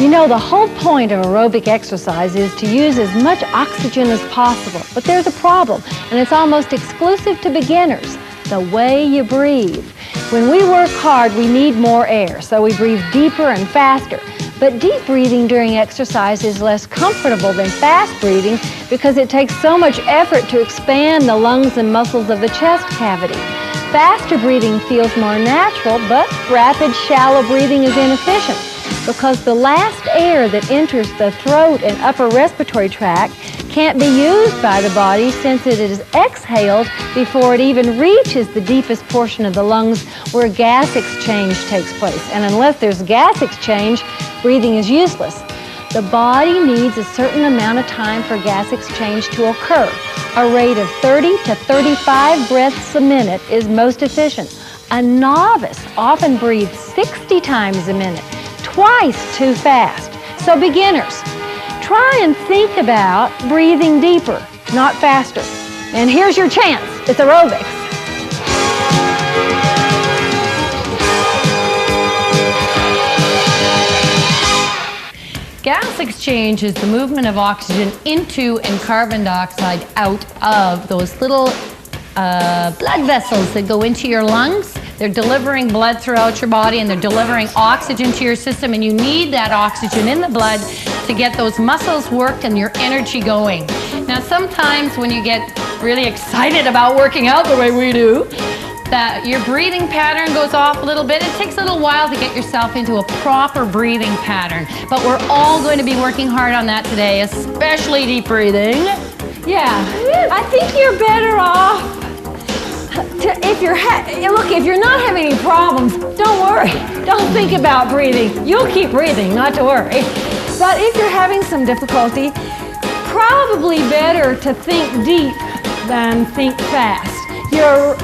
You know, the whole point of aerobic exercise is to use as much oxygen as possible. But there's a problem, and it's almost exclusive to beginners: the way you breathe. When we work hard, we need more air, so we breathe deeper and faster. But deep breathing during exercise is less comfortable than fast breathing because it takes so much effort to expand the lungs and muscles of the chest cavity. Faster breathing feels more natural, but rapid, shallow breathing is inefficient because the last air that enters the throat and upper respiratory tract can't be used by the body since it is exhaled before it even reaches the deepest portion of the lungs where gas exchange takes place. And unless there's gas exchange, breathing is useless. The body needs a certain amount of time for gas exchange to occur. A rate of 30 to 35 breaths a minute is most efficient. A novice often breathes 60 times a minute, twice too fast. So beginners, try and think about breathing deeper, not faster. And here's your chance. It's aerobics. Gas exchange is the movement of oxygen into and carbon dioxide out of those little blood vessels that go into your lungs. They're delivering blood throughout your body, and they're delivering oxygen to your system, and you need that oxygen in the blood to get those muscles worked and your energy going. Now, sometimes when you get really excited about working out the way we do, that your breathing pattern goes off a little bit. It takes a little while to get yourself into a proper breathing pattern, but we're all going to be working hard on that today, especially deep breathing. Yeah, I think you're better off if you're not having any problems, don't worry. Don't think about breathing. You'll keep breathing, not to worry. But if you're having some difficulty, probably better to think deep than think fast. Your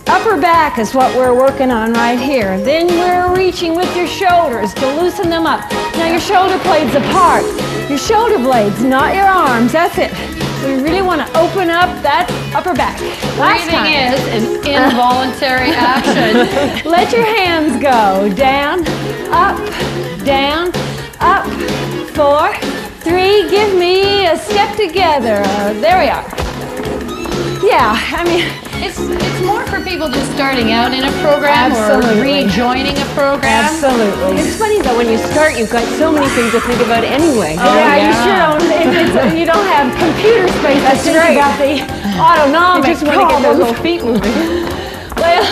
upper back is what we're working on right here. Then we're reaching with your shoulders to loosen them up. Now your shoulder blades apart. Your shoulder blades, not your arms. That's it. We really want to open up that upper back. Breathing is an involuntary action. Let your hands go. Down, up, 4, 3. Give me a step together. There we are. Yeah, I mean, it's more for people just starting out in a program. Absolutely. Or rejoining a program. Absolutely. It's funny though, when you start, you've got so many things to think about anyway. Oh, yeah, you sure don't. You don't have computer space to think about the autonomic You just want to get those little feet moving. Well,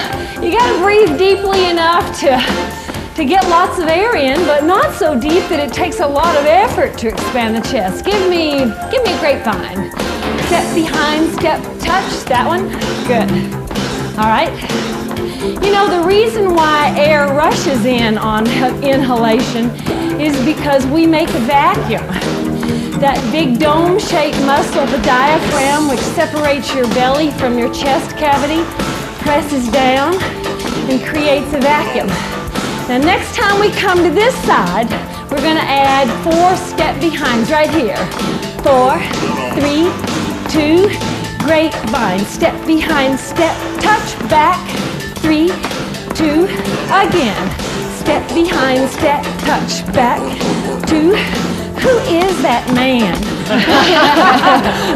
you got to breathe deeply enough to get lots of air in, but not so deep that it takes a lot of effort to expand the chest. Give me a grapevine. Step behind, step touch. That one? Good. All right. You know, the reason why air rushes in on inhalation is because we make a vacuum. That big dome-shaped muscle, the diaphragm, which separates your belly from your chest cavity, presses down and creates a vacuum. Now, next time we come to this side, we're going to add 4 step behinds right here. 4, 3, 2, grapevine, step behind, step, touch, back, 3, 2, again, step behind, step, touch, back, 2. Who is that man?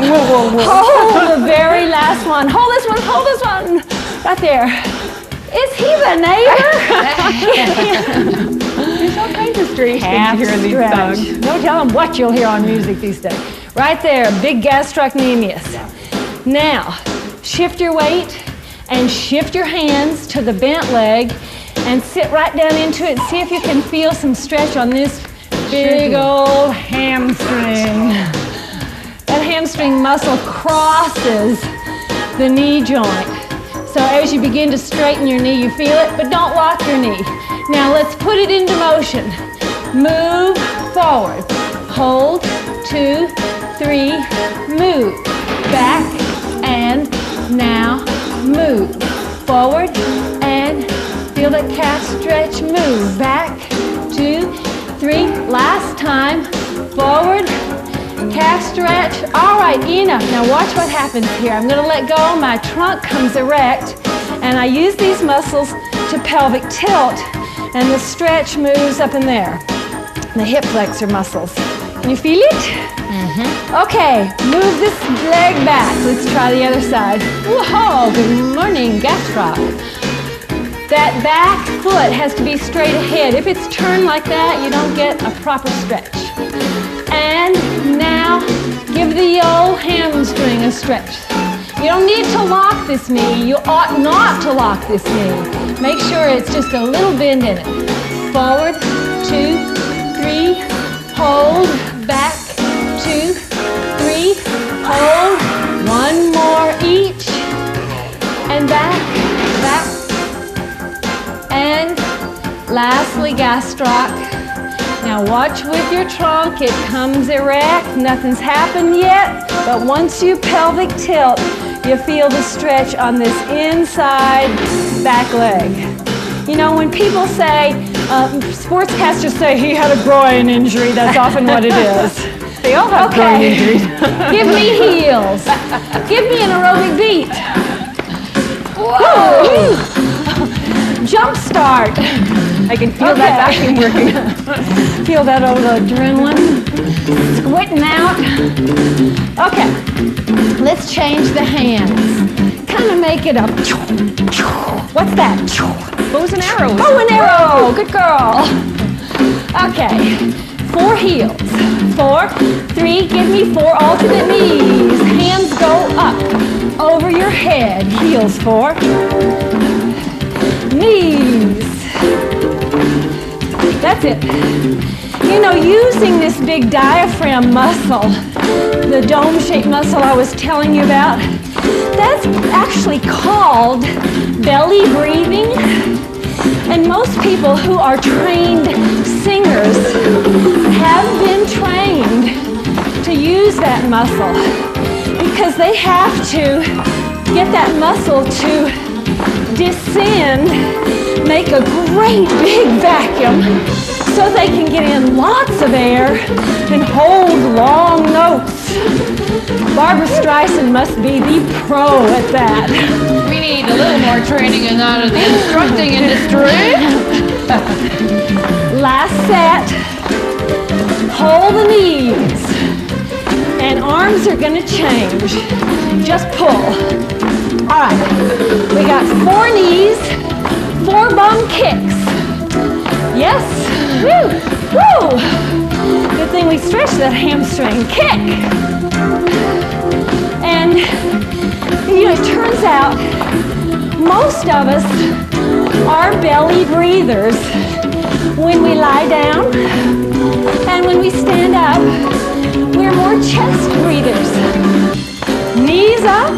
Whoa, whoa, whoa. Hold the very last one. Hold this one, right there. Is he the neighbor? There's all kinds of strange things you hear in these songs. Don't tell them what you'll hear on music these days. Right there, big gastrocnemius. Now, shift your weight and shift your hands to the bent leg and sit right down into it. See if you can feel some stretch on this big old hamstring. That hamstring muscle crosses the knee joint. So as you begin to straighten your knee, you feel it, but don't lock your knee. Now let's put it into motion. Move forward. Hold, 2, 3, move. Back and now move. Forward and feel the calf stretch, move. Back, 2, 3, last time. Forward, calf stretch. All right, enough. Now watch what happens here. I'm gonna let go, my trunk comes erect, and I use these muscles to pelvic tilt, and the stretch moves up in there. and the hip flexor muscles. Can you feel it? Mm-hmm. Okay, move this leg back. Let's try the other side. Whoa, good morning, gastroc. That back foot has to be straight ahead. If it's turned like that, you don't get a proper stretch. And now, give the old hamstring a stretch. You don't need to lock this knee. You ought not to lock this knee. Make sure it's just a little bend in it. Forward, 2, 3, hold, back, 2, 3, hold, one more each, and back, back, and lastly, gastroc. Now watch with your trunk, it comes erect, nothing's happened yet, but once you pelvic tilt, you feel the stretch on this inside back leg. You know, when people say, sportscasters say he had a groin injury, that's often what it is. They all have groin injuries. Give me heels. Give me an aerobic beat. Whoa! Jump start. I can feel that vacuum working. Feel that old adrenaline squirting out. Okay, let's change the hands. Kind of make it a, what's that? Bows and arrows. Bow and arrow, good girl. Okay, 4 heels. 4, 3, give me 4 alternate knees. Hands go up, over your head. Heels 4. Knees. That's it. You know, using this big diaphragm muscle, the dome-shaped muscle I was telling you about, that's actually called belly breathing. And most people who are trained singers have been trained to use that muscle because they have to get that muscle to descend, make a great big vacuum so they can get in lots of air and hold long notes. Barbara Streisand must be the pro at that. We need a little more training in that in the instructing industry. Last set. Hold the knees. And arms are going to change. Just pull. All right. We got 4 knees, 4 bum kicks. Yes. Woo. Woo. Good thing we stretched that hamstring. Kick. And, you know, it turns out most of us are belly breathers when we lie down, and when we stand up, we're more chest breathers. Knees up,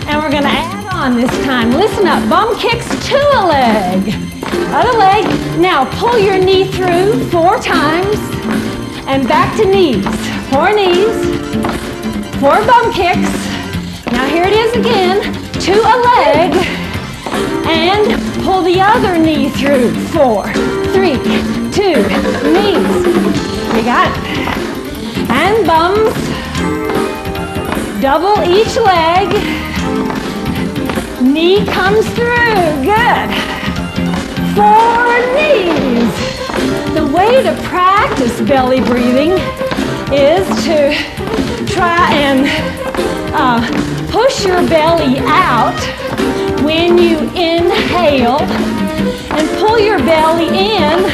and we're gonna add on this time. Listen up, bum kicks to a leg. Other leg. Now pull your knee through 4 times, and back to knees. 4 knees, 4 bum kicks. Now here it is again, to a leg, and pull the other knee through. 4, 3, 2, knees. You got it. And bums. Double each leg. Knee comes through. Good. 4 knees. The way to practice belly breathing is to try and push your belly out when you inhale and pull your belly in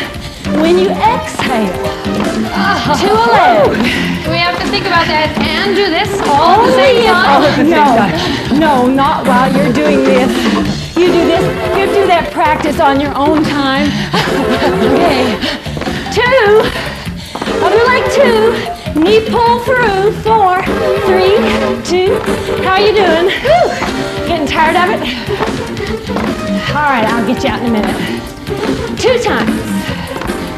when you exhale. To a leg. Do we have to think about that and do this all at the same time? All at the same time. No, not while you're doing this. You do this, you do that practice on your own time. Okay. 2. Other leg 2. Knee pull through. 4, 3, 2. How you doing? Whew. Getting tired of it? All right, I'll get you out in a minute. 2 times.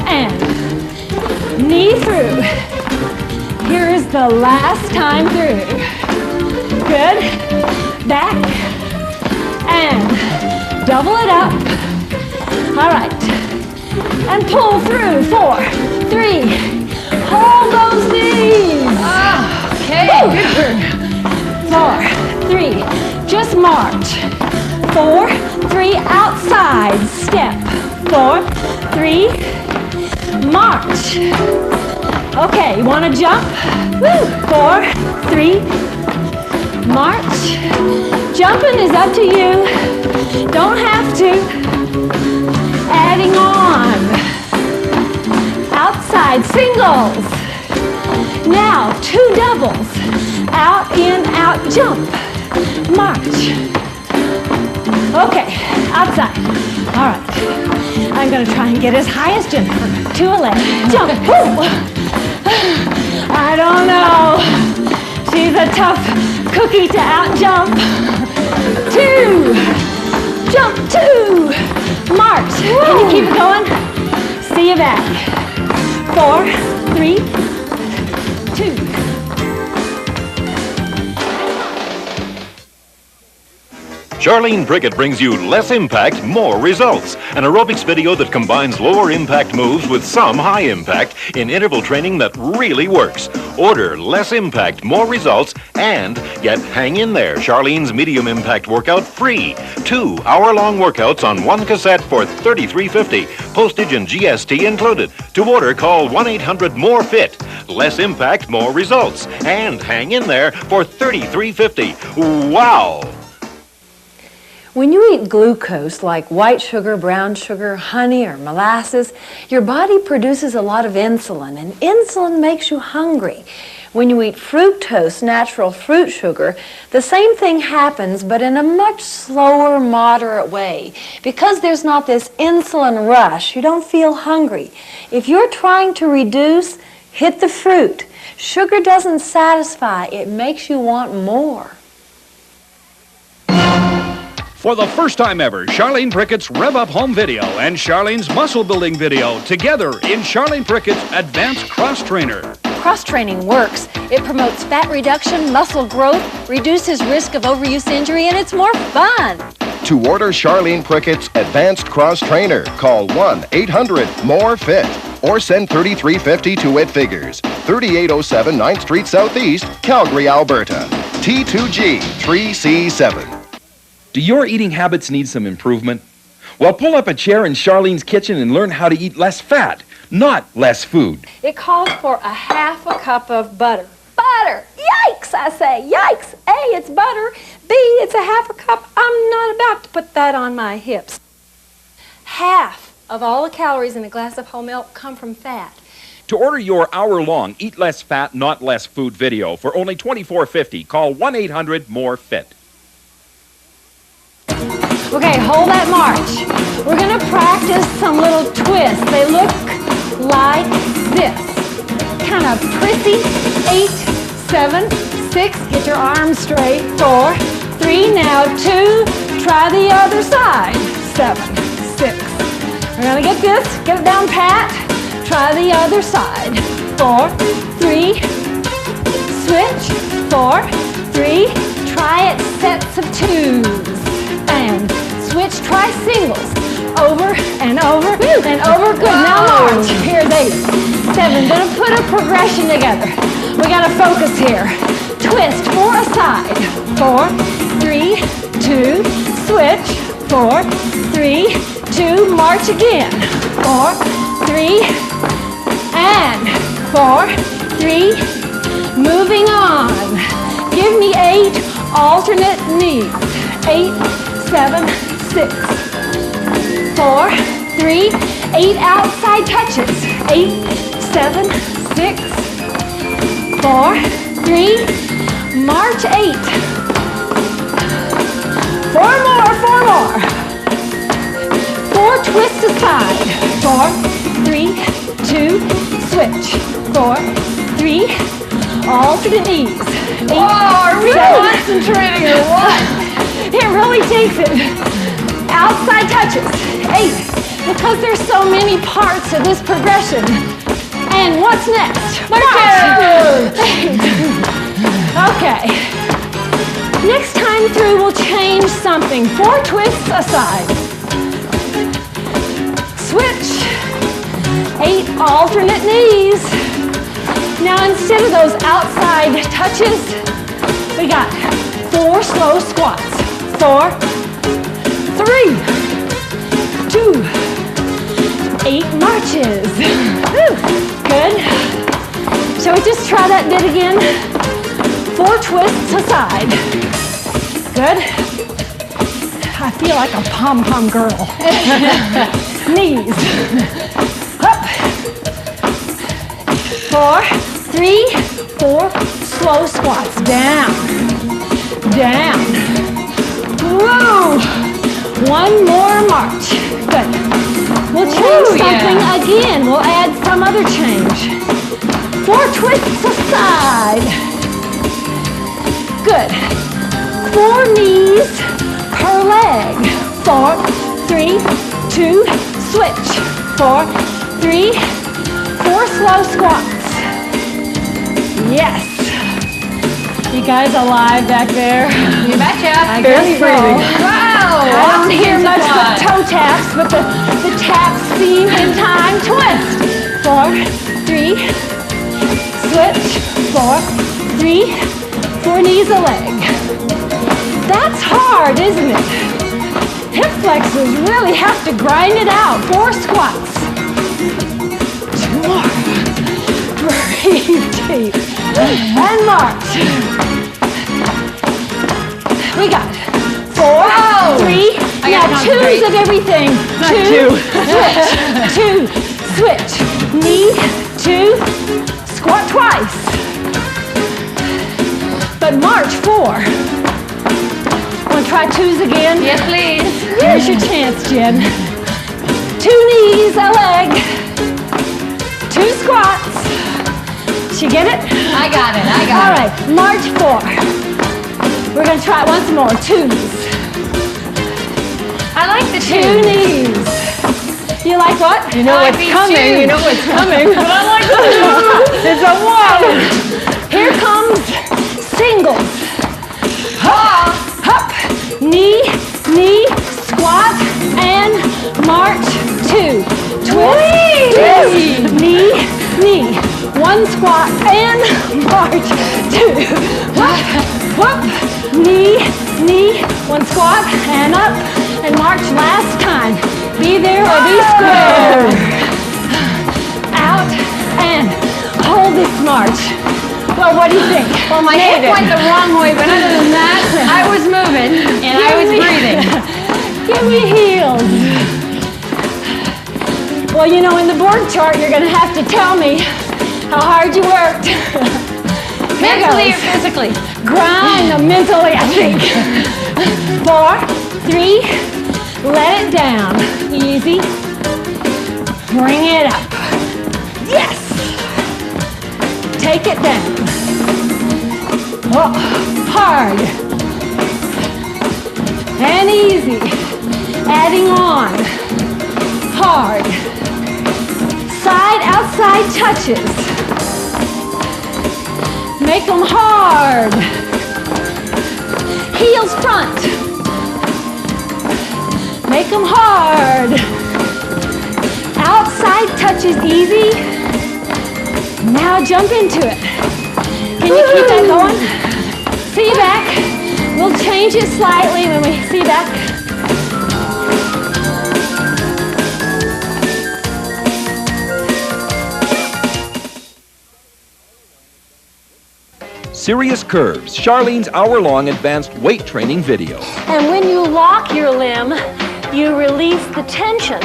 And knee through. Here is the last time through. Good. Back. And double it up. All right. And pull through. 4, 3. Hold those knees. Okay. Good work. 4, 3. Just march. 4, 3. Outside step. 4, 3. march. Okay, you want to jump? Woo. 4, 3, march. Jumping is up to you. Don't have to. Adding on. Outside singles. Now 2 doubles. Out, in, out, jump. March. Okay, outside. All right. I'm going to try and get as high as Jennifer. 2 a leg. Jump. Woo. I don't know. She's a tough cookie to out-jump. 2. Jump. 2. March. Woo. Can you keep it going? See you back. 4, 3, 2. Charlene Prickett brings you Less Impact, More Results, an aerobics video that combines lower impact moves with some high impact in interval training that really works. Order Less Impact, More Results and get Hang In There, Charlene's medium impact workout free. 2 hour-long workouts on 1 cassette for $33.50. Postage and GST included. To order, call 1-800-MORE-FIT. Less impact, more results. And Hang In There for $33.50. Wow! When you eat glucose like white sugar, brown sugar, honey, or molasses, your body produces a lot of insulin, and insulin makes you hungry. When you eat fructose, natural fruit sugar, the same thing happens, but in a much slower, moderate way. Because there's not this insulin rush, you don't feel hungry. If you're trying to reduce, hit the fruit. Sugar doesn't satisfy, it makes you want more. For the first time ever, Charlene Prickett's Rev Up Home video and Charlene's Muscle Building video together in Charlene Prickett's Advanced Cross Trainer. Cross-training works. It promotes fat reduction, muscle growth, reduces risk of overuse injury, and it's more fun. To order Charlene Prickett's Advanced Cross Trainer, call 1-800-MORE-FIT or send $33.50 to It Figures, 3807 9th Street Southeast, Calgary, Alberta. T2G 3C7. Do your eating habits need some improvement? Well, pull up a chair in Charlene's kitchen and learn how to eat less fat, not less food. It calls for a ½ a cup of butter. Butter! Yikes, I say. Yikes. A, it's butter. B, it's a ½ a cup. I'm not about to put that on my hips. Half of all the calories in a glass of whole milk come from fat. To order your hour-long Eat Less Fat, Not Less Food video for only $24.50, call 1-800-MORE-FIT. Okay, hold that march. We're going to practice some little twists. They look like this. Kind of prissy. 8, 7, 6. Get your arms straight. 4, 3. Now 2. Try the other side. 7, 6. We're going to get this. Get it down pat. Try the other side. 4, 3. Switch. 4, 3. Try it sets of 2s. And switch, try singles. Over and over and over. Good. Now march. Here's 8, 7. Gonna put a progression together. We gotta focus here. Twist 4 aside. 4, 3, 2. Switch. 4, 3, 2. March again. 4, 3, and 4, 3. Moving on. Give me 8 alternate knees. 8, 7, 6, 4, 3, 8 outside touches. 8, 7, 6, 4, 3, march 8. 4 more, 4 twists aside. 4, 3, 2, switch. 4, 3, alternate knees. 8, are we concentrating or what? It really takes it. Outside touches. 8. Because there's so many parts of this progression. And what's next? March. 8. Okay. Next time through, we'll change something. 4 twists aside. Switch. 8 alternate knees. Now instead of those outside touches, we got 4 slow squats. 4, 3, 2, 8 marches. Whew. Good. Shall we just try that bit again? 4 twists aside. Good. I feel like a pom-pom girl. Knees. Up. 4, 3, 4. Slow squats. Down. Down. Woo. 1 more march. Good. We'll change something again. We'll add some other change. 4 twists aside. Good. 4 knees per leg. 4, 3, 2, switch. 4, 3, 4 slow squats. Yes. You guys alive back there? You betcha. I guess so. Wow. I don't hear much but toe taps, but the taps seem in time. Twist. 4, 3, switch. 4, 3, 4 knees a leg. That's hard, isn't it? Hip flexors really have to grind it out. 4 squats. 2 more. Breathe deep. And march. We got 4, 3. Now twos of everything. 2, switch. 2, switch. Knee, 2, squat twice. But march 4. Want to try twos again? Yes, please. Here's your chance, Jen. 2 knees a leg. 2 squats. Did you get it? I got it. All right, march 4. We're going to try it once more. Twos. I like the 2 knees. You like what? You know what's coming. You know what's coming. But I like the It's a 1. Here comes singles. Hop, hop. Knee, knee, squat, and march 2. Twist, twist. Knee, knee. 1 squat and march 2. Whoop, whoop. Knee, knee. 1 squat and up and march last time. Be there or be square. Out and hold this march. Well, what do you think? Well, my hip went the wrong way, but other than that, I was moving and I was breathing. Give me heels. Well, you know, in the board chart, you're going to have to tell me how hard you worked. Mentally or physically? Grind mentally, I think. 4, 3, let it down. Easy. Bring it up. Yes. Take it down. Oh, hard. And easy. Adding on. Hard. Side, outside touches. Make them hard. Heels front. Make them hard. Outside touches easy. Now jump into it. Can you keep that going? See you back. We'll change it slightly when we see you back. Serious Curves, Charlene's hour-long advanced weight training video. And when you lock your limb, you release the tension,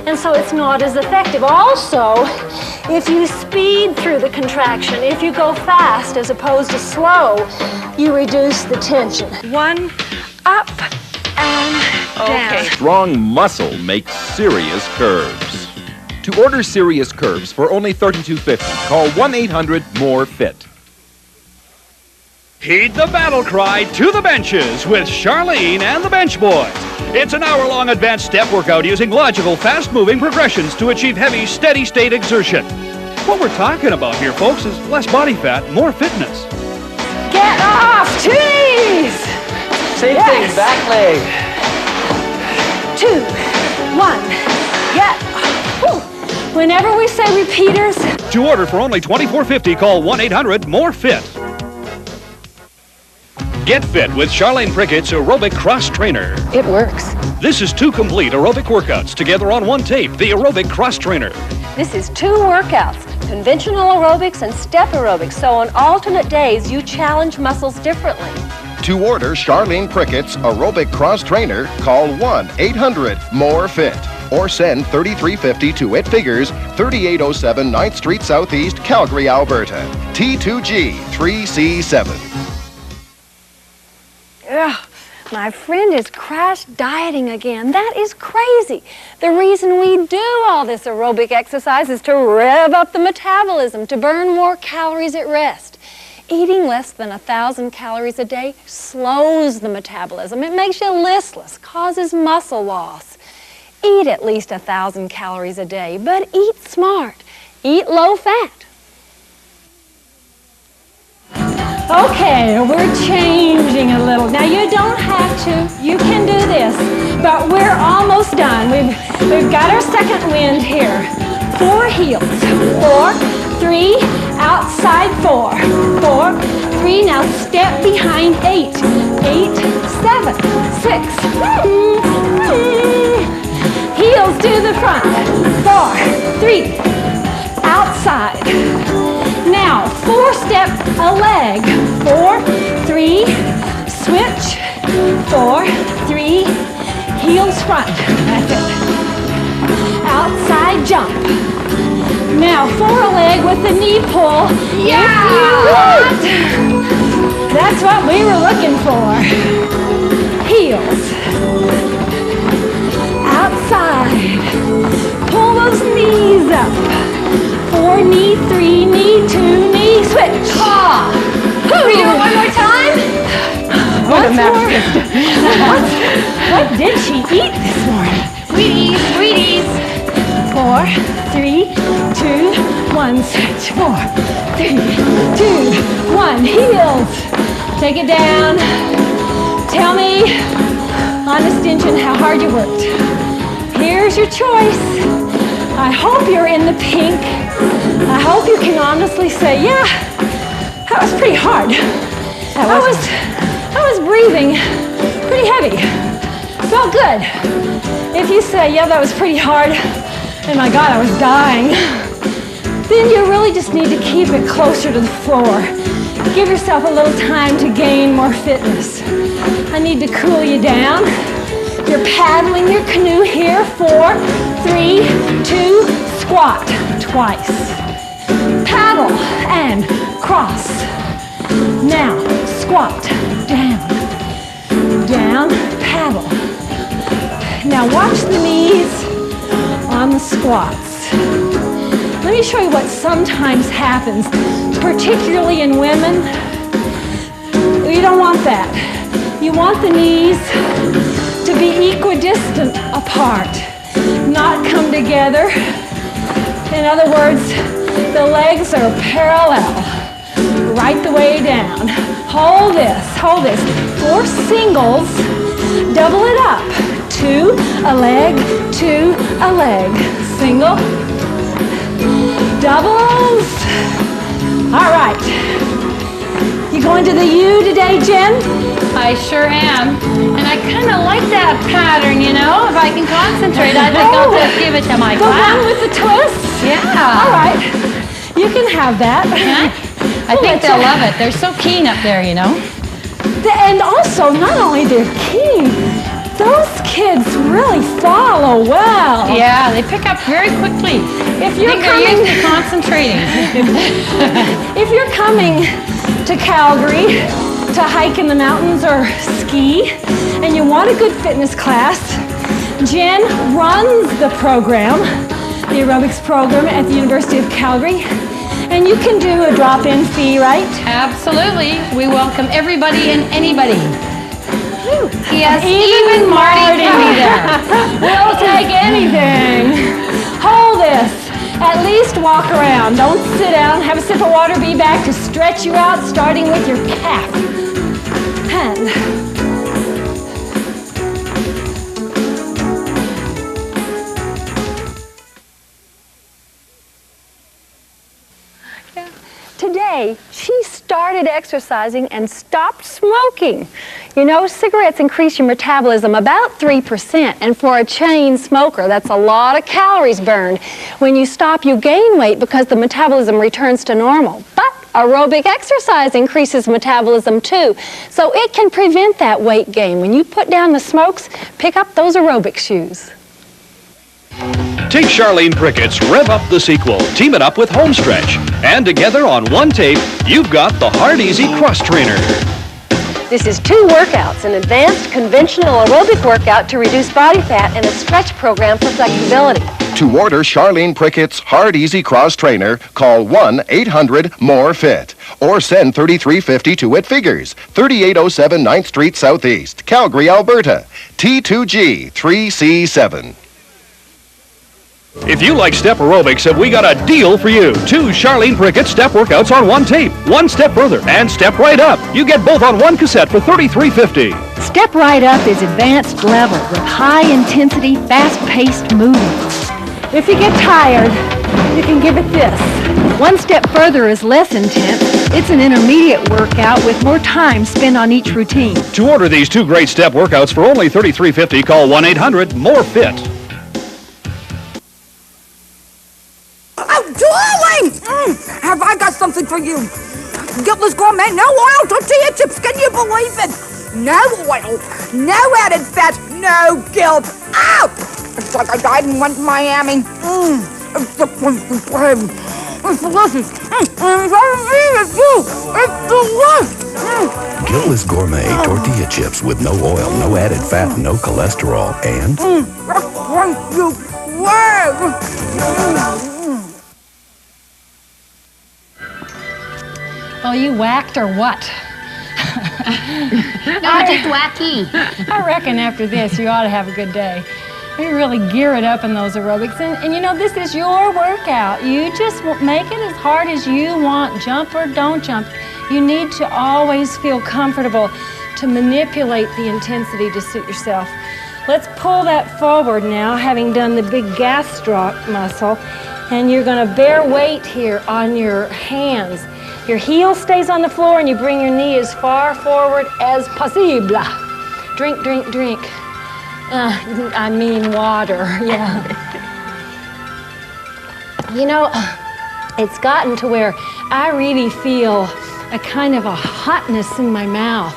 and so it's not as effective. Also, if you speed through the contraction, if you go fast as opposed to slow, you reduce the tension. 1, up, and down. Strong muscle makes serious curves. To order Serious Curves for only $32.50, call 1-800-MORE-FIT. Heed the battle cry to the benches with Charlene and the Bench Boys. It's an hour-long advanced step workout using logical, fast-moving progressions to achieve heavy, steady-state exertion. What we're talking about here, folks, is less body fat, more fitness. Get off! 2 knees! Same thing, back leg. 2, 1, get. Whew. Whenever we say repeaters. To order for only $24.50, call 1-800-MORE-FIT. Get fit with Charlene Prickett's Aerobic Cross Trainer. It works. This is 2 complete aerobic workouts together on one tape, the Aerobic Cross Trainer. This is 2 workouts, conventional aerobics and step aerobics, so on alternate days you challenge muscles differently. To order Charlene Prickett's Aerobic Cross Trainer, call 1-800-MORE-FIT or send $33.50 to It Figures, 3807 9th Street Southeast, Calgary, Alberta. T2G 3C7. Ugh, my friend is crash dieting again. That is crazy. The reason we do all this aerobic exercise is to rev up the metabolism, to burn more calories at rest. Eating less than 1,000 calories a day slows the metabolism. It makes you listless, causes muscle loss. Eat at least 1,000 calories a day, but eat smart. Eat low fat. Okay, we're changing a little. Now you don't have to, you can do this, but we're almost done. We've got our second wind here. 4 heels, 4, 3, outside 4, 4, 3, now step behind 8, 8, 7, 6, heels to the front, 4, 3, outside. Now, 4 step a leg, 4, 3, switch, 4, 3, heels front, that's it. Outside jump. Now, 4 a leg with the knee pull, yeah! If you want. That's what we were looking for. Heels. Outside. Pull those knees up. 4, knee, 3, knee, 2, knee, switch. Ah. Can we do it one more time? Once more. What did she eat this morning? Sweeties, sweeties. 4, 3, 2, 1, switch. 4, 3, 2, 1, heels. Take it down. Tell me, honest Injun, how hard you worked. Here's your choice. I hope you're in the pink. I hope you can honestly say, yeah, that was pretty hard. I was breathing pretty heavy. Felt good. If you say, yeah, that was pretty hard, and my God, I was dying, then you really just need to keep it closer to the floor. Give yourself a little time to gain more fitness. I need to cool you down. You're paddling your canoe here. 4, 3, 2, squat twice. Paddle and cross. Now, squat, down, down, paddle. Now watch the knees on the squats. Let me show you what sometimes happens, particularly in women. You don't want that. You want the knees to be equidistant apart, not come together. In other words, the legs are parallel, right the way down. Hold this, hold this. 4 singles, double it up. 2 a leg, 2 a leg. Single, doubles. All right. You going to the U today, Jen? I sure am. And I kind of like that pattern, you know. If I can concentrate, I think I'll just give it to my The class. one with the twists? Yeah. All right. You can have that. Yeah? I think they'll love it. They're so keen up there, you know. And also, not only they're keen, those kids really follow well. Yeah, they pick up very quickly. If you're they're used to concentrating. If you're coming to Calgary to hike in the mountains or ski, and you want a good fitness class, Jen runs the program, the aerobics program at the University of Calgary, and you can do a drop-in fee, right? Absolutely. We welcome everybody and anybody. Yes, even Marty can be there. We'll take anything. Hold this. At least walk around. Don't sit down. Have a sip of water. Be back to stretch you out, starting with your calf. And today, she started started exercising and stopped smoking. You know, cigarettes increase your metabolism about 3%, and for a chain smoker, that's a lot of calories burned. When you stop, you gain weight because the metabolism returns to normal. But aerobic exercise increases metabolism too, so it can prevent that weight gain. When you put down the smokes, pick up those aerobic shoes. Take Charlene Prickett's Rev Up the sequel, team it up with Homestretch, and together on one tape, you've got the Hard Easy Cross Trainer. This is 2 workouts, an advanced conventional aerobic workout to reduce body fat and a stretch program for flexibility. To order Charlene Prickett's Hard Easy Cross Trainer, call 1-800-MORE-FIT or send $33.50 to It Figures, 3807 9th Street Southeast, Calgary, Alberta, T2G 3C7. If you like step aerobics, have we got a deal for you. 2 Charlene Prickett step workouts on one tape. 1 step further and Step Right Up. You get both on one cassette for $33.50. Step Right Up is advanced level with high-intensity, fast-paced movements. If you get tired, you can give it this. 1 step further is less intense. It's an intermediate workout with more time spent on each routine. To order these 2 great step workouts for only $33.50, call 1-800-MORE-FIT. Oh, darling! Have I got something for you? Guiltless Gourmet, no oil tortilla chips, can you believe it? No oil, no added fat, no guilt. Ow! It's like I died and went to Miami. It's delicious. It's delicious. It's delicious. Guiltless Gourmet tortilla chips with no oil, no added fat, no cholesterol, and... Oh, you whacked or what? No, just wacky. I reckon after this you ought to have a good day. You really gear it up in those aerobics. And you know, this is your workout. You just make it as hard as you want. Jump or don't jump. You need to always feel comfortable to manipulate the intensity to suit yourself. Let's pull that forward now, having done the big gastroc muscle. And you're going to bear weight here on your hands. Your heel stays on the floor and you bring your knee as far forward as possible. Drink, drink, drink. I mean water, yeah. You know, it's gotten to where I really feel a kind of a hotness in my mouth.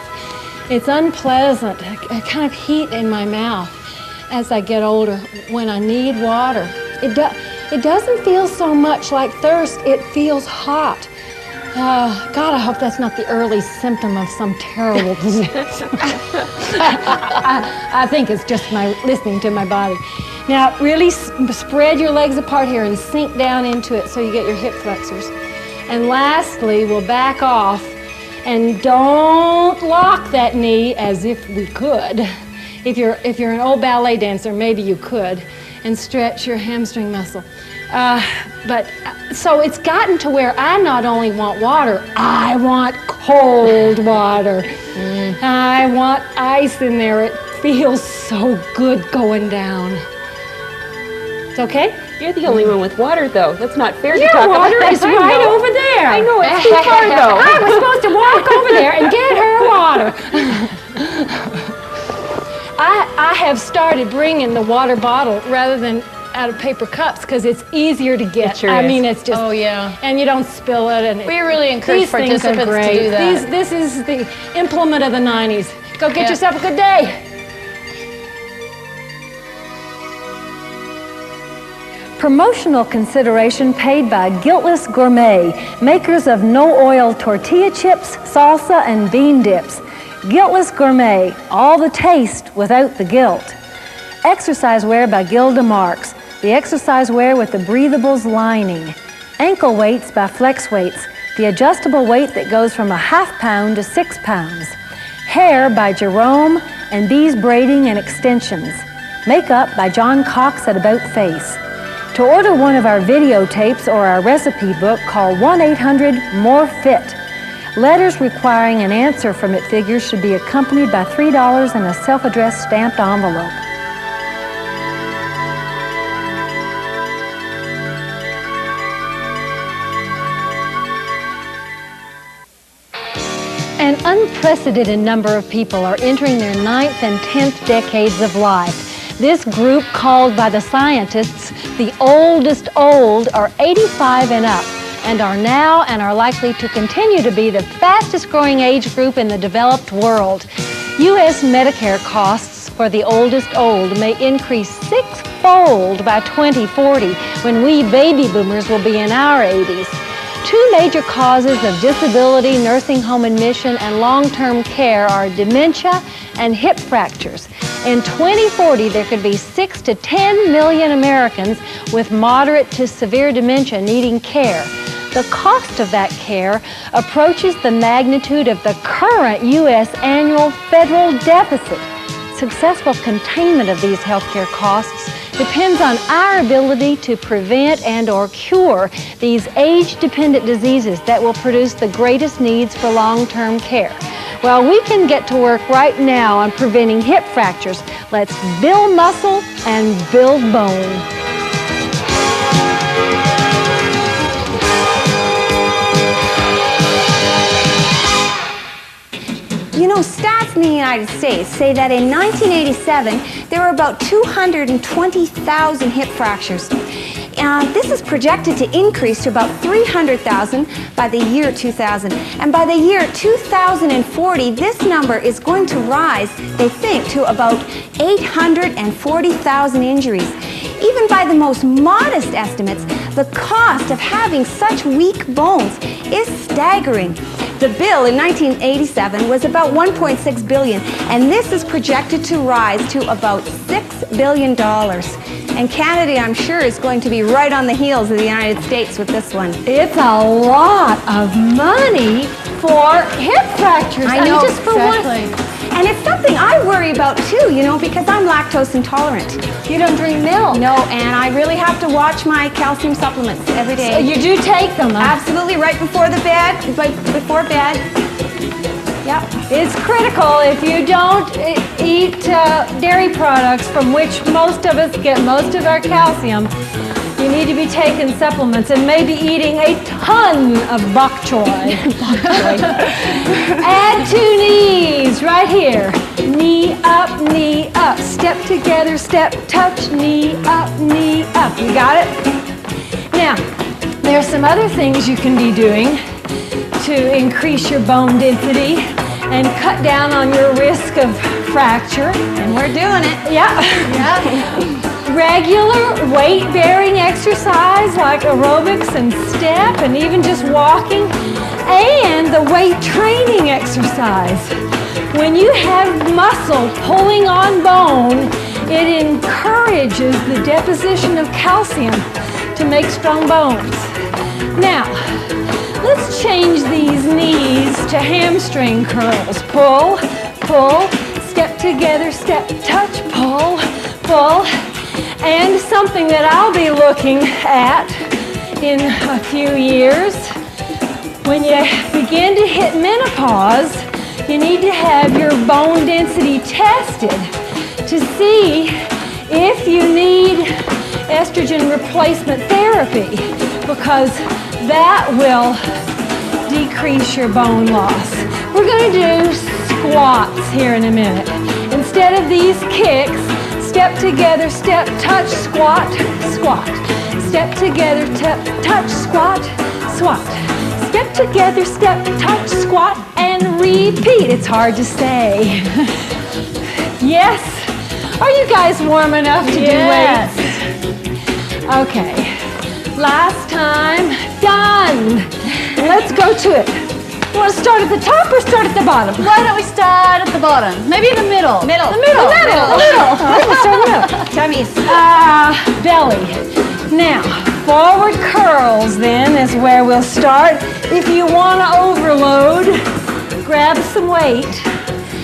It's unpleasant, a kind of heat in my mouth as I get older when I need water. It doesn't feel so much like thirst, it feels hot. God, I hope that's not the early symptom of some terrible disease. I think it's just my listening to my body. Now, really spread your legs apart here and sink down into it so you get your hip flexors. And lastly, we'll back off and don't lock that knee as if we could. If you're an old ballet dancer, maybe you could, and stretch your hamstring muscle. So it's gotten to where I not only want water, I want cold water. I want ice in there. It feels so good going down. It's okay? You're the only one with water, though. That's not fair to Your talk about. water is right over there. I know, it's too far, though. I was supposed to walk over there and get her water. I have started bringing the water bottle rather than out of paper cups because it's easier to get. It sure I is. mean, it's just, oh yeah, and you don't spill it. And we really encourage these things are participants great. to do that. This is the implement of the 90s. Go get yourself a good day. Promotional consideration paid by Guiltless Gourmet, makers of no-oil tortilla chips, salsa, and bean dips. Guiltless Gourmet, all the taste without the guilt. Exercise wear by Gilda Marks, the exercise wear with the breathables lining. Ankle weights by Flex Weights, the adjustable weight that goes from a ½ pound to 6 pounds. Hair by Jerome and Bees Braiding and Extensions. Makeup by John Cox at About Face. To order one of our videotapes or our recipe book, call 1-800-MORE-FIT. Letters requiring an answer from It Figures should be accompanied by $3 and a self-addressed stamped envelope. unprecedented number of people are entering their 9th and 10th decades of life. This group, called by the scientists the oldest old, are 85 and up, and are now and are likely to continue to be the fastest growing age group in the developed world. U.S. Medicare costs for the oldest old may increase 6-fold by 2040, when we baby boomers will be in our 80s. Two major causes of disability, nursing home admission, and long-term care are dementia and hip fractures. In 2040, there could be 6 to 10 million Americans with moderate to severe dementia needing care. The cost of that care approaches the magnitude of the current U.S. annual federal deficit. Successful containment of these healthcare costs depends on our ability to prevent and/or cure these age-dependent diseases that will produce the greatest needs for long-term care. Well, we can get to work right now on preventing hip fractures. Let's build muscle and build bone. You know, stats in the United States say that in 1987, there were about 220,000 hip fractures. This is projected to increase to about 300,000 by the year 2000. And by the year 2040, this number is going to rise, they think, to about 840,000 injuries. Even by the most modest estimates, the cost of having such weak bones is staggering. The bill in 1987 was about $1.6 billion, and this is projected to rise to about $6 billion. And Canada, I'm sure, is going to be right on the heels of the United States with this one. It's a lot of money for hip fractures. I know, just for exactly. And it's something I worry about too, you know, because I'm lactose intolerant. You don't drink milk? No, and I really have to watch my calcium supplements every day. So you do take them? Absolutely, right before the bed, before bed. Yep. It's critical if you don't eat dairy products from which most of us get most of our calcium. You need to be taking supplements and maybe eating a ton of bok choy. Add 2 knees right here. Knee up, step together, step, touch, knee up, knee up. You got it? Now, there are some other things you can be doing to increase your bone density and cut down on your risk of fracture. And we're doing it. Yeah. Yeah. Regular weight-bearing exercise like aerobics and step and even just walking, and the weight training exercise. When you have muscle pulling on bone, it encourages the deposition of calcium to make strong bones. Now, let's change these knees to hamstring curls. Pull, pull, step together, step, touch, pull, pull. And something that I'll be looking at in a few years, when you begin to hit menopause, you need to have your bone density tested to see if you need estrogen replacement therapy, because that will decrease your bone loss. We're going to do squats here in a minute. Instead of these kicks, step together, step, touch, squat, squat. Step together, step, touch, squat, squat. Step together, step, touch, squat, and repeat. It's hard to say. Yes? Are you guys warm enough to do weights? Okay. Last time. Done. Let's go to it. You want to start at the top or start at the bottom? Why don't we start at the bottom? Maybe in the middle. The middle. Let's start in the middle. Tummies. Belly. Now, forward curls then is where we'll start. If you want to overload, grab some weight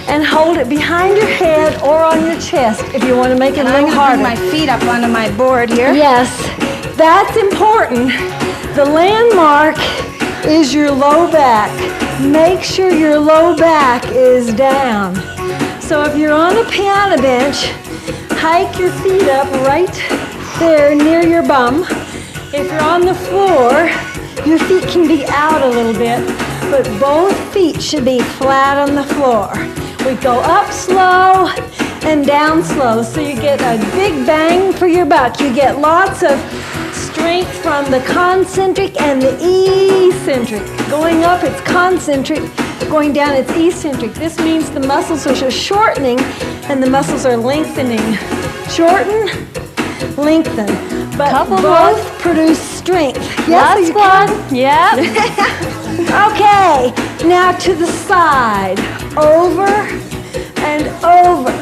and hold it behind your head or on your chest if you want to make it a little harder. I'm going to bring my feet up onto my board here. Yes, that's important. The landmark is your low back. Make sure your low back is down. So if you're on a piano bench, hike your feet up right there near your bum. If you're on the floor, your feet can be out a little bit. but both feet should be flat on the floor. We go up slow and down slow, so you get a big bang for your buck. You get lots of strength from the concentric and the eccentric. Going up, it's concentric. Going down, it's eccentric. This means the muscles are shortening and the muscles are lengthening. Shorten, lengthen. But both produce strength. Yes, last one. Yep. Okay, now to the side. Over and over.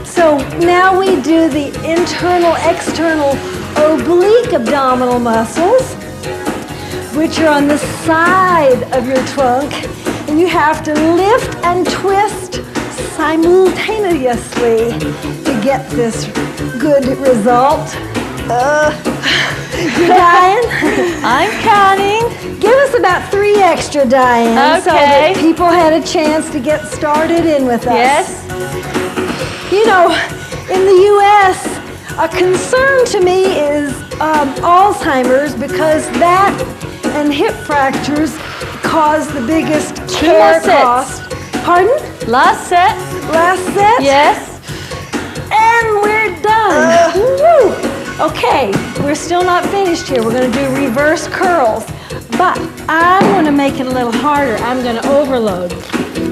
So now we do the internal, external, oblique abdominal muscles, which are on the side of your trunk. And you have to lift and twist simultaneously to get this good result. You dying? I'm counting. Give us about 3 extra, Diane, so that Okay. people had a chance to get started in with us. Yes. You know, in the U.S., a concern to me is Alzheimer's, because that and hip fractures cause the biggest care cost. Pardon? Last set. Last set? Yes. And we're done. Woo! Okay, we're still not finished here. We're going to do reverse curls. But I'm going to make it a little harder. I'm going to overload.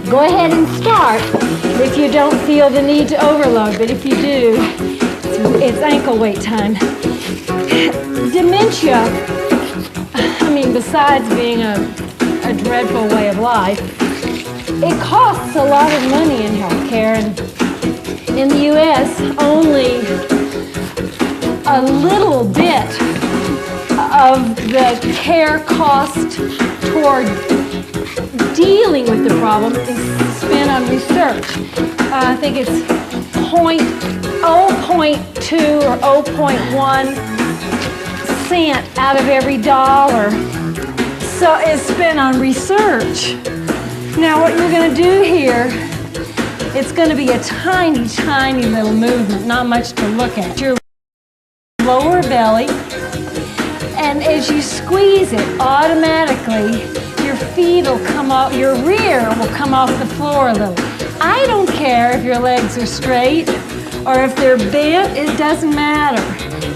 Go ahead and start if you don't feel the need to overload. But if you do, it's ankle weight time. Dementia, I mean, besides being a dreadful way of life, it costs a lot of money in healthcare. And in the U.S., only a little bit of the care cost toward dealing with the problem is spent on research. I think it's 0.2 or 0.1 cent out of every dollar. So it's spent on research. Now what you're going to do here, it's going to be a tiny, tiny little movement, not much to look at. Your lower belly, and as you squeeze it, automatically your feet will come off, your rear will come off the floor a little. I don't care if your legs are straight or if they're bent, it doesn't matter.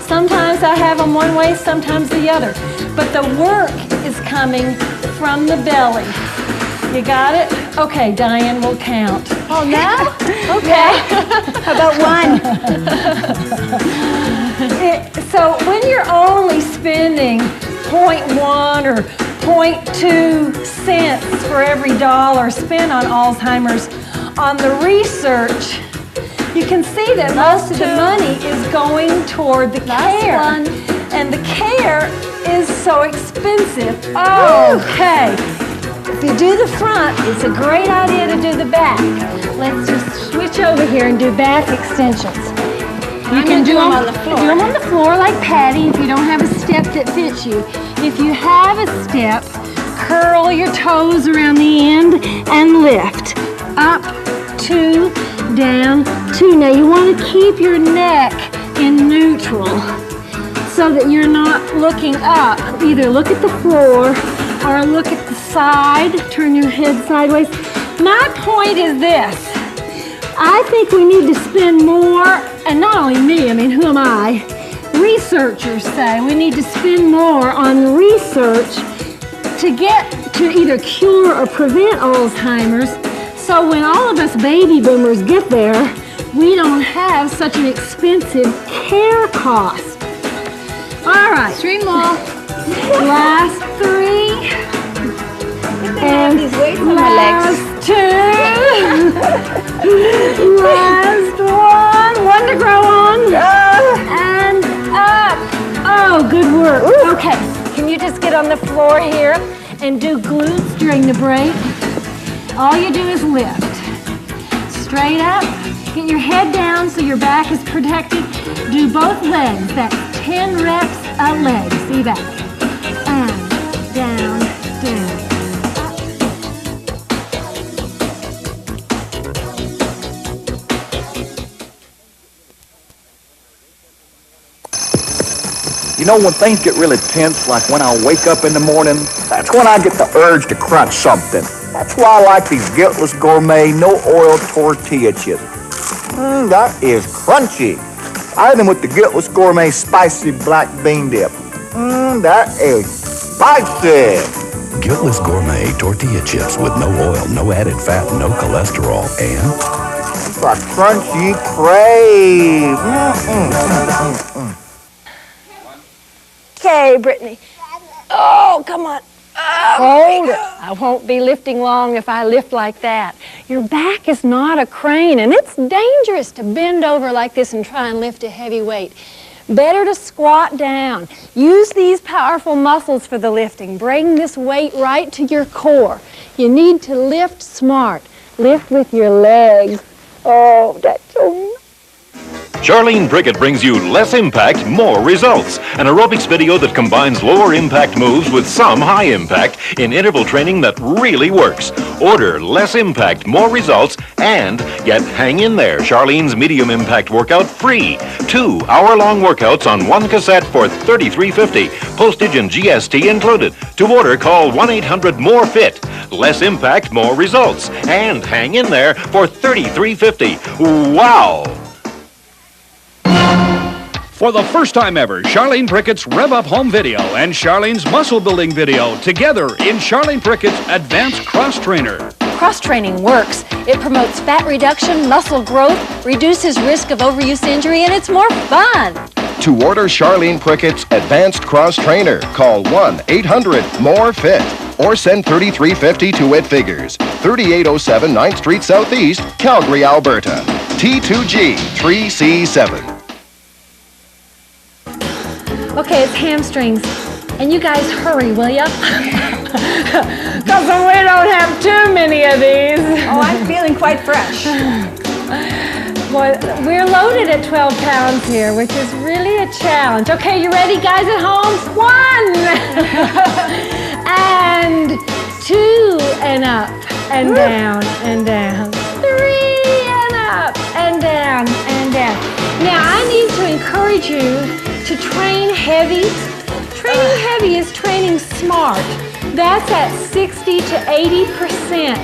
Sometimes I have them one way, sometimes the other. But the work is coming from the belly. You got it? Okay, Diane, we'll count. Oh, now? Okay. How about 1? So when you're only spending 0.1 or 0.2 cents for every dollar spent on Alzheimer's, on the research, you can see that most of the money is going toward the care. And the care is so expensive. Okay. If you do the front, it's a great idea to do the back. Let's just switch over here and do back extensions. You can do them on the floor. Do them on the floor like Patty if you don't have a step that fits you. If you have a step, curl your toes around the end and lift. Up, 2, down, 2. Now you want to keep your neck in neutral so that you're not looking up. Either look at the floor or look at the side. Turn your head sideways. My point is this. I think we need to spend more, and not only me, I mean, who am I? Researchers say we need to spend more on research to get to either cure or prevent Alzheimer's, so when all of us baby boomers get there, we don't have such an expensive care cost. All right. 3 more. Last 3. And these weights on my legs. last 2. Last 1. 1 to grow on. And up. Oh, good work. Okay, can you just get on the floor here and do glutes during the break? All you do is lift. Straight up. Get your head down so your back is protected. Do both legs. That's 10 reps a leg. See that? And down, down. You know, when things get really tense, like when I wake up in the morning, that's when I get the urge to crunch something. That's why I like these Guiltless Gourmet no-oil tortilla chips. That is crunchy. I eat them with the Guiltless Gourmet spicy black bean dip. That is spicy. Guiltless Gourmet tortilla chips with no oil, no added fat, no cholesterol, and it's a crunchy crave. Okay, Brittany. Oh, come on. Hold it. I won't be lifting long if I lift like that. Your back is not a crane, and it's dangerous to bend over like this and try and lift a heavy weight. Better to squat down. Use these powerful muscles for the lifting. Bring this weight right to your core. You need to lift smart. Lift with your legs. Oh, that's so nice. Charlene Prickett brings you less impact, more results. An aerobics video that combines lower impact moves with some high impact in interval training that really works. Order less impact, more results, and get Hang In There, Charlene's medium impact workout free. 2 hour-long workouts on one cassette for $33.50. Postage and GST included. To order, call 1-800-MORE-FIT. Less impact, more results. And Hang In There for $33.50. Wow! For the first time ever, Charlene Prickett's Rev Up Home video and Charlene's Muscle Building video together in Charlene Prickett's Advanced Cross Trainer. Cross training works. It promotes fat reduction, muscle growth, reduces risk of overuse injury, and it's more fun. To order Charlene Prickett's Advanced Cross Trainer, call 1-800-MORE-FIT or send $33.50 to It Figures, 3807 9th Street Southeast, Calgary, Alberta. T2G 3C7. Okay, it's hamstrings. And you guys hurry, will ya? Because we don't have too many of these. Oh, I'm feeling quite fresh. Boy, we're loaded at 12 pounds here, which is really a challenge. Okay, you ready, guys at home? 1, and 2, and up, and down, and down. 3, and up, and down, and down. Now, I need to encourage you to train heavy. Training heavy is training smart. That's at 60 to 80%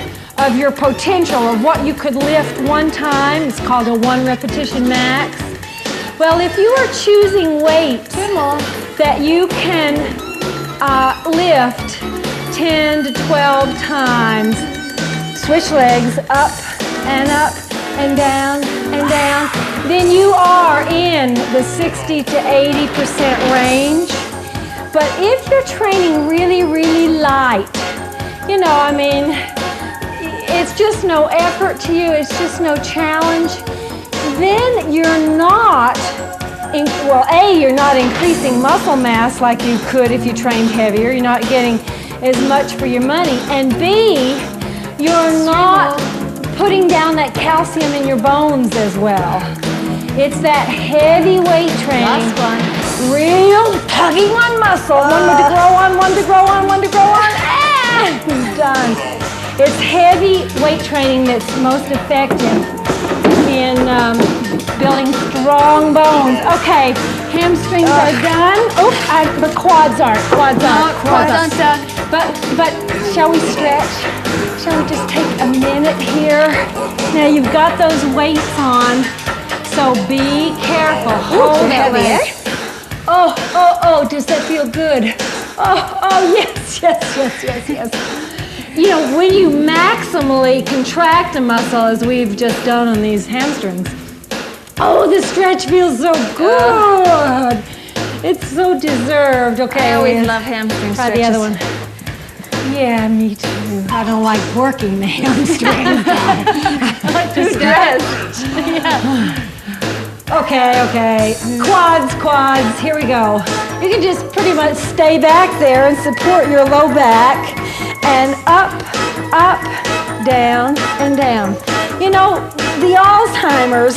of your potential of what you could lift one time. It's called a 1 repetition max. Well, if you are choosing weights that you can lift 10 to 12 times, switch legs up and down, then you are in the 60 to 80% range. But if you're training really, really light, you know, I mean, it's just no effort to you, it's just no challenge, then you're not, you're not increasing muscle mass like you could if you trained heavier. You're not getting as much for your money. And B, you're not putting down that calcium in your bones as well. It's that heavy weight training. That's fun. Real tugging on muscle. One to grow on, one to grow on, one to grow on. Done. It's heavy weight training that's most effective in building strong bones. Okay, hamstrings are done. Oh, the quads aren't. Quads aren't. But shall we stretch? Shall we just take a minute here? Now you've got those weights on, so be careful. Hold heavy, eh? Oh, does that feel good? Oh, yes. You know, when you maximally contract a muscle, as we've just done on these hamstrings, oh, the stretch feels so good. It's so deserved. Okay, I always love hamstring try stretches. the other one. Yeah, me too. I don't like working the hamstrings. I like to stretch. Yeah. Okay. Quads. Here we go. You can just pretty much stay back there and support your low back. And up, down, and down. You know, the Alzheimer's,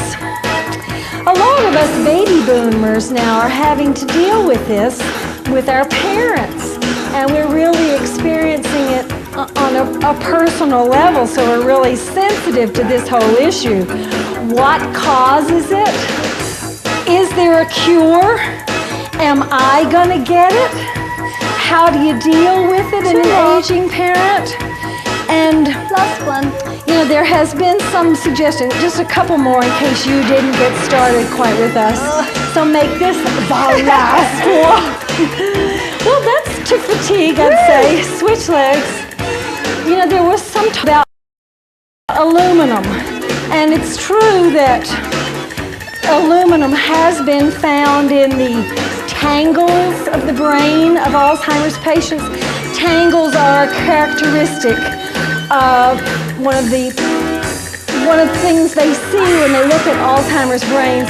a lot of us baby boomers now are having to deal with this with our parents. And we're really experiencing it on a personal level, so we're really sensitive to this whole issue. What causes it? Is there a cure? Am I gonna get it? How do you deal with it in an aging parent? And last one, you know, there has been some suggestion, just a couple more in case you didn't get started quite with us. So make this the last one. Well, that's to fatigue, I'd say. Switch legs. You know, there was some talk about aluminum, and it's true that aluminum has been found in the tangles of the brain of Alzheimer's patients. Tangles are characteristic of one of the things they see when they look at Alzheimer's brains.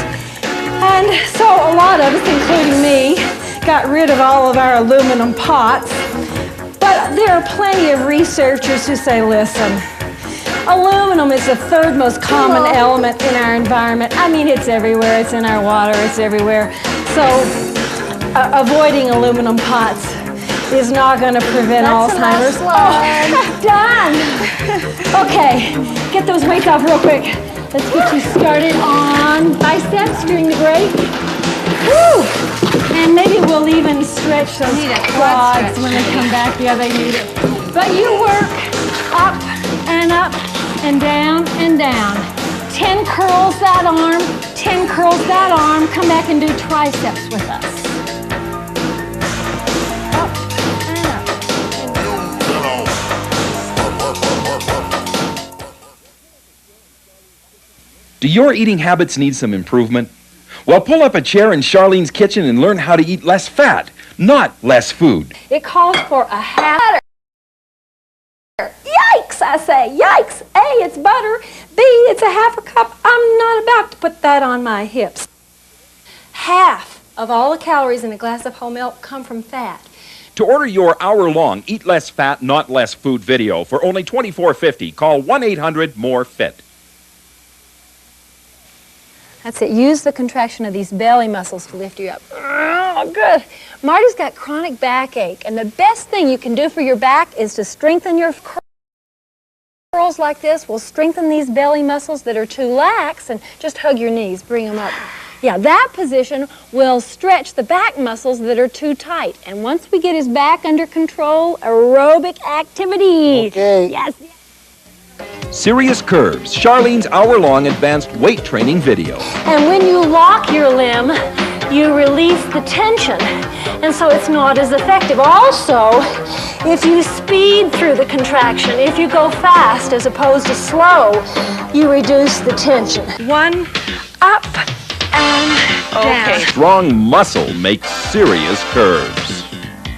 And so a lot of us, including me, got rid of all of our aluminum pots. But there are plenty of researchers who say, listen, aluminum is the third most common element in our environment. I mean, it's everywhere. It's in our water. It's everywhere. So avoiding aluminum pots is not going to prevent Alzheimer's. Oh, done. Okay, get those weights off real quick. Let's get you started on biceps during the break. Woo! And maybe we'll even stretch those quads when they come back. Yeah, they need it. But you work up and up and down and down. 10 curls that arm, 10 curls that arm. Come back and do triceps with us. Do your eating habits need some improvement? Well, pull up a chair in Charlene's kitchen and learn how to eat less fat, not less food. It calls for a half. Yikes, I say, yikes. A, it's butter. B, it's a half a cup. I'm not about to put that on my hips. Half of all the calories in a glass of whole milk come from fat. To order your hour-long Eat Less Fat, Not Less Food video for only $24.50, call 1-800-MORE-FIT. That's it. Use the contraction of these belly muscles to lift you up. Oh, good. Marty's got chronic backache, and the best thing you can do for your back is to strengthen your curls like this. We'll strengthen these belly muscles that are too lax, and just hug your knees. Bring them up. Yeah, that position will stretch the back muscles that are too tight. And once we get his back under control, aerobic activity. Okay. Yes. Serious Curves, Charlene's hour-long advanced weight training video. And when you lock your limb, you release the tension, and so it's not as effective. Also, if you speed through the contraction, if you go fast as opposed to slow, you reduce the tension. One, up, and down. Strong muscle makes serious curves.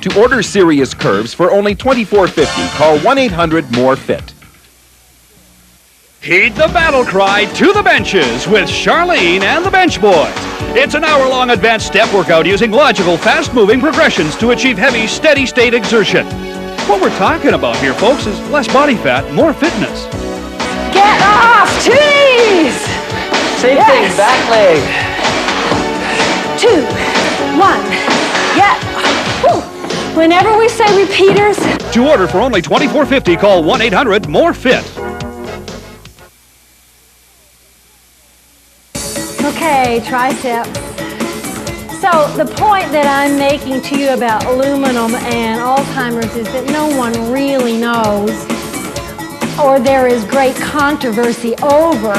To order Serious Curves for only $24.50, call 1-800-MORE-FIT. Heed the battle cry to the benches with Charlene and the Bench Boys. It's an hour-long advanced step workout using logical, fast-moving progressions to achieve heavy, steady-state exertion. What we're talking about here, folks, is less body fat, more fitness. Get off! Trees! Same thing, back leg. 2, 1, get. Whew. Whenever we say repeaters. To order for only $24.50, call 1-800-MORE-FIT. Okay, triceps. So the point that I'm making to you about aluminum and Alzheimer's is that no one really knows, or there is great controversy over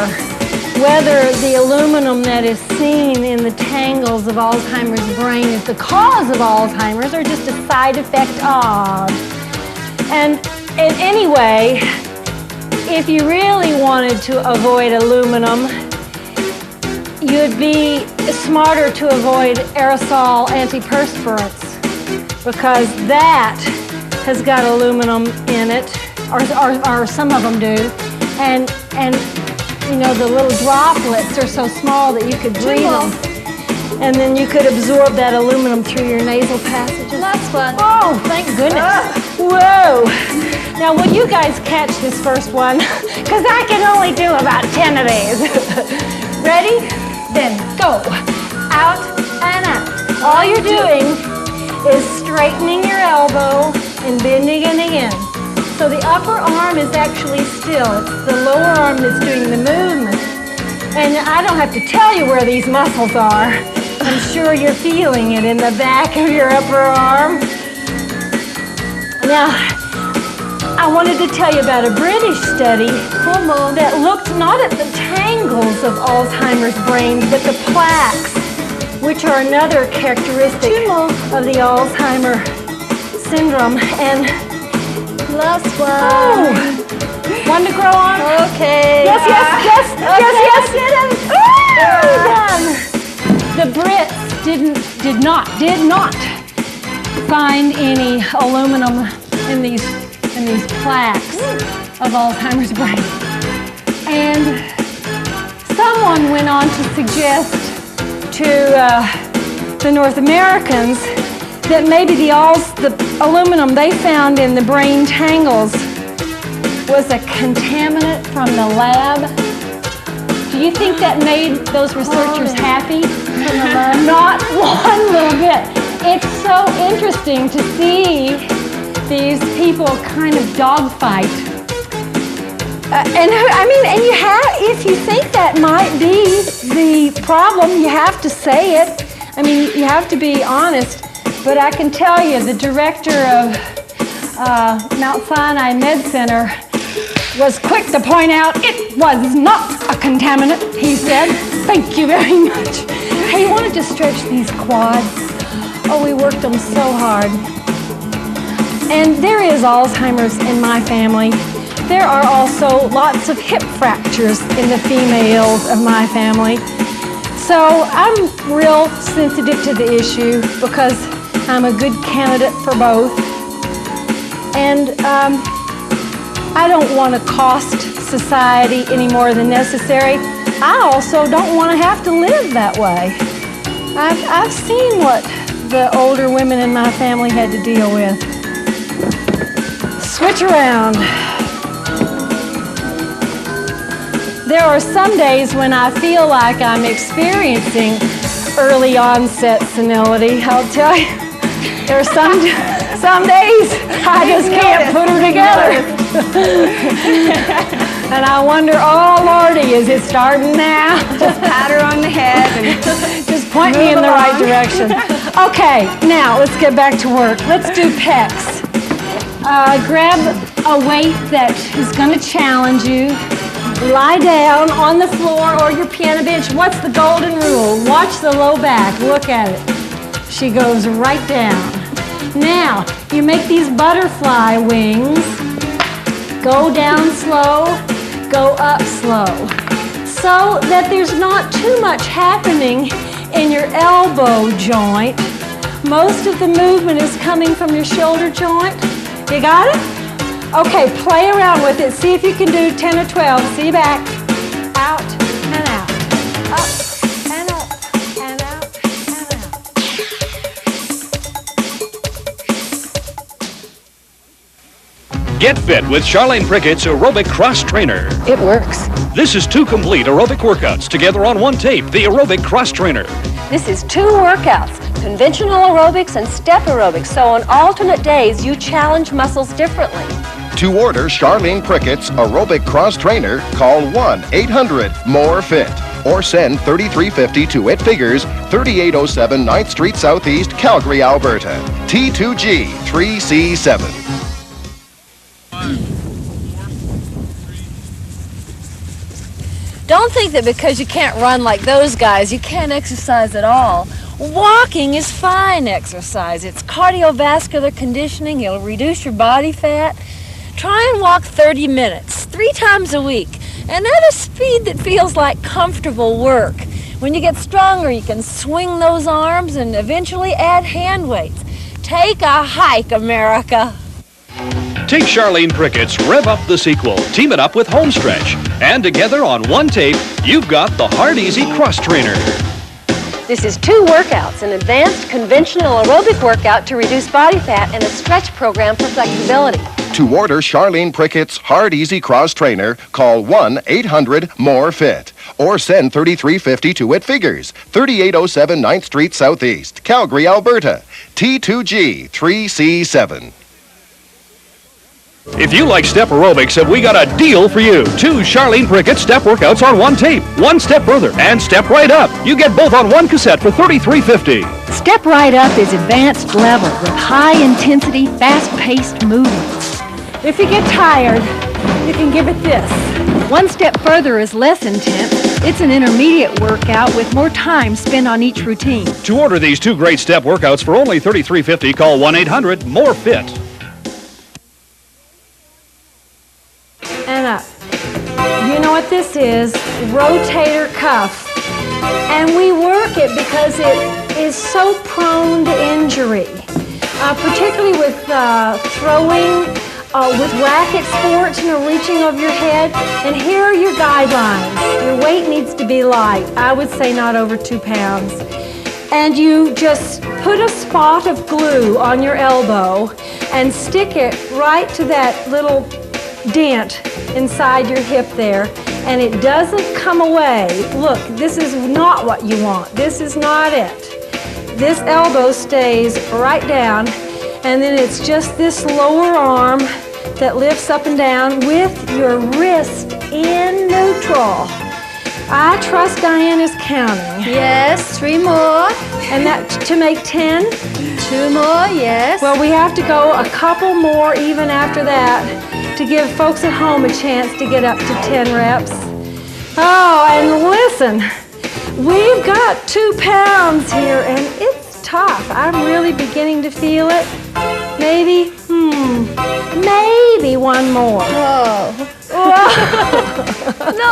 whether the aluminum that is seen in the tangles of Alzheimer's brain is the cause of Alzheimer's or just a side effect of. And anyway, if you really wanted to avoid aluminum, you'd be smarter to avoid aerosol antiperspirants because that has got aluminum in it, or some of them do, and you know the little droplets are so small that you could breathe them, and then you could absorb that aluminum through your nasal passages. Last one. Oh, thank goodness! Whoa! Now, will you guys catch this first one? Because I can only do about 10 of these. Ready? Then go. Out and out. All you're doing is straightening your elbow and bending it again. So the upper arm is actually still. It's the lower arm that's doing the movement. And I don't have to tell you where these muscles are. I'm sure you're feeling it in the back of your upper arm. Now, I wanted to tell you about a British study that looked not at the tangles of Alzheimer's brains, but the plaques, which are another characteristic of the Alzheimer syndrome. And last one. Oh, one to grow on? Okay. Yes. The Brits did not find any aluminum in these plaques of Alzheimer's brain. And someone went on to suggest to the North Americans that maybe the aluminum they found in the brain tangles was a contaminant from the lab. Do you think that made those researchers happy? Not one little bit. It's so interesting to see these people kind of dogfight. If you think that might be the problem, you have to say it. I mean, you have to be honest. But I can tell you, the director of Mount Sinai Med Center was quick to point out it was not a contaminant, he said. Thank you very much. Hey, you wanted to stretch these quads? Oh, we worked them so hard. And there is Alzheimer's in my family. There are also lots of hip fractures in the females of my family. So I'm real sensitive to the issue because I'm a good candidate for both. And I don't want to cost society any more than necessary. I also don't want to have to live that way. I've seen what the older women in my family had to deal with. Switch around. There are some days when I feel like I'm experiencing early onset senility, I'll tell you. There are some days I just can't put her together. And I wonder, oh Lordy, is it starting now? Just pat her on the head and just point me in the right direction. Okay, now let's get back to work. Let's do pecs. Grab a weight that is going to challenge you. Lie down on the floor or your piano bench. What's the golden rule? Watch the low back. Look at it. She goes right down. Now, you make these butterfly wings. Go down slow, go up slow. So that there's not too much happening in your elbow joint. Most of the movement is coming from your shoulder joint. You got it? Okay, play around with it. See if you can do 10 or 12. See back, out, and out. Up, and up, and out, and out. Get fit with Charlene Prickett's Aerobic Cross Trainer. It works. This is 2 complete aerobic workouts together on one tape, the Aerobic Cross Trainer. This is 2 workouts, conventional aerobics and step aerobics, so on alternate days you challenge muscles differently. To order Charlene Prickett's Aerobic Cross Trainer, call 1-800-MORE-FIT or send 3350 to It Figures, 3807 9th Street Southeast, Calgary, Alberta. T2G 3C7. Don't think that because you can't run like those guys, you can't exercise at all. Walking is fine exercise. It's cardiovascular conditioning. It'll reduce your body fat. Try and walk 30 minutes, 3 times a week, and at a speed that feels like comfortable work. When you get stronger, you can swing those arms and eventually add hand weights. Take a hike, America. Take Charlene Prickett's Rev Up the Sequel, team it up with Home Stretch, and together on one tape, you've got the Hard Easy Cross Trainer. This is 2 workouts, an advanced conventional aerobic workout to reduce body fat and a stretch program for flexibility. To order Charlene Prickett's Hard Easy Cross Trainer, call 1-800-MORE-FIT or send 3350 to It Figures, 3807 9th Street Southeast, Calgary, Alberta. T2G 3C7. If you like step aerobics, we got a deal for you. 2 Charlene Prickett step workouts on 1 tape. 1 Step Further and Step Right Up. You get both on 1 cassette for $33.50. Step Right Up is advanced level with high-intensity, fast-paced movements. If you get tired, you can give it this. 1 Step Further is less intense. It's an intermediate workout with more time spent on each routine. To order these 2 great step workouts for only $33.50, call 1-800-MORE-FIT. And up. You know what this is? Rotator cuff. And we work it because it is so prone to injury, particularly with throwing, with racket sports, reaching over your head. And here are your guidelines. Your weight needs to be light. I would say not over 2 pounds. And you just put a spot of glue on your elbow and stick it right to that little dent inside your hip there, and it doesn't come away. Look, this is not what you want. This is not it. This elbow stays right down, and then it's just this lower arm that lifts up and down with your wrist in neutral. I trust Diane is counting. Yes, 3 more. And that to make 10? 2 more, yes. Well, we have to go a couple more even after that to give folks at home a chance to get up to 10 reps. Oh, and listen, we've got 2 pounds here, and it's tough. I'm really beginning to feel it. Maybe 1 more. Oh. No.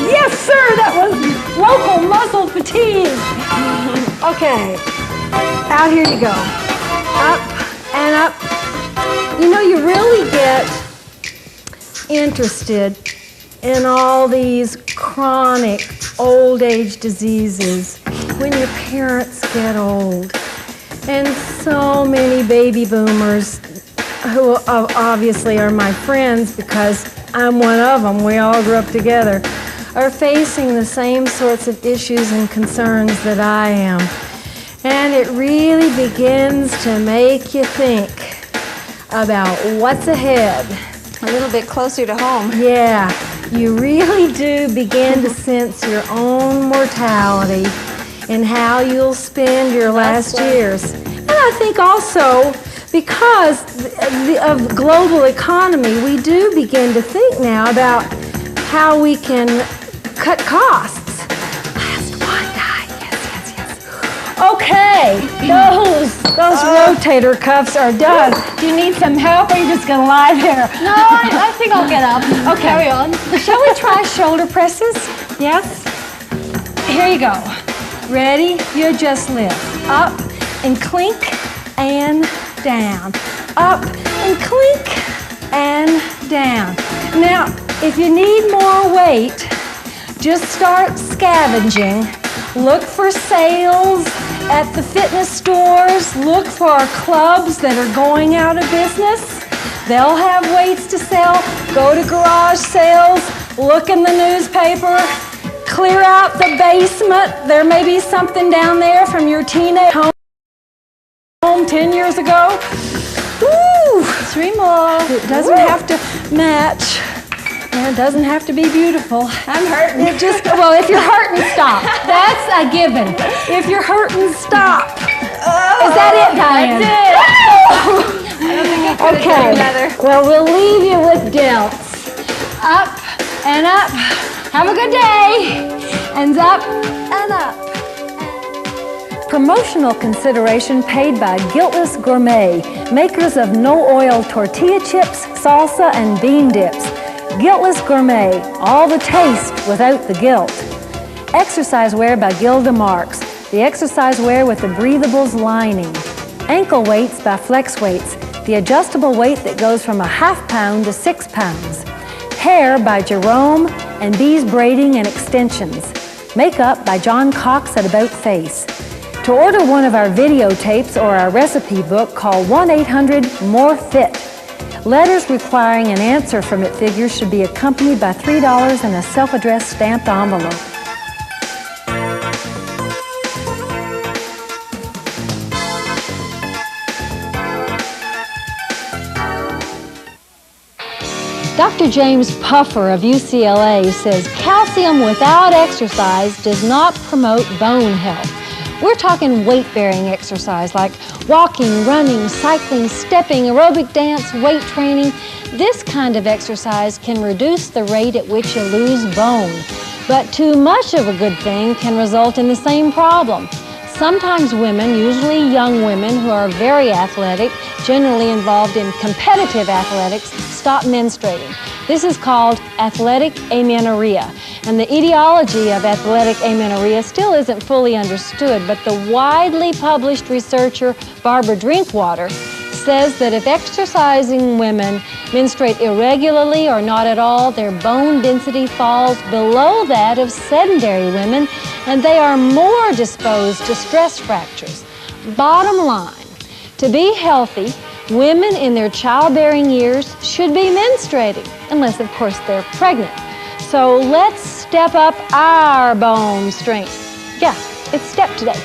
Yes, sir, that was local muscle fatigue. Okay, out here you go. Up and up. You really get interested in all these chronic old age diseases when your parents get old. And so many baby boomers, who obviously are my friends because I'm one of them, we all grew up together, are facing the same sorts of issues and concerns that I am. And it really begins to make you think about what's ahead. A little bit closer to home. Yeah, you really do begin to sense your own mortality and how you'll spend your last years. And I think also, because of the global economy, we do begin to think now about how we can cut costs. Last one, yes. Okay, those rotator cuffs are done. Do you need some help, or are you just gonna lie there? No, I think I'll get up. Okay. Carry on. Shall we try shoulder presses? Yes? Here you go. Ready? You just lift. Up and clink and down. Up and clink and down. Now, if you need more weight, just start scavenging. Look for sales at the fitness stores. Look for clubs that are going out of business. They'll have weights to sell. Go to garage sales. Look in the newspaper. Clear out the basement. There may be something down there from your teenage home 10 years ago. Woo! 3 more. It doesn't have to match. And it doesn't have to be beautiful. I'm hurting. Well, if you're hurting, stop. That's a given. If you're hurting, stop. Is that it, Diane? That's it. I don't think I could have done another. Well, we'll leave you with delts. Up and up. Have a good day. And up and up. Promotional consideration paid by Guiltless Gourmet, makers of no-oil tortilla chips, salsa, and bean dips. Guiltless Gourmet, all the taste without the guilt. Exercise wear by Gilda Marks, the exercise wear with the breathables lining. Ankle weights by Flex Weights, the adjustable weight that goes from a ½ pound to 6 pounds. Hair by Jerome and Bees Braiding and Extensions. Makeup by John Cox at About Face. To order one of our videotapes or our recipe book, call 1-800-MORE-FIT. Letters requiring an answer from it figures should be accompanied by $3 and a self-addressed stamped envelope. Dr. James Puffer of UCLA says calcium without exercise does not promote bone health. We're talking weight-bearing exercise like walking, running, cycling, stepping, aerobic dance, weight training. This kind of exercise can reduce the rate at which you lose bone. But too much of a good thing can result in the same problem. Sometimes women, usually young women who are very athletic, generally involved in competitive athletics, stop menstruating. This is called athletic amenorrhea. And the etiology of athletic amenorrhea still isn't fully understood, but the widely published researcher Barbara Drinkwater says that if exercising women menstruate irregularly or not at all, their bone density falls below that of sedentary women, and they are more disposed to stress fractures. Bottom line, to be healthy, women in their childbearing years should be menstruating, unless, of course, they're pregnant. So let's step up our bone strength. Yeah, it's step today.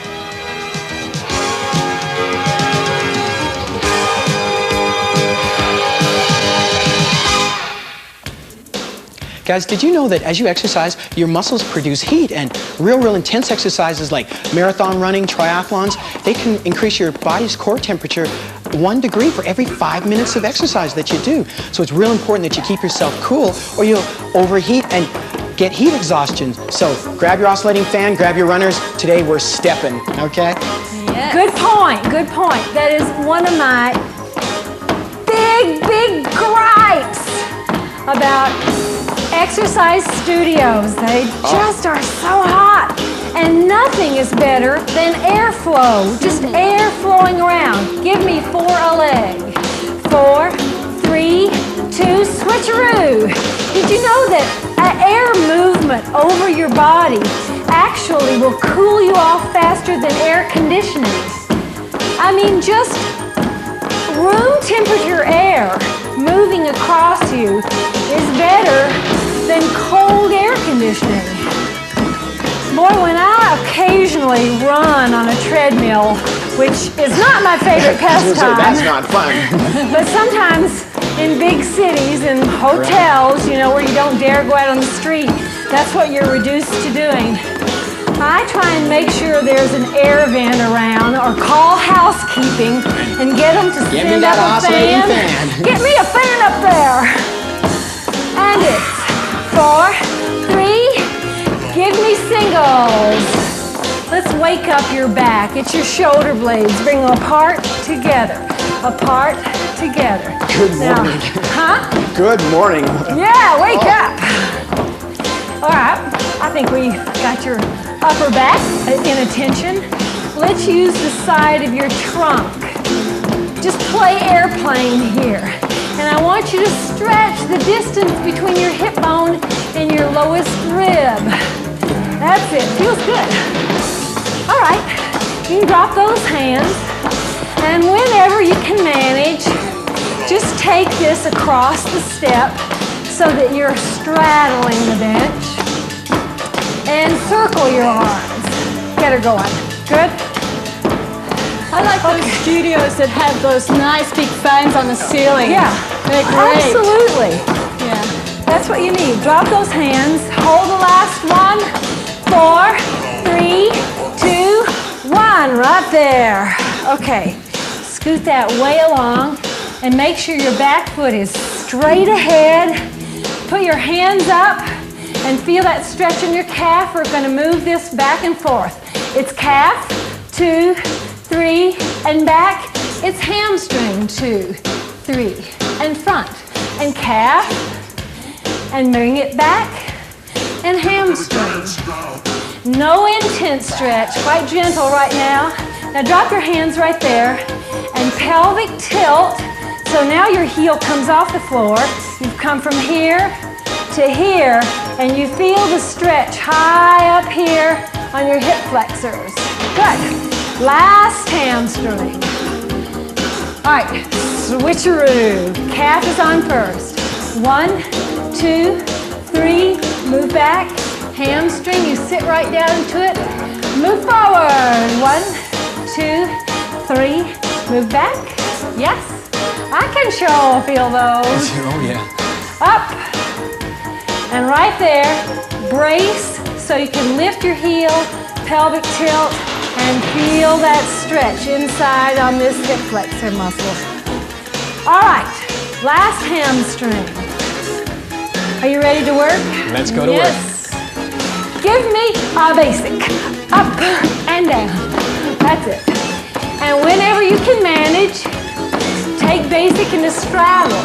Guys, did you know that as you exercise, your muscles produce heat, and real intense exercises like marathon running, triathlons, they can increase your body's core temperature 1 degree for every 5 minutes of exercise that you do. So it's real important that you keep yourself cool or you'll overheat and get heat exhaustion. So grab your oscillating fan, grab your runners. Today we're stepping, okay? Yes. Good point, good point. That is one of my big gripes about exercise studios. They just are so hot. And nothing is better than airflow. Just air flowing around. Give me 4 a leg. 4, 3, 2, switcheroo. Did you know that air movement over your body actually will cool you off faster than air conditioning? I mean, just room temperature air moving across you is better than cold air conditioning. Boy, when I occasionally run on a treadmill, which is not my favorite pastime. That's not fun. But sometimes in big cities and hotels, you know, where you don't dare go out on the street, that's what you're reduced to doing. I try and make sure there's an air vent around, or call housekeeping and get them to send up a fan. Get me a fan up there. And it's 4, 3, give me singles. Let's wake up your back. It's your shoulder blades. Bring them apart, together. Apart, together. Good morning. Good morning. Yeah, wake up. All right, I think we got your upper back in attention. Let's use the side of your trunk. Just play airplane here. And I want you to stretch the distance between your hip bone and your lowest rib. That's it. Feels good. All right. You can drop those hands. And whenever you can manage, just take this across the step so that you're straddling the bench. And circle your arms. Get her going. Good? I like those studios that have those nice big fans on the ceiling. Yeah. They're great. Absolutely. Yeah. That's what you need. Drop those hands. Hold the last one. 4, 3, 2, 1. Right there. Okay. Scoot that way along and make sure your back foot is straight ahead. Put your hands up and feel that stretch in your calf. We're going to move this back and forth. It's calf, 2, 3, and back. It's hamstring, 2, 3, and front. And calf, and bring it back, and hamstring. No intense stretch, quite gentle right now. Now drop your hands right there, and pelvic tilt. So now your heel comes off the floor. You've come from here to here, and you feel the stretch high up here on your hip flexors. Good. Last hamstring. All right, switcheroo. Calf is on first. 1, 2, 3, move back. Hamstring, you sit right down to it. Move forward. 1, 2, 3, move back. Yes, I can sure feel those. Oh, yeah. up, and right there, brace so you can lift your heel, pelvic tilt, and feel that stretch inside on this hip flexor muscle. All right, last hamstring. Are you ready to work? Let's go to work. Yes. Give me a basic. Up and down. That's it. And whenever you can manage, take basic into straddle.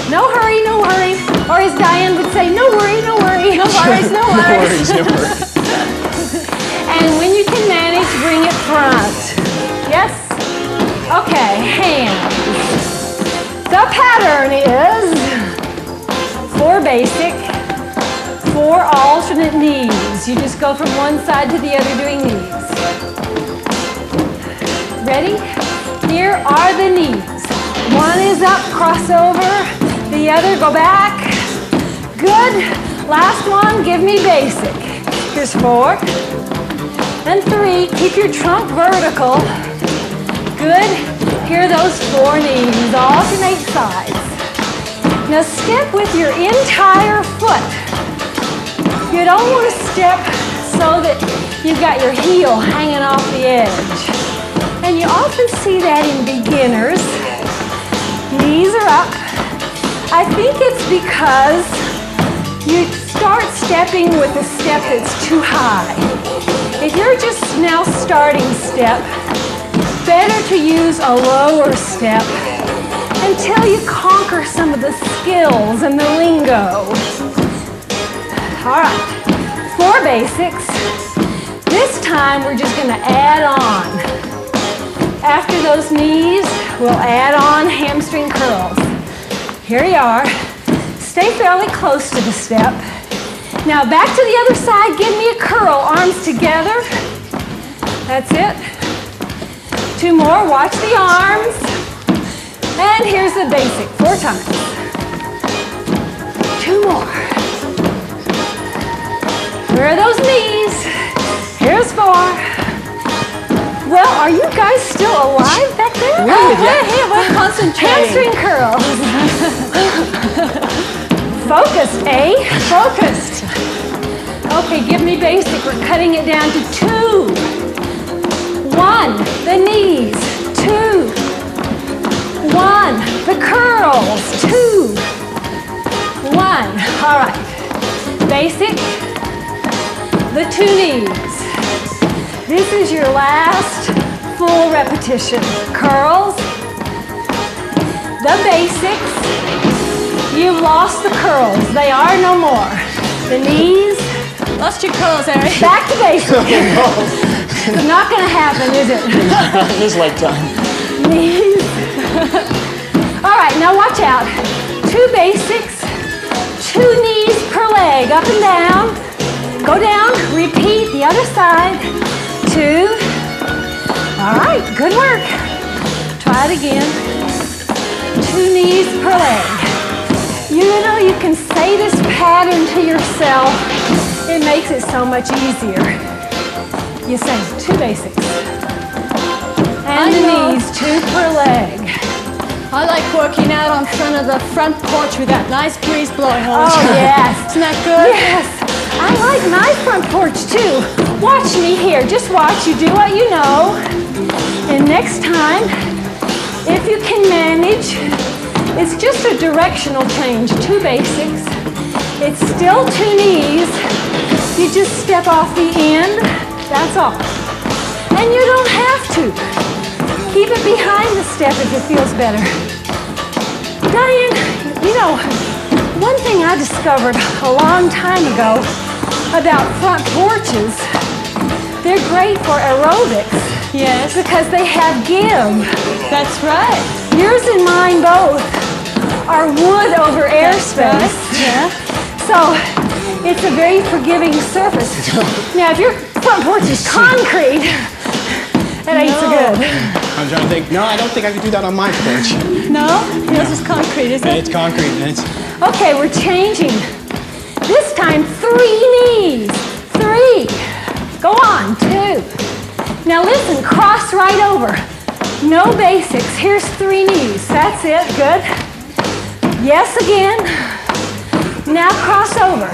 No hurry, no hurry. Or as Diane would say, no worry, no worry. No worries, no worries. No worries, no worries. And when you can manage, bring it front. Yes? Okay, hands. The pattern is 4 basic, 4 alternate knees. You just go from one side to the other doing knees. Ready? Here are the knees. One is up, cross over. The other, go back. Good. Last one, give me basic. Here's 4. And 3, keep your trunk vertical. Good. Here are those 4 knees. Alternate sides. Now step with your entire foot. You don't want to step so that you've got your heel hanging off the edge. And you often see that in beginners. Knees are up. I think it's because you start stepping with a step that's too high. If you're just now starting step, better to use a lower step until you conquer some of the skills and the lingo. All right, 4 basics. This time we're just gonna add on. After those knees, we'll add on hamstring curls. Here you are. Stay fairly close to the step. Now back to the other side, give me a curl, arms together. That's it. 2 more, watch the arms. And here's the basic, 4 times. 2 more. Where are those knees? Here's 4. Well, are you guys still alive back there? We're concentrating. Hamstring curls. Focused, eh? Focused. Okay, give me basic. We're cutting it down to 2. 1, the knees. 2. 1, the curls. 2. 1. All right. Basic. The 2 knees. This is your last full repetition. Curls. The basics. You've lost the curls. They are no more. The knees. Lost your curls, Eric. Back to basics. It's not going to happen, is it? Just like time. Knees. All right, now watch out. 2 basics. 2 knees per leg. Up and down. Go down. Repeat the other side. 2. All right, good work. Try it again. 2 knees per leg. You know, you can say this pattern to yourself. It makes it so much easier. You say 2 basics. And the knees, 2 per leg. I like working out on front of the front porch with that nice breeze blowing all the time. Oh, yes. Isn't that good? Yes. I like my front porch, too. Watch me here. Just watch. You do what you know. And next time, if you can manage, it's just a directional change. 2 basics. It's still 2 knees. You just step off the end. That's all. And you don't have to. Keep it behind the step if it feels better. Diane, you know, one thing I discovered a long time ago about front porches, they're great for aerobics. Yes. Because they have give. That's right. Yours and mine both are wood over airspace. Yeah. So it's a very forgiving surface. Now, if your front porch is concrete, that ain't so good. I'm trying to think. No, I don't think I could do that on my porch. No? Yours is concrete, isn't it? It's concrete. And it's... Okay, we're changing. This time, 3 knees. 3. Go on, 2. Now listen, cross right over. No basics. Here's 3 knees. That's it. Good. Yes again. Now cross over.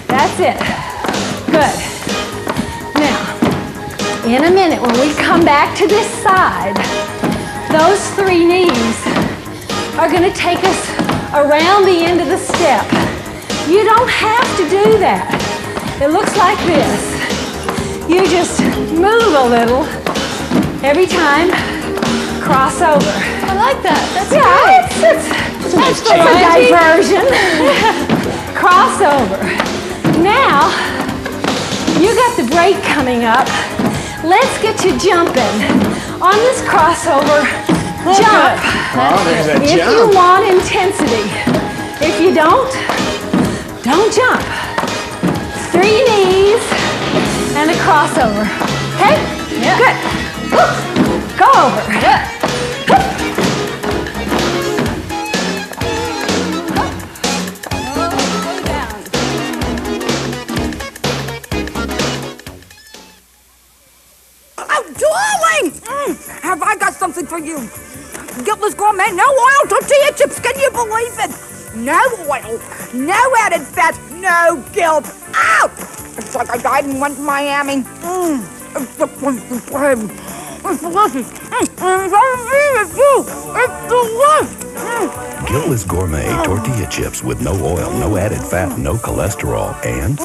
That's it. Good. Now, in a minute, when we come back to this side, those 3 knees are going to take us around the end of the step. You don't have to do that. It looks like this. You just move a little every time, cross over. I like that. That's great. That's a diversion. Cross over. Now, you got the break coming up. Let's get you jumping. On this crossover, jump. If you want intensity. If you don't jump. 3 knees and a crossover. Okay? Yeah. Good. Go over. Yeah. Have I got something for you? Guiltless gourmet, no oil tortilla chips, can you believe it? No oil, no added fat, no guilt. Ow! It's like I died and went to Miami. It's delicious. It's delicious. Guiltless gourmet tortilla chips with no oil, no added fat, no cholesterol, and...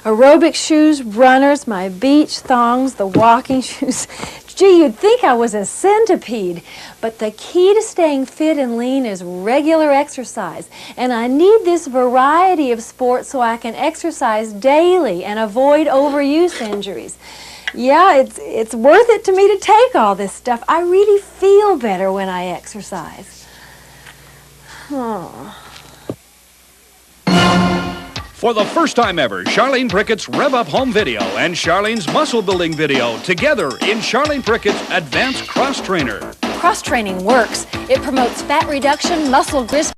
Aerobic shoes, runners, my beach thongs, the walking shoes. Gee, you'd think I was a centipede. But the key to staying fit and lean is regular exercise. And I need this variety of sports so I can exercise daily and avoid overuse injuries. Yeah, it's worth it to me to take all this stuff. I really feel better when I exercise. Oh. For the first time ever, Charlene Prickett's Rev Up Home video and Charlene's Muscle Building video together in Charlene Prickett's Advanced Cross Trainer. Cross training works. It promotes fat reduction, muscle growth,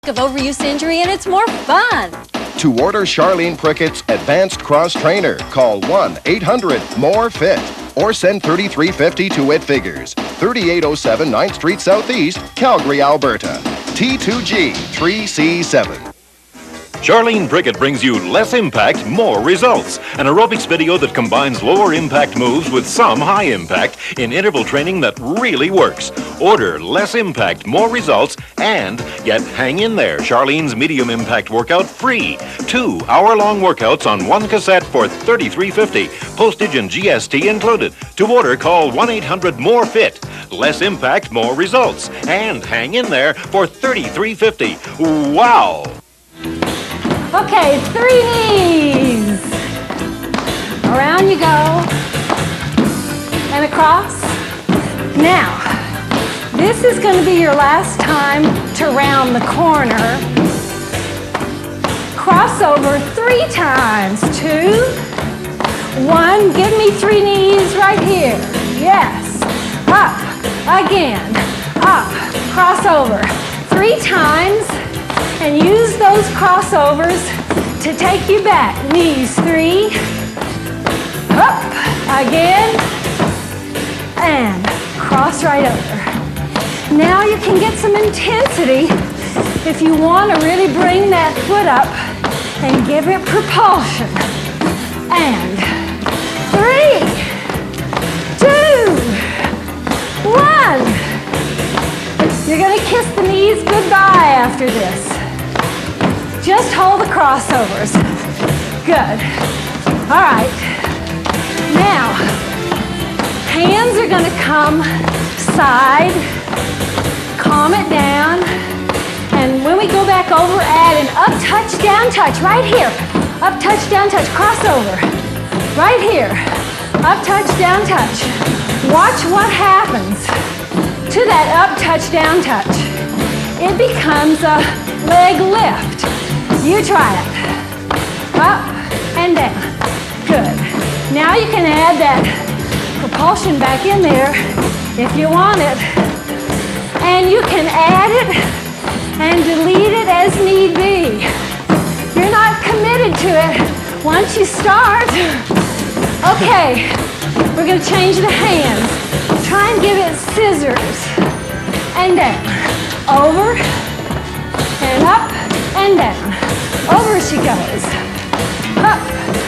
of overuse injury, and it's more fun. To order Charlene Prickett's Advanced Cross Trainer, call 1-800-MORE-FIT or send $33.50 to It Figures, 3807 9th Street Southeast, Calgary, Alberta. T2G 3C7. Charlene Prickett brings you less impact, more results. An aerobics video that combines lower impact moves with some high impact in interval training that really works. Order less impact, more results, and yet hang in there. Charlene's medium impact workout free. 2 hour-long workouts on 1 cassette for $33.50. Postage and GST included. To order, call 1-800-MORE-FIT. Less impact, more results. And hang in there for $33.50. Wow! Okay, 3 knees. Around you go. And across. Now, this is going to be your last time to round the corner. Cross over 3 times. 2, 1. Give me 3 knees right here. Yes. Up. Again. Up. Cross over 3 times. And use those crossovers to take you back. Knees 3, up, again, and cross right over. Now you can get some intensity if you want to really bring that foot up and give it propulsion. And 3, 2, 1. You're going to kiss the knees goodbye after this. Just hold the crossovers. Good. All right. Now, hands are going to come side. Calm it down. And when we go back over, add an up, touch, down, touch. Right here. Up, touch, down, touch. Crossover. Right here. Up, touch, down, touch. Watch what happens to that up, touch, down, touch. It becomes a leg lift. You try it. Up and down. Good. Now you can add that propulsion back in there if you want it. And you can add it and delete it as need be. You're not committed to it once you start. Okay, We're going to change the hands. Try and give it scissors. And down. Over. And up. And down. Over she goes. Up.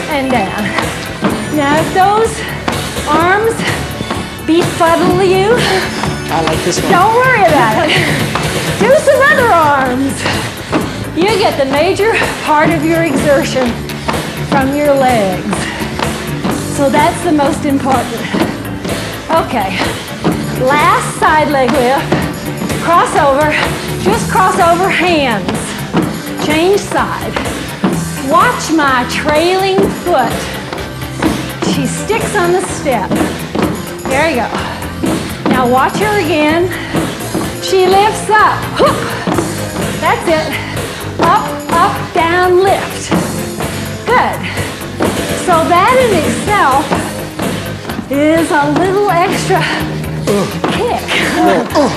And down. Now if those arms befuddle you, I like this one. don't worry about it. Do some other arms. You get the major part of your exertion from your legs. So that's the most important. Okay, last side leg lift. Cross over, just cross over hands. Change side. Watch my trailing foot. She sticks on the step. There you go. Now watch her again. She lifts up. Whoop. That's it. Up, up, down, lift. Good. So that in itself is a little extra kick.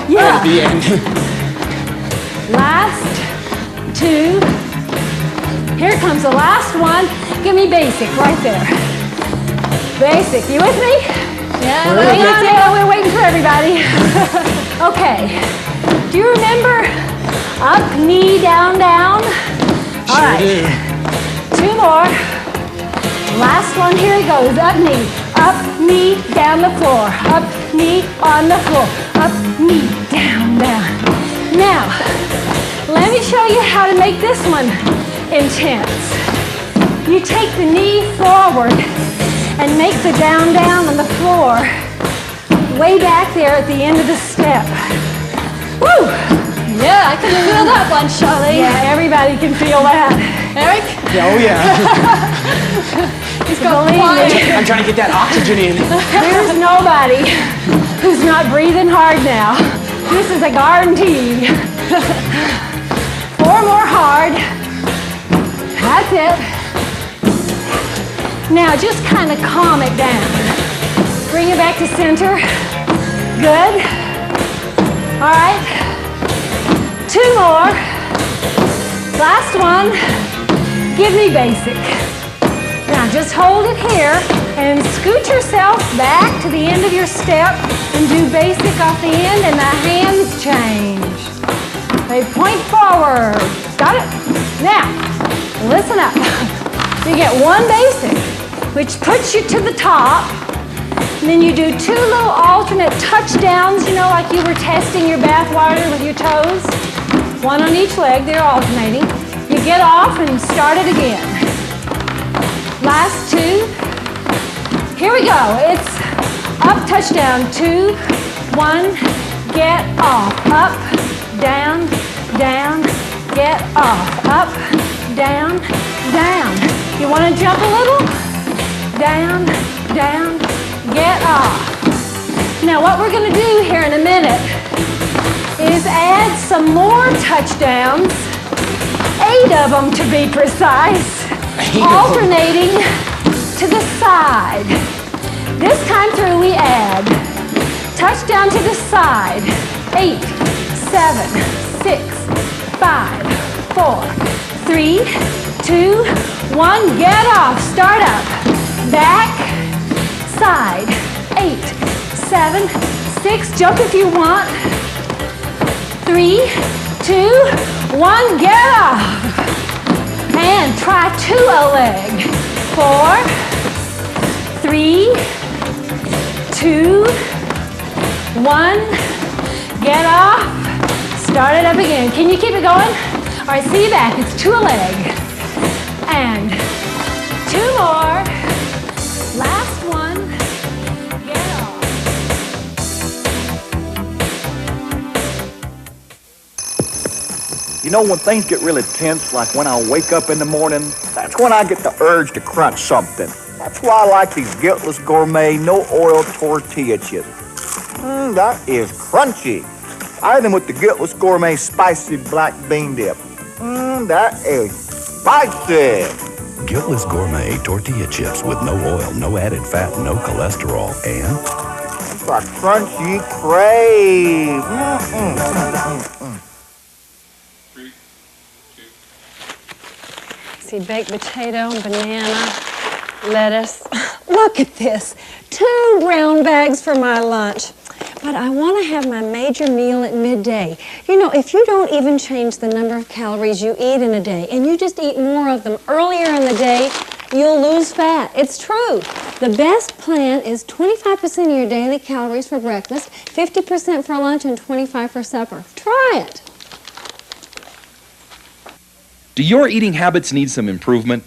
Yeah. At the end. Last two. Here comes the last one. Give me basic right there. Basic. You with me? Yeah. Hang on, we're waiting for everybody. Okay. Do you remember up, knee, down, down? All right. Two more. Last one, here it goes. Up, knee, down the floor. Up, knee, on the floor. Up, knee, down, down. Now, let me show you how to make this one intense. You take the knee forward and make the down, down on the floor way back there at the end of the step. Woo! Yeah, I can feel that one, Charlene. Yeah, everybody can feel that. Eric? Oh, yeah. He's got quiet. I'm trying to get that oxygen in. There's nobody who's not breathing hard now. This is a guarantee. 4 more hard. That's it. Now just kind of calm it down. Bring it back to center. Good. All right. 2 more. Last one. Give me basic. Now just hold it here and scoot yourself back to the end of your step and do basic off the end, and the hands change. They point forward. Got it? Now, listen up. You get 1 basic, which puts you to the top. And then you do 2 little alternate touchdowns, you know, like you were testing your bath water with your toes. 1 on each leg, they're alternating. You get off and start it again. Last 2. Here we go. It's up, touchdown. 2, 1, get off. Up, down, down, get off. Up, down, down. You want to jump a little? Down, down, get off. Now what we're going to do here in a minute is add some more touchdowns, 8 of them to be precise, alternating to the side. This time through we add touchdown to the side, 8, 7, 6, 5, 4, 3, 2, 1, get off, start up, back, side, 8, 7, 6, jump if you want, 3, 2, 1, get off. And try 2 a leg. 4, 3, 2, 1, get off. Start it up again. Can you keep it going? All right, see you back. It's 2 a leg. And 2 more. Last one. Get off. You know, when things get really tense, like when I wake up in the morning, that's when I get the urge to crunch something. That's why I like these Guiltless Gourmet no-oil tortilla chips. That is crunchy. I eat them with the Guiltless Gourmet spicy black bean dip. That is spicy. Guiltless Gourmet tortilla chips with no oil, no added fat, no cholesterol, and it's a crunchy crave. See baked potato, banana, lettuce, Look at this. 2 brown bags for my lunch. But I want to have my major meal at midday. You know, if you don't even change the number of calories you eat in a day, and you just eat more of them earlier in the day, you'll lose fat. It's true. The best plan is 25% of your daily calories for breakfast, 50% for lunch, and 25% for supper. Try it. Do your eating habits need some improvement?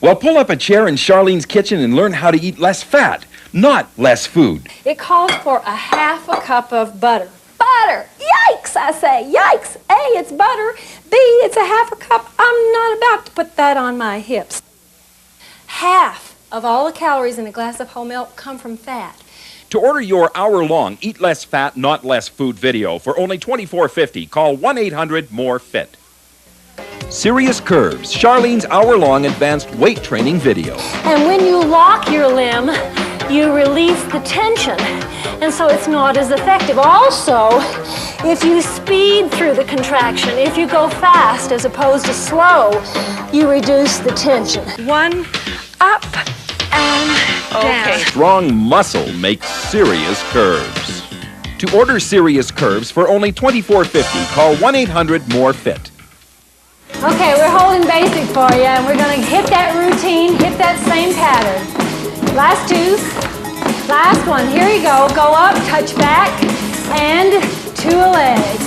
Well, pull up a chair in Charlene's kitchen and learn how to eat less fat, not less food. It calls for a ½ a cup of butter. Butter! Yikes, I say. Yikes. A, it's butter. B, it's a ½ a cup. I'm not about to put that on my hips. Half of all the calories in a glass of whole milk come from fat. To order your hour-long Eat Less Fat, Not Less Food video for only $24.50, call 1-800-MORE-FIT. Serious Curves, Charlene's hour-long advanced weight training video. And when you lock your limb, you release the tension, and so it's not as effective. Also, if you speed through the contraction, if you go fast as opposed to slow, you reduce the tension. 1, up, and down. Strong muscle makes serious curves. To order Serious Curves for only $24.50, call 1-800-MORE-FIT. Okay, we're holding basic for you, and we're going to hit that routine, hit that same pattern. Last 2, last one. Here you go. Go up, touch back, and to a leg.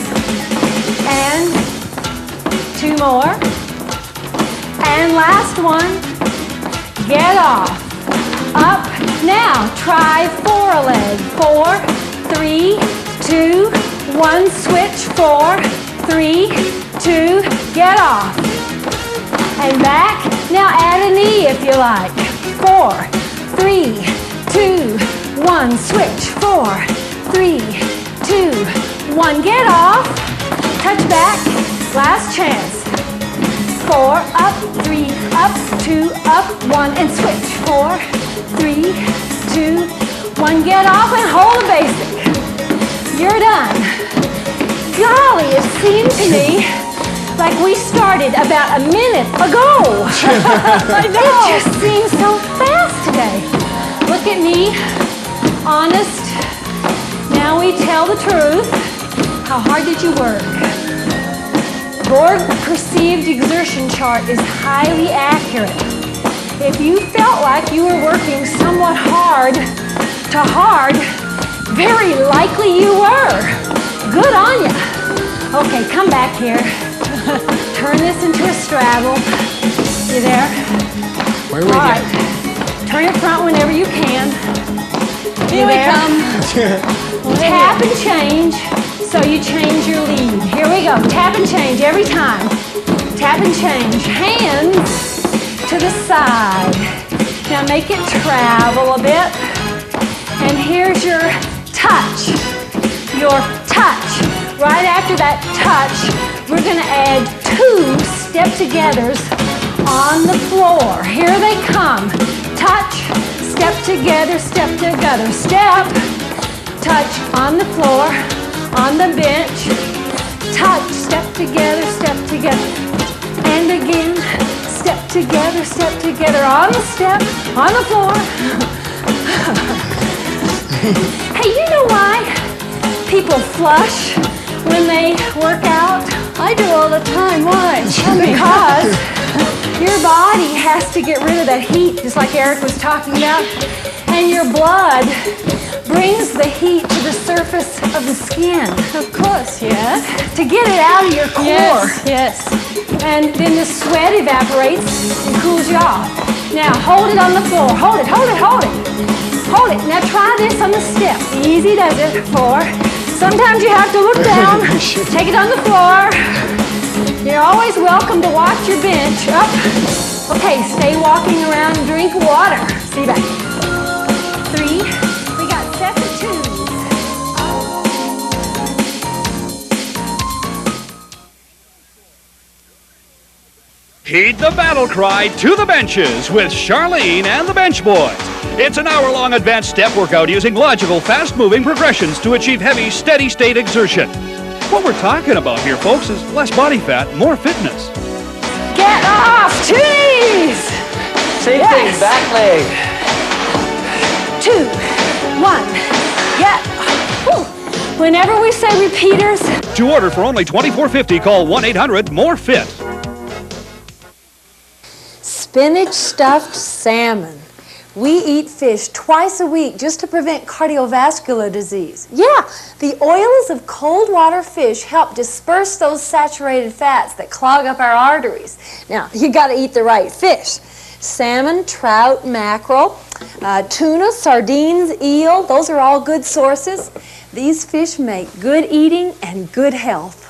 And 2 more. And last one. Get off. Up. Now, try for a leg. 4, 3, 2, 1. Switch. 4, 3, 2, get off. And back. Now add a knee if you like. 4, 3, 2, 1. Switch. 4, 3, 2, 1. Get off. Touch back. Last chance. 4, up, 3, up, 2, up, 1, and switch. 4, 3, 2, 1. Get off and hold the basic. You're done. Golly, it seemed to me like we started about a minute ago. I know. It just seems so fast today. Look at me, honest. Now we tell the truth. How hard did you work? Borg Perceived Exertion Chart is highly accurate. If you felt like you were working somewhat hard to hard, very likely you were. Good on you. Okay, come back here. Turn this into a straddle. You there? Where are we? All right. Turn it front whenever you can. Here we come. Tap and change, so you change your lead. Here we go. Tap and change every time. Tap and change. Hands to the side. Now make it travel a bit. And here's your touch. Your touch. Right after that touch, we're going to add 2 step-togethers on the floor. Here they come. Touch, step together, step together, step. Touch on the floor, on the bench. Touch, step together, and again, step together, on the step, on the floor. Hey, you know why people flush when they work out? I do all the time. Why? Because your body has to get rid of that heat, just like Eric was talking about, and your blood brings the heat to the surface of the skin. Of course, yes. To get it out of your core. Yes. And then the sweat evaporates and cools you off. Now, hold it on the floor. Hold it, hold it, hold it. Hold it. Now try this on the step. Easy does it. 4. Sometimes you have to look down. Take it on the floor. You're always welcome to watch your bench. Up. Okay, stay walking around and drink water. See back. 3. We got 7, 2. Heed the battle cry to the benches with Charlene and the Bench Boys. It's an hour-long advanced step workout using logical, fast-moving progressions to achieve heavy, steady-state exertion. What we're talking about here, folks, is less body fat, more fitness. Get off, cheese! Same thing, back leg. 2, 1, get. Whew. Whenever we say repeaters. To order for only $24.50, call 1-800-MORE-FIT. Spinach stuffed salmon. We eat fish twice a week just to prevent cardiovascular disease. Yeah, the oils of cold water fish help disperse those saturated fats that clog up our arteries. Now, you got to eat the right fish. Salmon, trout, mackerel, tuna, sardines, eel, those are all good sources. These fish make good eating and good health.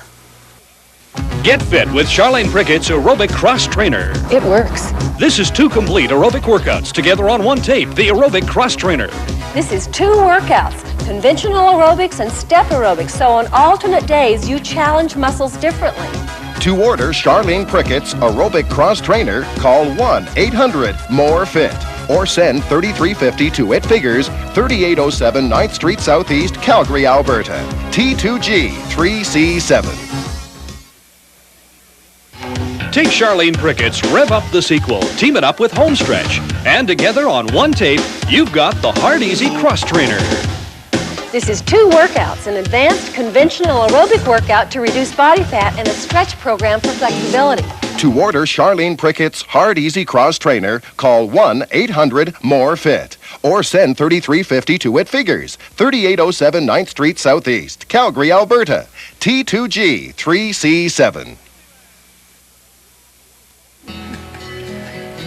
Get fit with Charlene Prickett's Aerobic Cross Trainer. It works. This is 2 complete aerobic workouts together on one tape, the Aerobic Cross Trainer. This is 2 workouts, conventional aerobics and step aerobics, so on alternate days you challenge muscles differently. To order Charlene Prickett's Aerobic Cross Trainer, call 1-800-MORE-FIT or send $33.50 to It Figures, 3807 9th Street Southeast, Calgary, Alberta. T2G 3C7. Take Charlene Prickett's Rev Up the Sequel, team it up with Homestretch, and together on one tape, you've got the Hard Easy Cross Trainer. This is 2 workouts, an advanced conventional aerobic workout to reduce body fat and a stretch program for flexibility. To order Charlene Prickett's Hard Easy Cross Trainer, call 1-800-MORE-FIT or send $33.50 to It Figures, 3807 9th Street Southeast, Calgary, Alberta. T2G 3C7.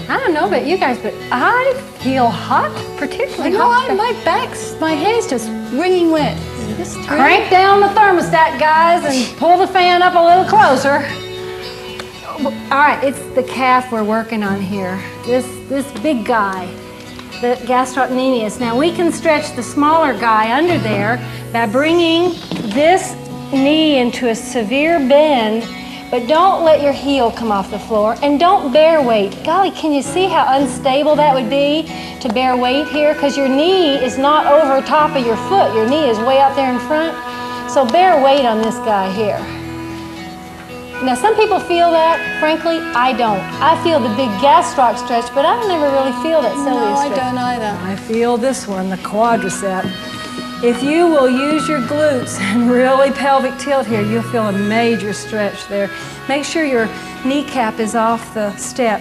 I don't know about you guys, but I feel hot, particularly hot. My head's just wringing wet. Just crank down the thermostat, guys, and pull the fan up a little closer. All right, it's the calf we're working on here. This big guy, the gastrocnemius. Now we can stretch the smaller guy under there by bringing this knee into a severe bend. But don't let your heel come off the floor, and don't bear weight. Golly, can you see how unstable that would be to bear weight here? Because your knee is not over top of your foot. Your knee is way out there in front. So bear weight on this guy here. Now, some people feel that. Frankly, I don't. I feel the big gastroc stretch, but I don't ever really feel that soleus stretch. No, I don't either. I feel this one, the quadricep. If you will use your glutes and really pelvic tilt here, you'll feel a major stretch there. Make sure your kneecap is off the step.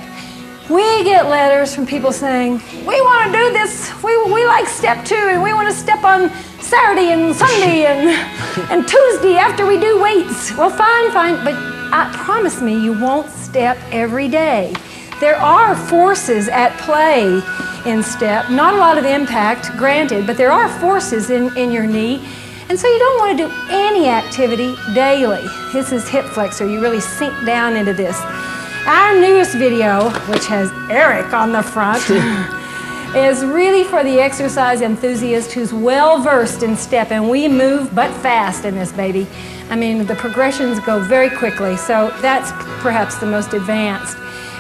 We get letters from people saying, we want to do this, we like step 2, and we want to step on Saturday and Sunday and Tuesday after we do weights. Well, fine, but promise me you won't step every day. There are forces at play in step, not a lot of impact, granted, but there are forces in your knee, and so you don't want to do any activity daily. This is hip flexor. You really sink down into this. Our newest video, which has Eric on the front, is really for the exercise enthusiast who's well-versed in step, and we move but fast in this baby. I mean, the progressions go very quickly, so that's perhaps the most advanced.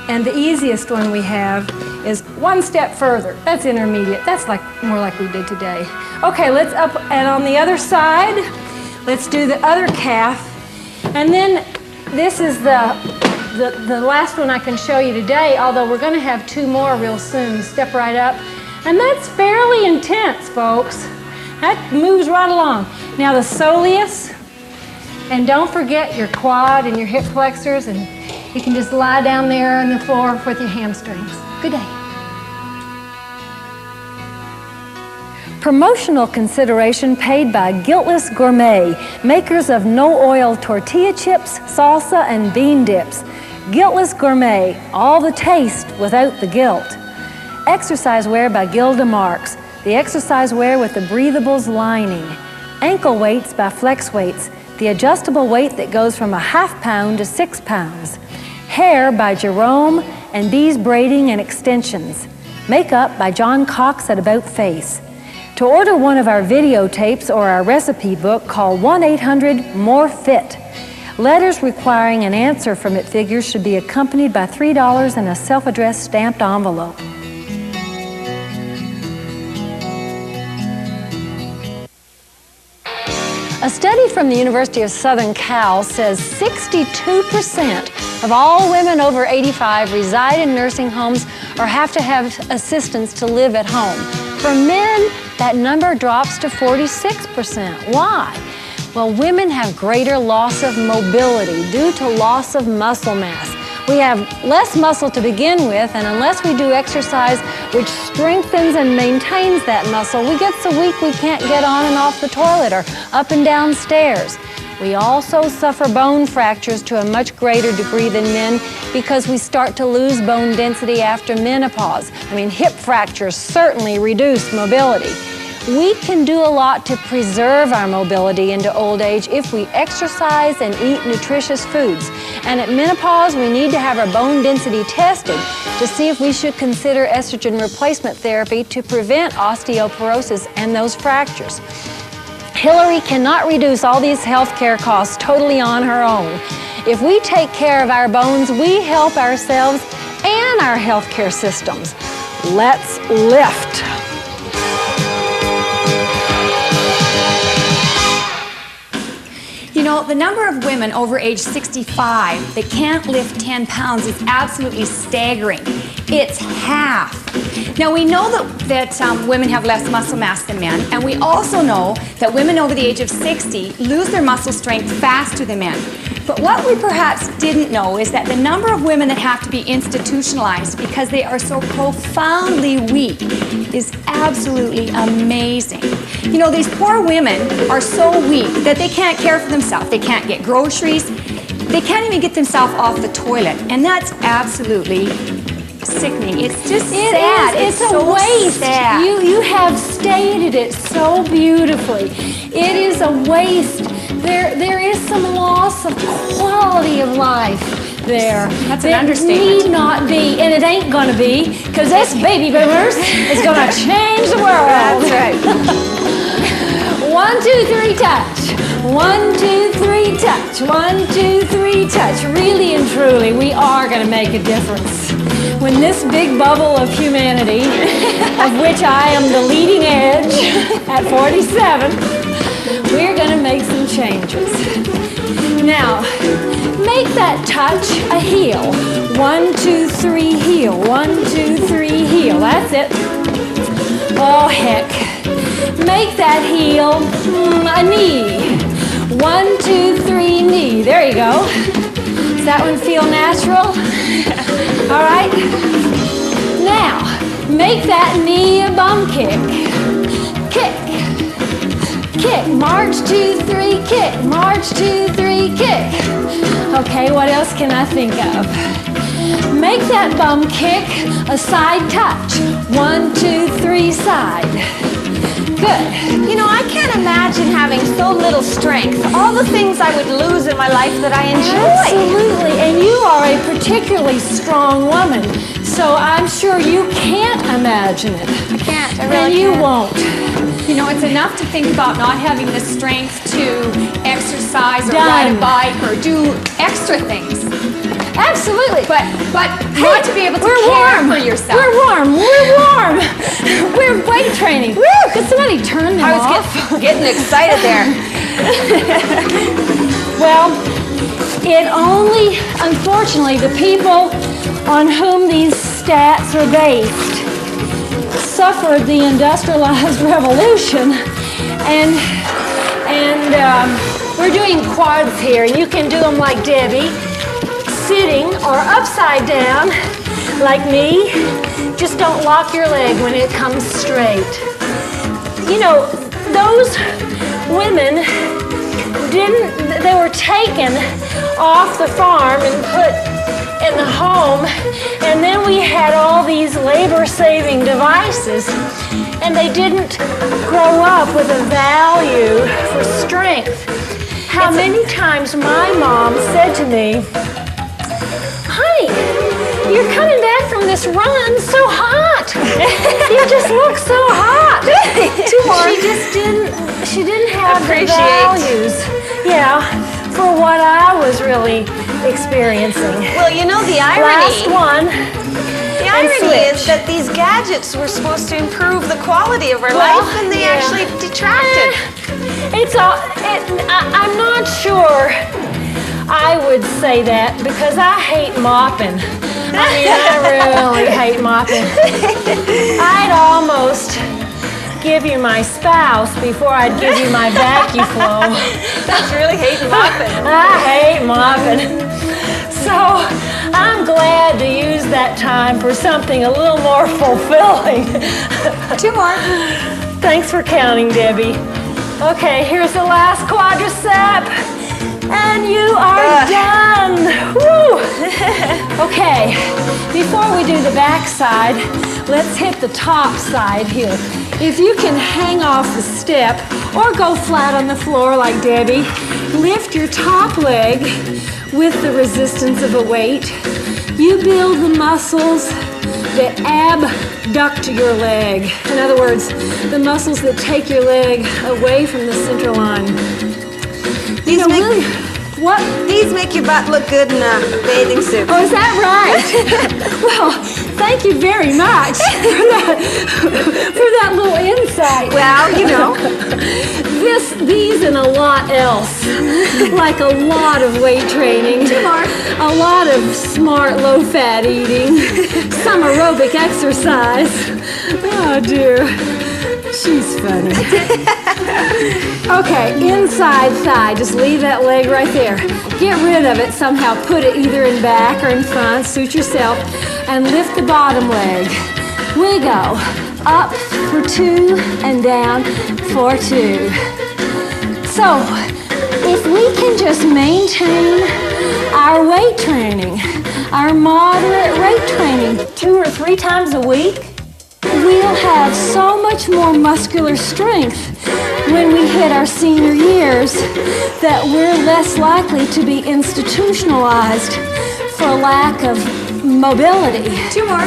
And the easiest one we have is 1 step further. That's intermediate. That's more like we did today. Okay, let's up, and on the other side, let's do the other calf. And then this is the last one I can show you today, although we're going to have 2 more real soon. Step right up. And that's fairly intense, folks. That moves right along. Now the soleus, and don't forget your quad and your hip flexors, and you can just lie down there on the floor with your hamstrings. Good day. Promotional consideration paid by Guiltless Gourmet, makers of no-oil tortilla chips, salsa, and bean dips. Guiltless Gourmet, all the taste without the guilt. Exercise wear by Gilda Marks, the exercise wear with the breathables lining. Ankle weights by Flex Weights, the adjustable weight that goes from a ½ pound to 6 pounds. Hair by Jerome and Bees Braiding and Extensions. Makeup by John Cox at About Face. To order one of our videotapes or our recipe book, call 1-800-MORE-FIT. Letters requiring an answer from It Figures should be accompanied by $3 and a self-addressed stamped envelope. A study from the University of Southern Cal says 62% of all women over 85 reside in nursing homes or have to have assistance to live at home. For men, that number drops to 46%. Why? Well, women have greater loss of mobility due to loss of muscle mass. We have less muscle to begin with, and unless we do exercise which strengthens and maintains that muscle, we get so weak we can't get on and off the toilet or up and down stairs. We also suffer bone fractures to a much greater degree than men because we start to lose bone density after menopause. I mean, hip fractures certainly reduce mobility. We can do a lot to preserve our mobility into old age if we exercise and eat nutritious foods. And at menopause, we need to have our bone density tested to see if we should consider estrogen replacement therapy to prevent osteoporosis and those fractures. Hillary cannot reduce all these health care costs totally on her own. If we take care of our bones, we help ourselves and our health care systems. Let's lift. You know, the number of women over age 65 that can't lift 10 pounds is absolutely staggering. It's half. Now, we know that women have less muscle mass than men, and we also know that women over the age of 60 lose their muscle strength faster than men. But what we perhaps didn't know is that the number of women that have to be institutionalized because they are so profoundly weak is absolutely amazing. You know, these poor women are so weak that they can't care for themselves. They can't get groceries. They can't even get themselves off the toilet. And that's absolutely sickening. It's just sad. It's so a waste. Sad. You have stated it so beautifully. It is a waste. There is some loss of quality of life there. That's an understatement. It need not be, and it ain't going to be, because this baby boomers is going to change the world. That's right. 1, 2, 3, touch. 1, 2, 3, touch. 1, 2, 3, touch. Really and truly, we are going to make a difference. When this big bubble of humanity, of which I am the leading edge at 47, we're going to make some changes. Now, make that touch a heel. 1, 2, 3, heel. 1, 2, 3, heel. That's it. Oh, heck. Make that heel a knee. 1, 2, 3, knee. There you go. Does that one feel natural? All right. Now, make that knee a bum kick. Kick. Kick. March, 2, 3, kick. March, 2, 3, kick. Okay, what else can I think of? Make that bum kick a side touch. 1, 2, 3, side. Good. You know, I can't imagine having so little strength. All the things I would lose in my life that I enjoy. Absolutely. And you are a particularly strong woman. So I'm sure you can't imagine it. I can't. I really and you can't. won't. You know, it's enough to think about not having the strength to exercise or ride a bike or do extra things. Absolutely. But hey, not to be able to we're care warm. for yourself. We're warm. We're warm. We're weight training. Woo! Could somebody turn them off? I was getting excited there. Well, it only, unfortunately, the people on whom these stats are based suffered the industrialized revolution, and we're doing quads here, and you can do them like Debbie, sitting or upside down like me. Just don't lock your leg when it comes straight. You know, those women they were taken off the farm and put in the home, and then we had all these labor-saving devices, and they didn't grow up with a value for strength. How many times my mom said to me, "Honey, you're coming back from this run so hot. You just look so hot." She didn't have the values, for what I was really experiencing. Well, you know, the irony. Last one. The irony is that these gadgets were supposed to improve the quality of our life, and they actually detracted. I'm not sure I would say that because I hate mopping. I mean, I really hate mopping. I'd almost give you my spouse before I'd give you my vacuum. That's really hating mopping. I hate mopping. So I'm glad to use that time for something a little more fulfilling. 2 more. Thanks for counting, Debbie. Okay, here's the last quadricep. And you are done. Woo! Okay, before we do the back side, let's hit the top side here. If you can hang off the step or go flat on the floor like Debbie, lift your top leg with the resistance of a weight. You build the muscles that abduct your leg. In other words, the muscles that take your leg away from the center line. What? These make your butt look good in a bathing suit. Oh, is that right? Well, thank you very much for that little insight. Well, you know. These and a lot else, like a lot of weight training, a lot of smart low-fat eating, some aerobic exercise. Oh, dear. She's funny. Okay, inside thigh. Just leave that leg right there. Get rid of it somehow. Put it either in back or in front. Suit yourself. And lift the bottom leg. We go up for 2 and down for 2. So, if we can just maintain our weight training, our moderate weight training 2 or 3 times a week, we'll have so much more muscular strength when we hit our senior years that we're less likely to be institutionalized for lack of mobility. 2 more.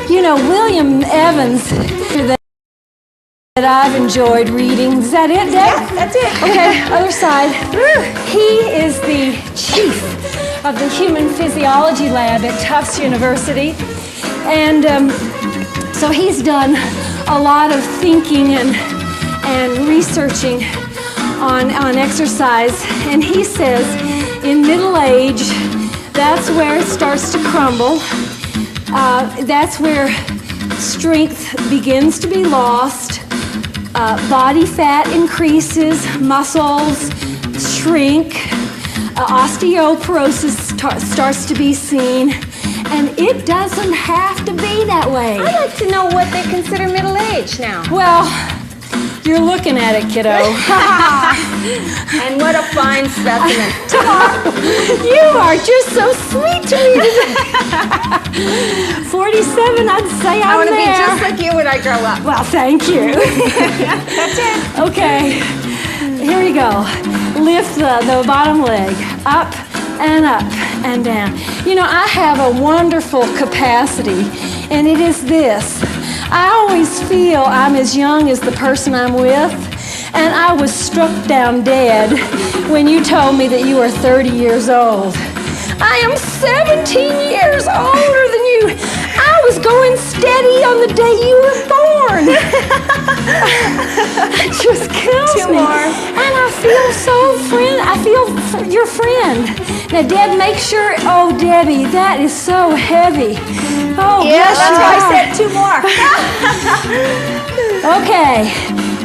You know, William Evans, that I've enjoyed reading. Is that it, Deb? Yeah, that's it. Okay, other side. He is the chief of the Human Physiology Lab at Tufts University. And so he's done a lot of thinking and researching on exercise. And he says in middle age, that's where it starts to crumble. That's where strength begins to be lost. Body fat increases, muscles shrink, osteoporosis starts to be seen, and it doesn't have to be that way. I'd like to know what they consider middle age now. Well, you're looking at it, kiddo. And what a fine specimen. You are just so sweet to me today. 47, I'd say I'm there. I want to be just like you when I grow up. Well, thank you. That's it. Okay, here we go. Lift the bottom leg up and down. You know, I have a wonderful capacity, and it is this. I always feel I'm as young as the person I'm with, and I was struck down dead when you told me that you were 30 years old. I am 17 years older than you. I was going steady on the day you were born. It just kills me. 2 more. And I feel so I feel your friend. Now, Deb, make sure. Oh, Debbie, that is so heavy. Oh, yes, that's why I said 2 more. Okay,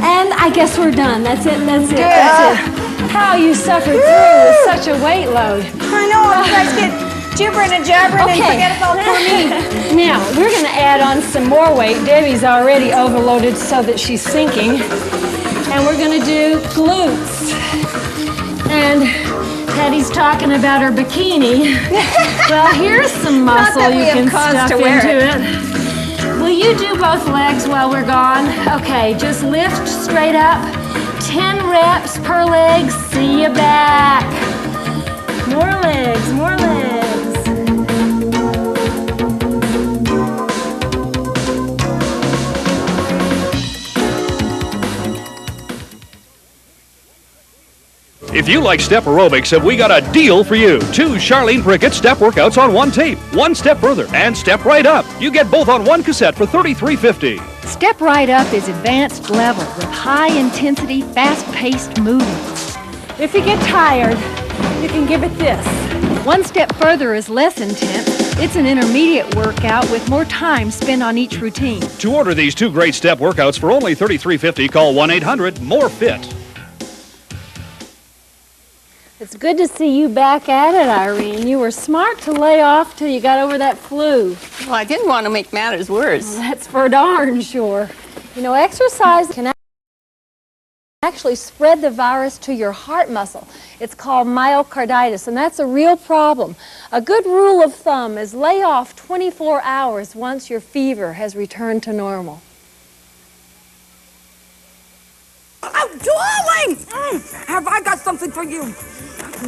and I guess we're done. That's it. That's it. Good. That's it. How you suffered through with such a weight load. I know. You guys get gibbering and jabbering and forget about poor me. Now, we're going to add on some more weight. Debbie's already overloaded so that she's sinking. And we're going to do glutes. And Patty's talking about her bikini. Well, here's some muscle you can stuff into it. Will you do both legs while we're gone? Okay, just lift straight up. 10 reps per leg. See you back. More legs, more legs. If you like step aerobics, have we got a deal for you. 2 Charlene Prickett step workouts on 1 tape. 1 Step Further and Step Right Up. You get both on 1 cassette for $33.50. Step Right Up is advanced level with high-intensity, fast-paced movements. If you get tired, you can give it this. 1 Step Further is less intense, It's an intermediate workout with more time spent on each routine. To order these two great step workouts for only $33.50, call 1-800-MORE-FIT. It's good to see you back at it, Irene. You were smart to lay off till you got over that flu. Well, I didn't want to make matters worse. Well, that's for darn sure. You know, exercise can actually spread the virus to your heart muscle. It's called myocarditis, and that's a real problem. A good rule of thumb is lay off 24 hours once your fever has returned to normal. Oh, darling! Have I got something for you?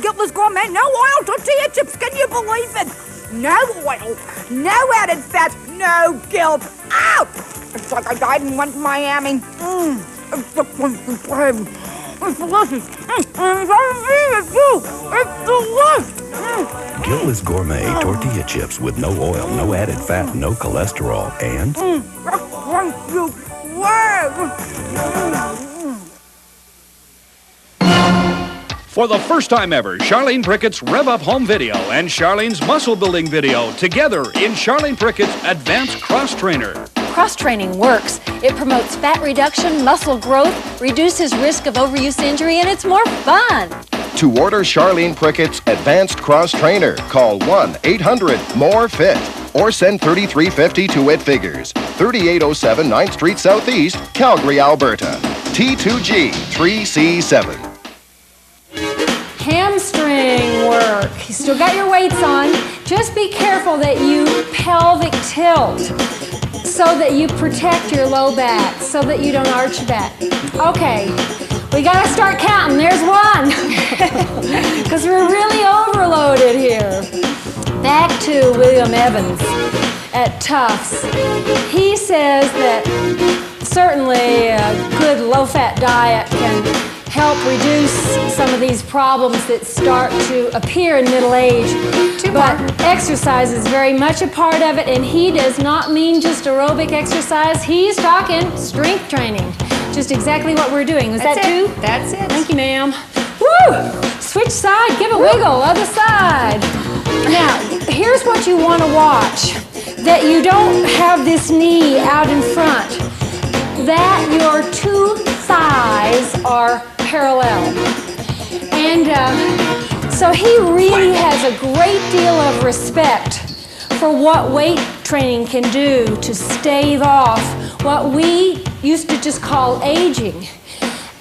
Guiltless gourmet, no oil tortilla chips, can you believe it? No oil, no added fat, no guilt. Ow! It's like I died and went to Miami. It's delicious. It's delicious. Guiltless Gourmet tortilla chips with no oil, no added fat, no cholesterol, and... For the first time ever, Charlene Prickett's Rev Up Home video and Charlene's muscle building video together in Charlene Prickett's Advanced Cross Trainer. Cross-training works. It promotes fat reduction, muscle growth, reduces risk of overuse injury, and it's more fun. To order Charlene Prickett's Advanced Cross Trainer, call 1-800-MORE-FIT or send $33.50 to It Figures, 3807 9th Street Southeast, Calgary, Alberta. T2G 3C7. Hamstring work. You still got your weights on. Just be careful that you pelvic tilt so that you protect your low back, so that you don't arch back. Okay, we gotta start counting. There's one. Because we're really overloaded here. Back to William Evans at Tufts. He says that certainly a good low-fat diet can help reduce some of these problems that start to appear in middle age. But exercise is very much a part of it, and he does not mean just aerobic exercise. He's talking strength training. Just exactly what we're doing. Was that two? That's it. Thank you, ma'am. Woo! Switch side, give a wiggle, other side. Now, here's what you want to watch. That you don't have this knee out in front. That your two thighs are parallel. And so he really has a great deal of respect for what weight training can do to stave off what we used to just call aging.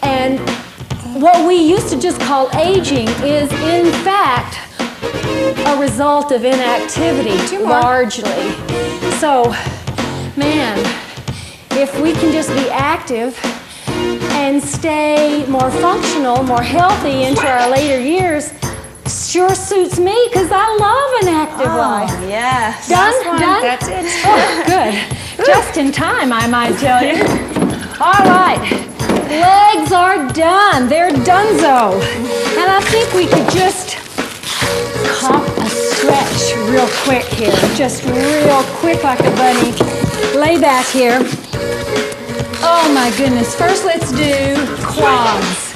And what we used to just call aging is in fact a result of inactivity, largely. So, man, if we can just be active and stay more functional, more healthy into our later years, sure suits me because I love an active life. Yes. Done? Done? That's it. Oh, good. Just in time, I might tell you. All right. Legs are done. They're donezo. And I think we could just cop a stretch real quick here. Just real quick like a bunny. Lay back here. Oh my goodness. First let's do quads.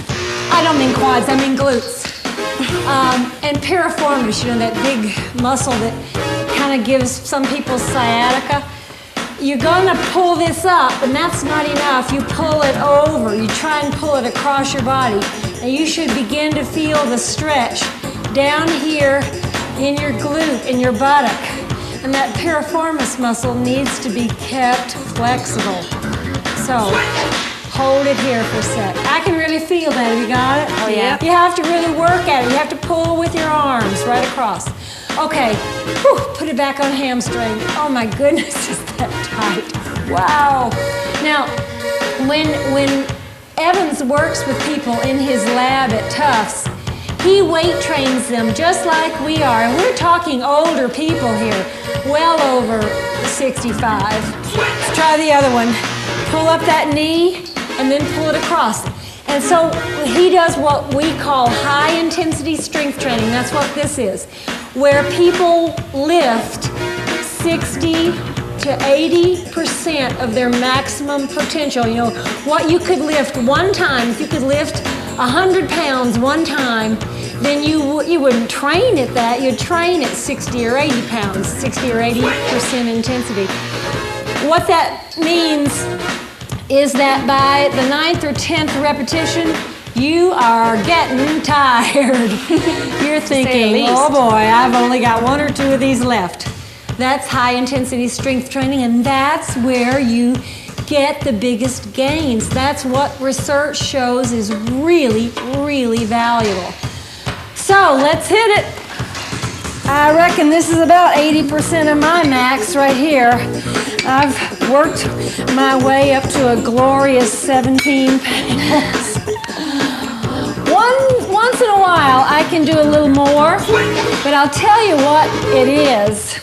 I don't mean quads, I mean glutes. And piriformis, you know, that big muscle that kind of gives some people sciatica. You're gonna pull this up, and that's not enough. You pull it over. You try and pull it across your body. And you should begin to feel the stretch down here in your glute, in your buttock. And that piriformis muscle needs to be kept flexible. So, hold it here for a sec. I can really feel that. Have you got it? Oh, yeah. You have to really work at it. You have to pull with your arms right across. Okay, whew, put it back on hamstring. Oh my goodness, is that tight. Wow. Now, when Evans works with people in his lab at Tufts, he weight trains them just like we are. And we're talking older people here, well over 65. Let's try the other one. Pull up that knee and then pull it across. And so he does what we call high-intensity strength training. That's what this is, where people lift 60 to 80% of their maximum potential. You know, what you could lift one time, if you could lift 100 pounds one time, then you wouldn't train at that. You'd train at 60 or 80 pounds, 60 or 80% intensity. What that means is that by the 9th or 10th repetition, you are getting tired. You're thinking, oh boy, I've only got 1 or 2 of these left. That's high intensity strength training, and that's where you get the biggest gains. That's what research shows is really, really valuable. So let's hit it. I reckon this is about 80% of my max right here. I've worked my way up to a glorious 17 pounds. Once in a while, I can do a little more, but I'll tell you what it is.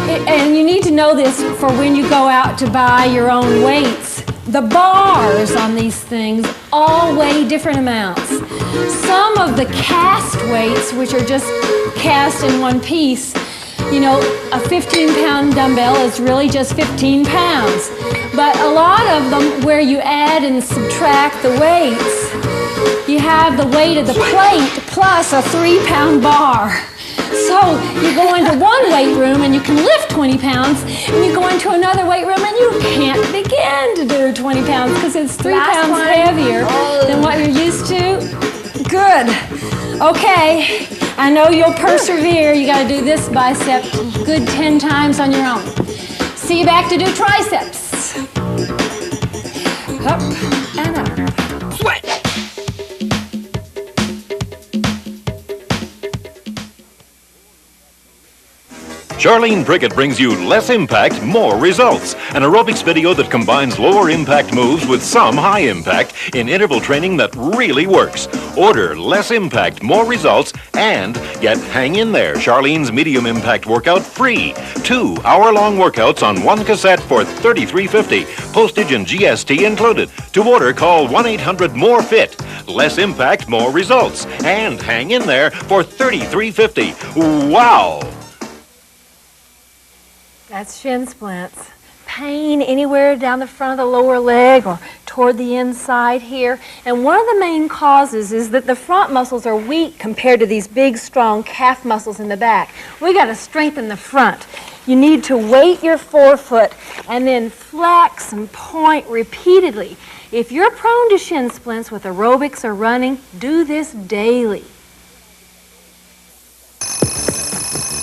And you need to know this for when you go out to buy your own weights. The bars on these things all weigh different amounts. Some of the cast weights, which are just cast in one piece, you know, a 15-pound dumbbell is really just 15 pounds. But a lot of them, where you add and subtract the weights, you have the weight of the plate plus a 3-pound bar. So you go into one weight room and you can lift 20 pounds, and you go into another weight room and you can't begin to do 20 pounds because it's 3 pounds heavier than what you're used to. Good. Okay, I know you'll persevere. You got to do this bicep good 10 times on your own. See you back to do triceps. Up and up. Sweat. Charlene Prickett brings you less impact, more results. An aerobics video that combines lower impact moves with some high impact in interval training that really works. Order less impact, more results, and get Hang In There, Charlene's medium impact workout free. 2 hour-long workouts on one cassette for $33.50. Postage and GST included. To order, call 1-800-MORE-FIT. Less impact, more results. And Hang In There for $33.50. Wow! That's shin splints. Pain anywhere down the front of the lower leg or toward the inside here. And one of the main causes is that the front muscles are weak compared to these big, strong calf muscles in the back. We got to strengthen the front. You need to weight your forefoot and then flex and point repeatedly. If you're prone to shin splints with aerobics or running, do this daily.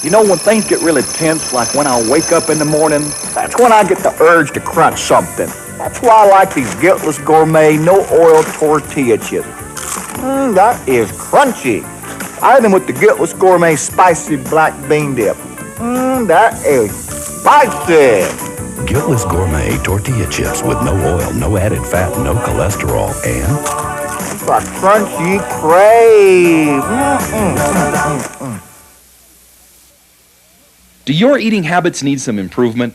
You know, when things get really tense, like when I wake up in the morning, that's when I get the urge to crunch something. That's why I like these Guiltless Gourmet no-oil tortilla chips. That is crunchy. I have them with the Guiltless Gourmet spicy black bean dip. That is spicy. Guiltless Gourmet tortilla chips with no oil, no added fat, no cholesterol, and a crunchy crave. Do your eating habits need some improvement?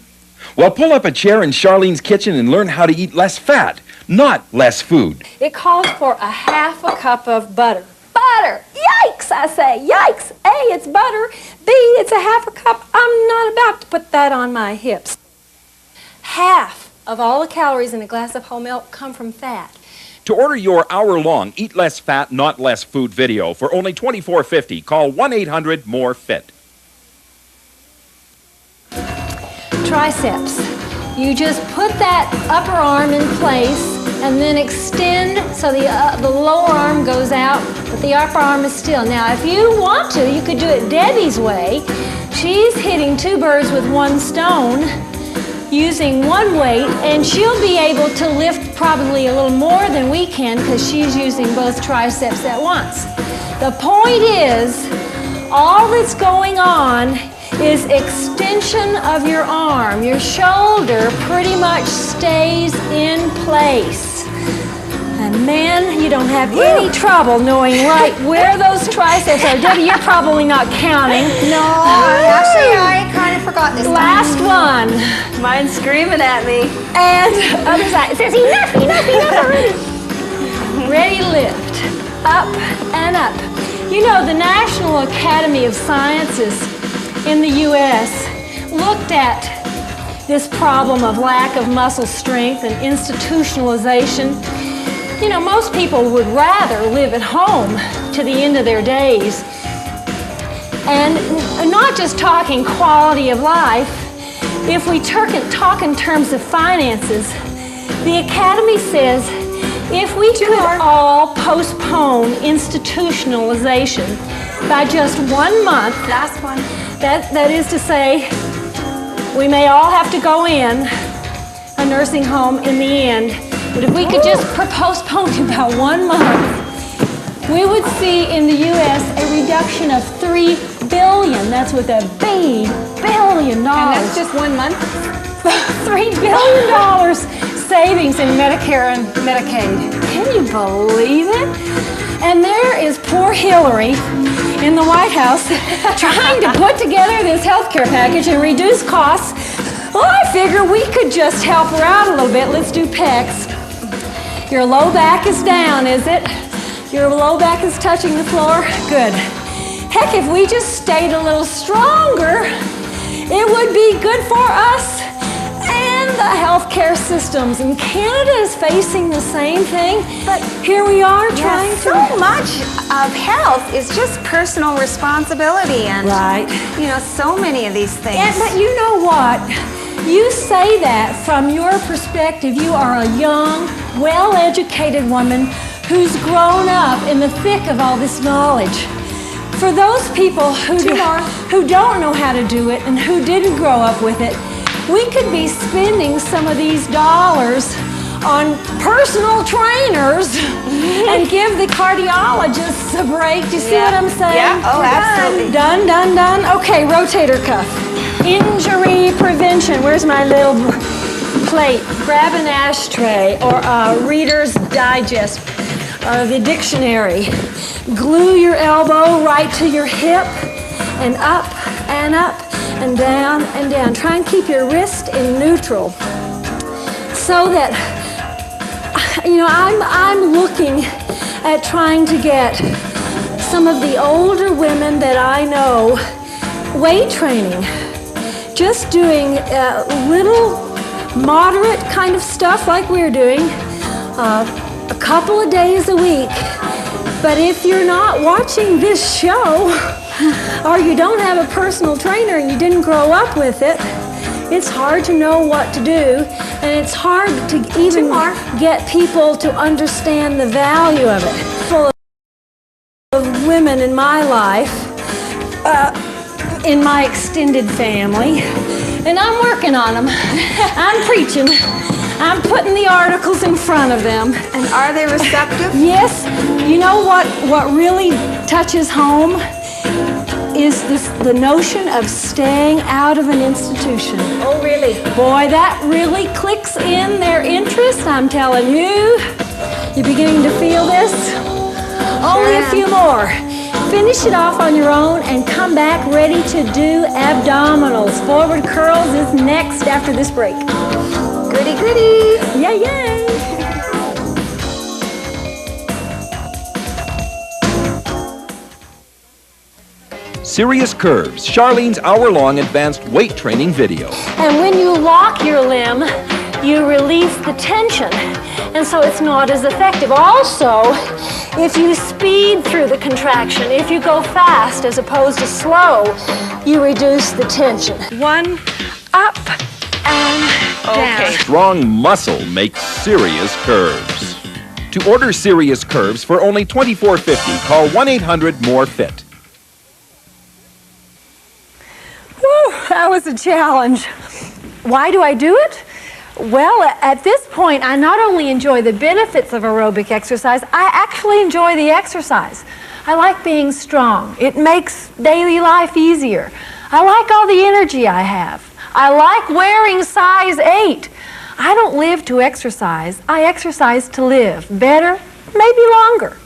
Well, pull up a chair in Charlene's kitchen and learn how to eat less fat, not less food. It calls for a half a cup of butter. Butter! Yikes, I say. Yikes. A, it's butter. B, it's a half a cup. I'm not about to put that on my hips. Half of all the calories in a glass of whole milk come from fat. To order your hour-long Eat Less Fat, Not Less Food video for only $24.50, call 1-800-MORE-FIT. Triceps. You just put that upper arm in place and then extend so the lower arm goes out, but the upper arm is still. Now, if you want to, you could do it Debbie's way. She's hitting 2 birds with 1 stone using one weight, and she'll be able to lift probably a little more than we can because she's using both triceps at once. The point is, all that's going on is extension of your arm. Your shoulder pretty much stays in place. And man, you don't have any trouble knowing right where those triceps are. Debbie, you're probably not counting. No, actually I kind of forgot this Last one. Mine's screaming at me. And other side. It says enough, enough, enough already. Ready, lift. Up and up. You know, the National Academy of Sciences in the U.S. looked at this problem of lack of muscle strength and institutionalization You know, most people would rather live at home to the end of their days. And not just talking quality of life, if we talk in terms of finances, the Academy says if we could all postpone institutionalization by just 1 month, last one, that is to say, we may all have to go in a nursing home in the end, but if we could just postpone it about 1 month, we would see in the U.S. a reduction of $3 billion. That's with a B, billion dollars. And that's just 1 month? $3 billion savings in Medicare and Medicaid. Can you believe it? And there is poor Hillary in the White House trying to put together this health care package and reduce costs. Well, I figure we could just help her out a little bit. Let's do pecs. Your low back is down, is it? Your low back is touching the floor? Good. Heck, if we just stayed a little stronger, it would be good for us and the healthcare systems. And Canada is facing the same thing, but here we are trying to... So much of health is just personal responsibility and, you know, so many of these things. Yeah, but you know what? You say that from your perspective. You are a young, well-educated woman who's grown up in the thick of all this knowledge. For those people who don't know how to do it and who didn't grow up with it, we could be spending some of these dollars on personal trainers and give the cardiologists a break. Do you see what I'm saying? Yeah, oh, absolutely. Done, done, done. Okay, rotator cuff. Injury prevention. Where's my little plate? Grab an ashtray or a Reader's Digest, the dictionary. Glue your elbow right to your hip and up and up and down and down. Try and keep your wrist in neutral so that, you know, I'm looking at trying to get some of the older women that I know weight training. Just doing little moderate kind of stuff like we're doing a couple of days a week. But if you're not watching this show or you don't have a personal trainer and you didn't grow up with it, it's hard to know what to do, and it's hard to even get people to understand the value of it. Full of women in my life, in my extended family, and I'm working on them. I'm preaching. I'm putting the articles in front of them. And are they receptive? Yes. You know what really touches home is the notion of staying out of an institution. Oh, really? Boy, that really clicks in their interest, I'm telling you. You're beginning to feel this? Only a few more. Finish it off on your own and come back ready to do abdominals. Forward curls is next after this break. Goody, goody. Yay, yay. Serious Curves, Charlene's hour-long advanced weight training video. And when you lock your limb, you release the tension, and so it's not as effective. Also, if you speed through the contraction, if you go fast as opposed to slow, you reduce the tension. One, up, and down. Strong muscle makes serious curves. To order Serious Curves for only $24.50, call 1-800-MORE-FIT. Whew, that was a challenge. Why do I do it? Well, at this point, I not only enjoy the benefits of aerobic exercise, I actually enjoy the exercise. I like being strong. It makes daily life easier. I like all the energy I have. I like wearing size 8. I don't live to exercise. I exercise to live. Better, maybe longer.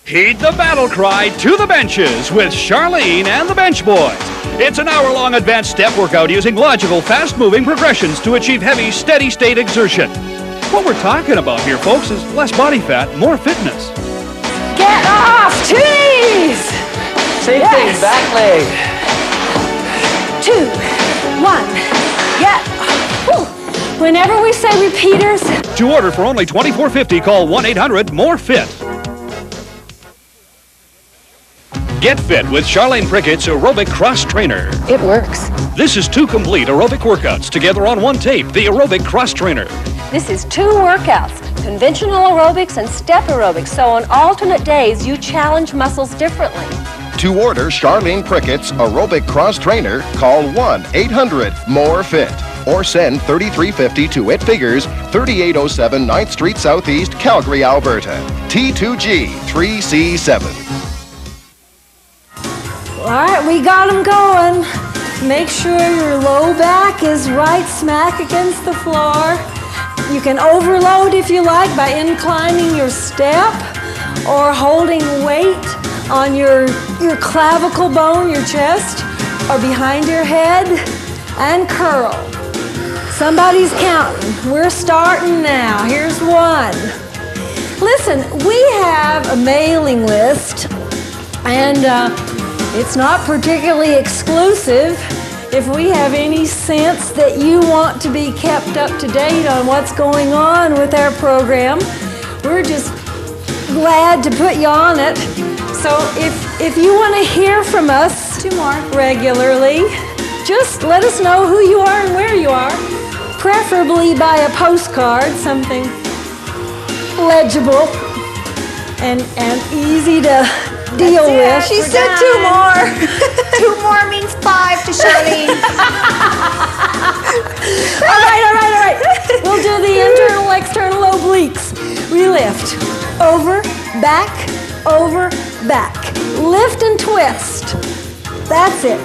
Heed the battle cry to the benches with Charlene and the Bench Boys. It's an hour-long advanced step workout using logical, fast-moving progressions to achieve heavy, steady-state exertion. What we're talking about here, folks, is less body fat, more fitness. Get off! 2 knees! Same thing, back leg. 2, 1, get. Whew. Whenever we say repeaters. To order for only $24.50, call 1-800-MORE-FIT. Get fit with Charlene Prickett's Aerobic Cross Trainer. It works. This is 2 complete aerobic workouts together on one tape, the Aerobic Cross Trainer. This is 2 workouts, conventional aerobics and step aerobics, so on alternate days you challenge muscles differently. To order Charlene Prickett's Aerobic Cross Trainer, call 1-800-MORE-FIT or send $33.50 to It Figures, 3807 9th Street Southeast, Calgary, Alberta. T2G 3C7. All right, we got them going. Make sure your low back is right smack against the floor. You can overload if you like by inclining your step or holding weight on your clavicle bone, your chest, or behind your head, and curl. Somebody's counting. We're starting now. Here's 1. Listen, we have a mailing list, and it's not particularly exclusive. If we have any sense that you want to be kept up to date on what's going on with our program, we're just glad to put you on it. So if you want to hear from us 2 more regularly, just let us know who you are and where you are, preferably by a postcard, something legible and easy to deal with. She said 2 more. 2 more means 5 to Charlene. All right. We'll do the internal, external obliques. We lift. Over, back, Lift and twist. That's it.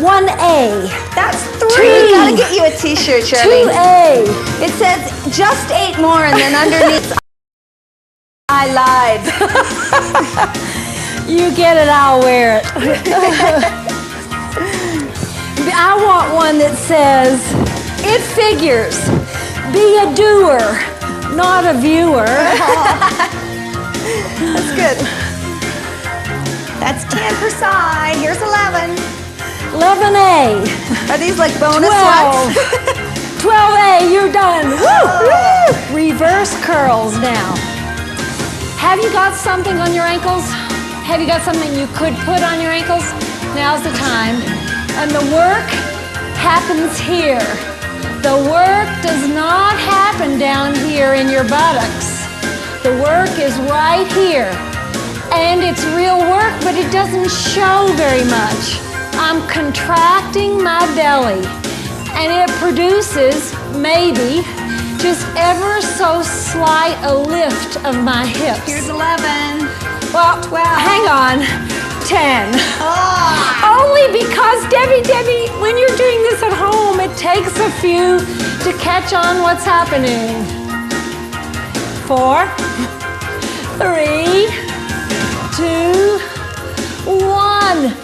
1A. That's 3. 2. We gotta get you a t-shirt, Charlene. 2A. It says just 8 more, and then underneath I lied. You get it, I'll wear it. I want one that says, it figures, be a doer, not a viewer. That's good. That's 10 per side. Here's 11. 11A. Are these like bonus 12. ones? 12A, you're done. Woo! Reverse curls now. Have you got something on your ankles? Have you got something you could put on your ankles? Now's the time. And the work happens here. The work does not happen down here in your buttocks. The work is right here. And it's real work, but it doesn't show very much. I'm contracting my belly, and it produces, maybe, just ever so slight a lift of my hips. Here's 11. Well, 12. Hang on. 10. Oh. Only because, Debbie, when you're doing this at home, it takes a few to catch on what's happening. 4, 3, 2, 1.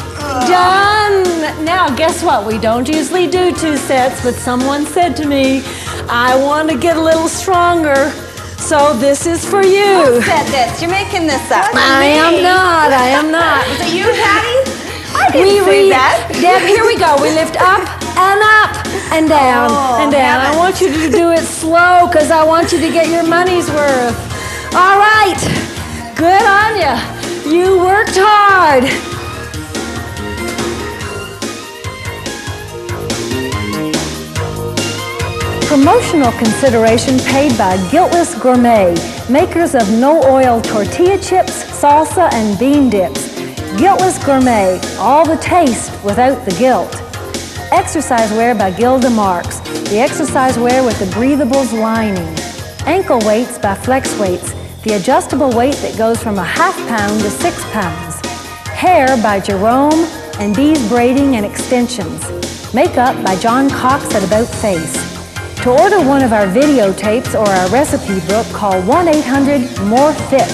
Done. Now, guess what? We don't usually do 2 sets, but someone said to me, I want to get a little stronger, so this is for you. Who said this? You're making this up. I am not. Was it you, Patty? I didn't say that. Deb, here we go. We lift up and down and down. I want you to do it slow because I want you to get your money's worth. All right. Good on you. You worked hard. Promotional consideration paid by Guiltless Gourmet, makers of no-oil tortilla chips, salsa, and bean dips. Guiltless Gourmet, all the taste without the guilt. Exercise wear by Gilda Marks, the exercise wear with the breathables lining. Ankle weights by Flex Weights, the adjustable weight that goes from a ½ pound to 6 pounds. Hair by Jerome and Bees Braiding and Extensions. Makeup by John Cox at About Face. To order one of our videotapes or our recipe book, call 1-800-MORE-FIT.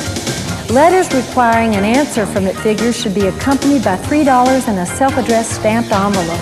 Letters requiring an answer from It Figures should be accompanied by $3 and a self-addressed stamped envelope.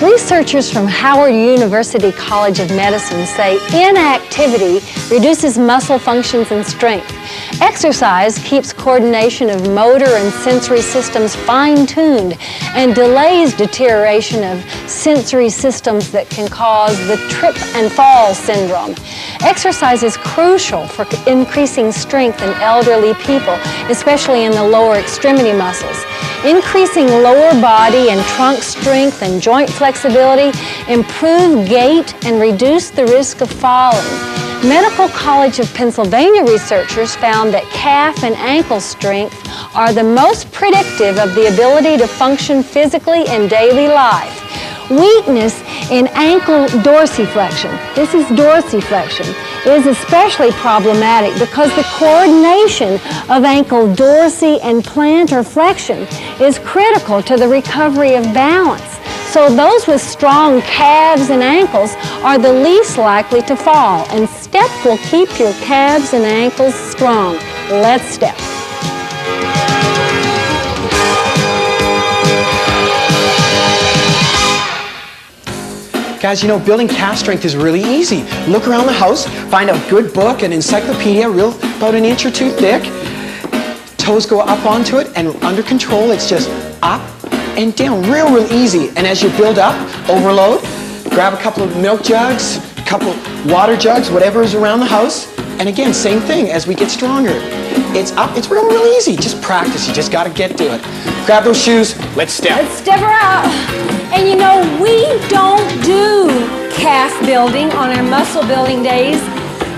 Researchers from Howard University College of Medicine say inactivity reduces muscle functions and strength. Exercise keeps coordination of motor and sensory systems fine-tuned and delays deterioration of sensory systems that can cause the trip and fall syndrome. Exercise is crucial for increasing strength in elderly people, especially in the lower extremity muscles. Increasing lower body and trunk strength and joint flexibility improve gait and reduce the risk of falling. Medical College of Pennsylvania researchers found that calf and ankle strength are the most predictive of the ability to function physically in daily life. Weakness in ankle dorsiflexion, this is dorsiflexion, is especially problematic because the coordination of ankle dorsi and plantar flexion is critical to the recovery of balance. So those with strong calves and ankles are the least likely to fall, and step will keep your calves and ankles strong. Let's step. Guys, you know, building calf strength is really easy. Look around the house, find a good book, an encyclopedia, about an inch or two thick. Toes go up onto it, and under control, it's just up and down, real easy. And as you build up, overload, grab a couple of milk jugs, a couple water jugs, whatever is around the house. And again, same thing as we get stronger. It's up, it's real easy. Just practice, you just gotta get to it. Grab those shoes, let's step. Let's step her out. And you know, we don't do calf building on our muscle building days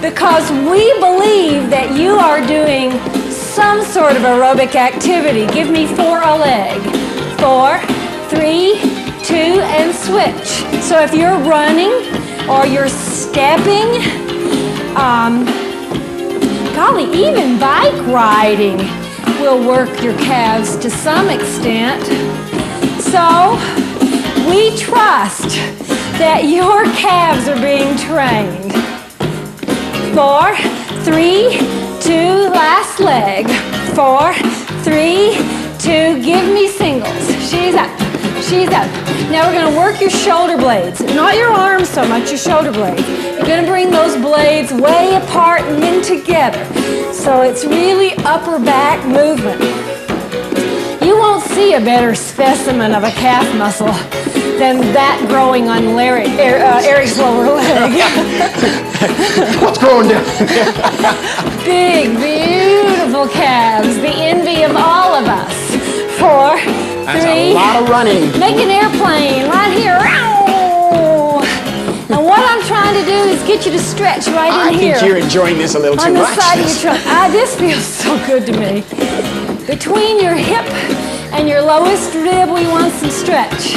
because we believe that you are doing some sort of aerobic activity. Give me 4 a leg. 4, 3, 2, and switch. So if you're running or you're stepping, golly, even bike riding will work your calves to some extent. So we trust that your calves are being trained. 4, 3, 2, last leg. 4, 3, 2, give me singles. She's up, she's up. Now we're gonna work your shoulder blades. Not your arms so much, your shoulder blades. You're gonna bring those blades way apart and in together. So it's really upper back movement. You won't see a better specimen of a calf muscle than that growing on Eric's lower leg. What's growing down? Big, beautiful calves, the envy of all of us. 4, 3. That's a lot of running. Make an airplane right here. And what I'm trying to do is get you to stretch right in here. I think you're enjoying this a little too much. On the side of your trunk. This feels so good to me. Between your hip and your lowest rib, we want some stretch.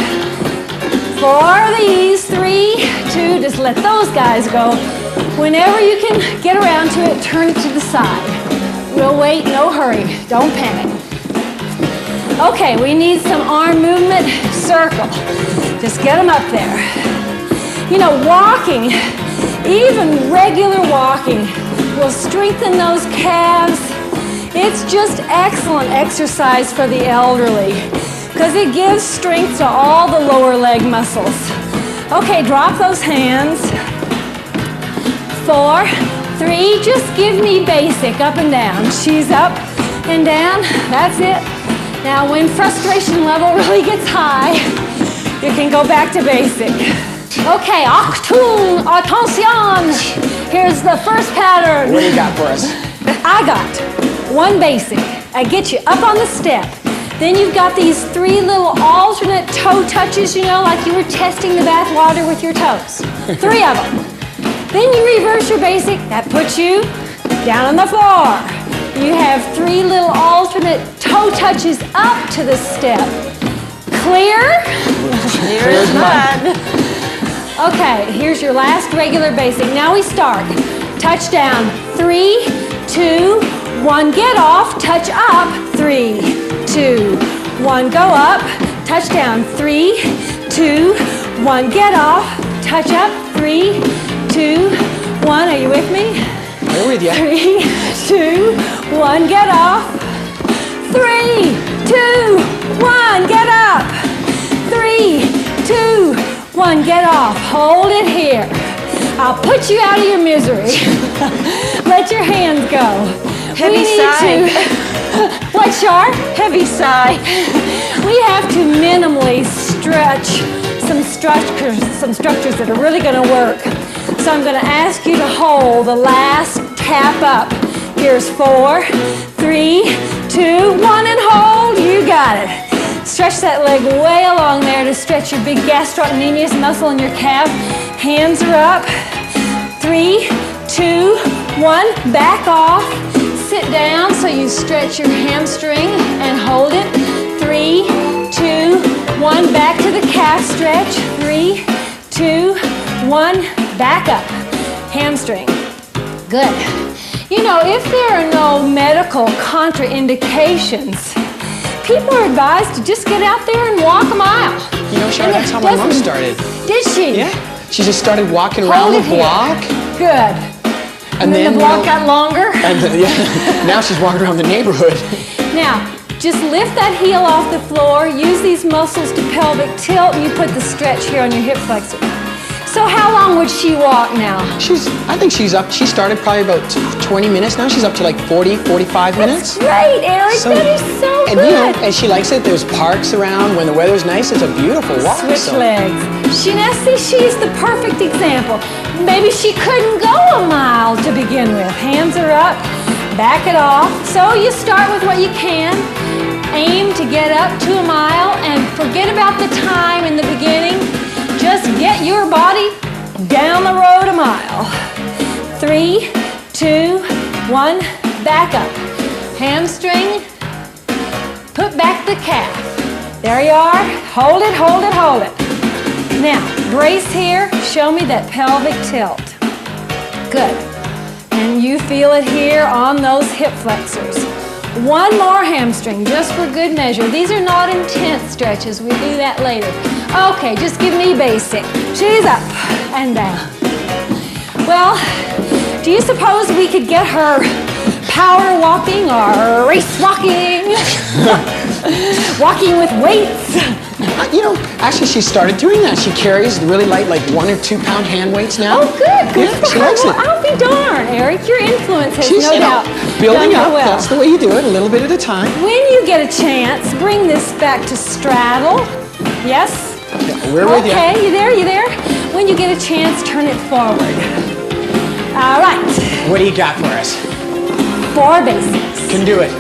4 of these, 3, 2, just let those guys go. Whenever you can get around to it, turn it to the side. We'll wait, no hurry, don't panic. Okay, we need some arm movement, circle. Just get them up there. You know, walking, even regular walking, will strengthen those calves. It's just excellent exercise for the elderly because it gives strength to all the lower leg muscles. Okay, drop those hands. 4, 3, just give me basic, up and down. She's up and down, that's it. Now when frustration level really gets high, you can go back to basic. Okay, attention! Here's the first pattern. What do you got for us? I got 1 basic. I get you up on the step. Then you've got these 3 little alternate toe touches, you know, like you were testing the bath water with your toes. 3 of them. Then you reverse your basic. That puts you down on the floor. You have 3 little alternate toe touches up to the step. Clear? Clear as mud. Okay, here's your last regular basic. Now we start. Touchdown. 3, 2, 1. Get off. Touch up. 3, 2, 1. Go up. Touchdown. 3, 2, 1. Get off. Touch up. 3, 2, 1. Are you with me? We're with you. 3, 2, 1. Get off. 3, 2, 1. Get up. 3, 2, 1, get off. Hold it here. I'll put you out of your misery. Let your hands go. Heavy sigh. What, Char? Heavy sigh. We have to minimally stretch some structures that are really going to work. So I'm going to ask you to hold the last tap up. Here's 4, 3, 2, 1, and hold. You got it. Stretch that leg way along there to stretch your big gastrocnemius muscle in your calf. Hands are up. 3, 2, 1. Back off. Sit down so you stretch your hamstring and hold it. 3, 2, 1. Back to the calf stretch. 3, 2, 1. Back up. Hamstring. Good. You know, if there are no medical contraindications, people are advised to just get out there and walk a mile. You know, Char, that's how my mom started. Did she? Yeah. She just started walking around the block. Good. And then the block got longer. And now she's walking around the neighborhood. Now, just lift that heel off the floor. Use these muscles to pelvic tilt, and you put the stretch here on your hip flexor. So how long would she walk now? I think she's up. She started probably about 20 minutes. Now she's up to like 40, 45 minutes. That's great, Eric. That is so and, good. You know, and she likes it. There's parks around. When the weather's nice, it's a beautiful walk. Switch legs. She's the perfect example. Maybe she couldn't go a mile to begin with. Hands are up. Back it off. So you start with what you can. Aim to get up to a mile and forget about the time in the beginning. Just get your body down the road a mile. 3, 2, 1, back up. Hamstring, put back the calf. There you are. Hold it, hold it, hold it. Now, brace here. Show me that pelvic tilt. Good. And you feel it here on those hip flexors. One more hamstring, just for good measure. These are not intense stretches. We do that later. Okay, just give me basic. She's up and down. Well, do you suppose we could get her power walking or race walking? Walking with weights? You know, actually she started doing that. She carries really light, like 1 or 2 pound hand weights now. Oh, good. Good yeah, for she her. likes it. I'll be darned, Eric. Your influence has no doubt building done up. her well. That's the way you do it, a little bit at a time. When you get a chance, bring this back to straddle. Yes? We're with you. Okay, you there? You there? When you get a chance, turn it forward. All right. What do you got for us? 4 basics. Can do it.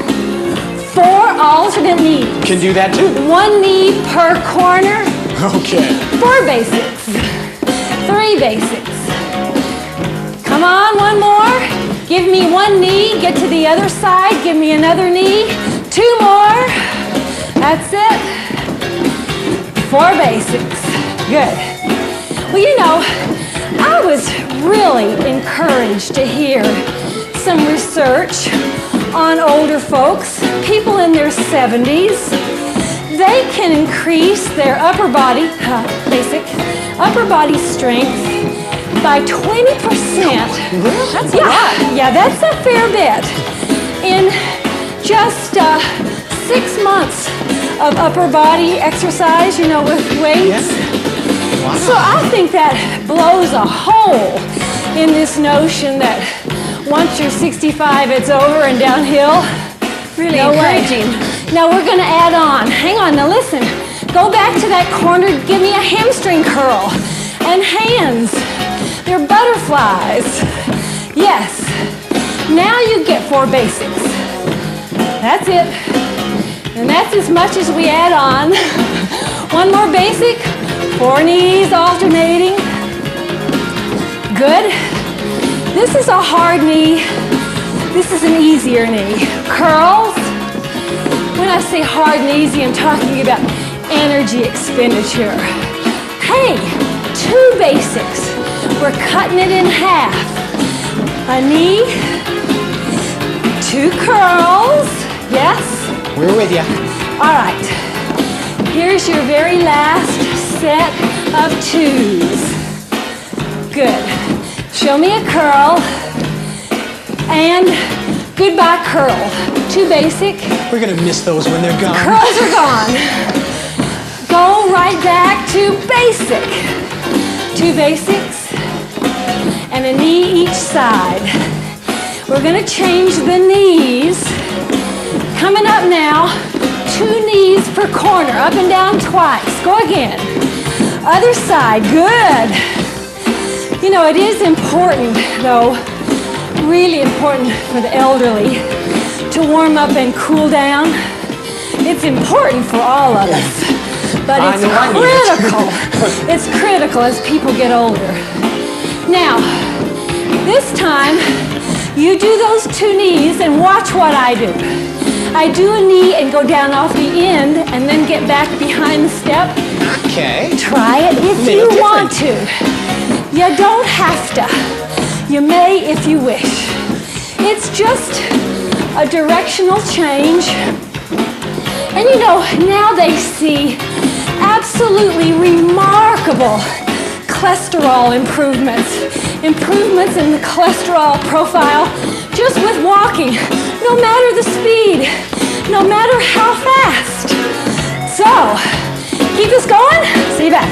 4 alternate knees. Can do that too. 1 knee per corner. Okay. 4 basics. 3 basics. Come on, 1 more. Give me 1 knee. Get to the other side. Give me another knee. 2 more. That's it. 4 basics. Good. Well, you know, I was really encouraged to hear some research on older folks, people in their 70s. They can increase their upper body, upper body strength by 20%. That's a lot. Yeah, that's a fair bit. In just 6 months of upper body exercise, you know, with weights. Yeah. Wow. So I think that blows a hole in this notion that once you're 65, it's over and downhill. Really no encouraging. Way. Now we're going to add on. Hang on, now listen. Go back to that corner, give me a hamstring curl. And hands. They're butterflies. Yes. Now you get 4 basics. That's it. And that's as much as we add on. 1 more basic. 4 knees alternating. Good. This is a hard knee. This is an easier knee. Curls. When I say hard and easy, I'm talking about energy expenditure. Hey, 2 basics. We're cutting it in half. A knee, 2 curls. Yes? We're with you. All right. Here's your very last set of 2s. Good. Show me a curl. And goodbye curl. 2 basic. We're going to miss those when they're gone. Curls are gone. go right back to basic. 2 basics and a knee each side. We're going to change the knees. Coming up now, 2 knees per corner, up and down twice. Go again. Other side, good. You know, it is important, though, really important for the elderly to warm up and cool down. It's important for all of us, but it's critical. It's critical as people get older. Now, this time, you do those 2 knees and watch what I do. I do a knee and go down off the end and then get back behind the step. Okay. Try it if you want to. You don't have to. You may if you wish. It's just a directional change. And you know, now they see absolutely remarkable cholesterol improvements. Improvements in the cholesterol profile just with walking, no matter the speed, no matter how fast. So, keep this going. See you back.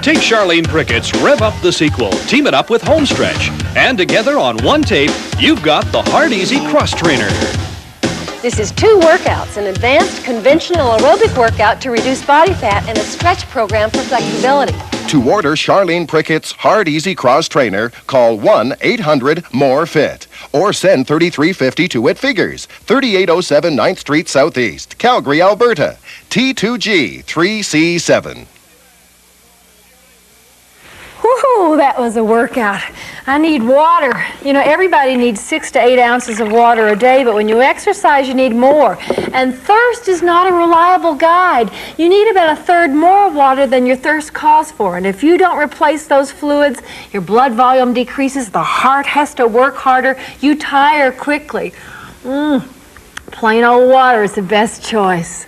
Take Charlene Prickett's Rev Up the Sequel, team it up with Homestretch, and together on one tape, you've got the Hard Easy Cross Trainer. This is 2 workouts, an advanced conventional aerobic workout to reduce body fat and a stretch program for flexibility. To order Charlene Prickett's Hard Easy Cross Trainer, call 1-800-MORE-FIT or send 3350 to It Figures, 3807 9th Street Southeast, Calgary, Alberta, T2G 3C7. Woohoo, that was a workout. I need water. You know, everybody needs 6 to 8 ounces of water a day, but when you exercise, you need more. And thirst is not a reliable guide. You need about 1/3 more water than your thirst calls for. And if you don't replace those fluids, your blood volume decreases, the heart has to work harder, you tire quickly. Plain old water is the best choice.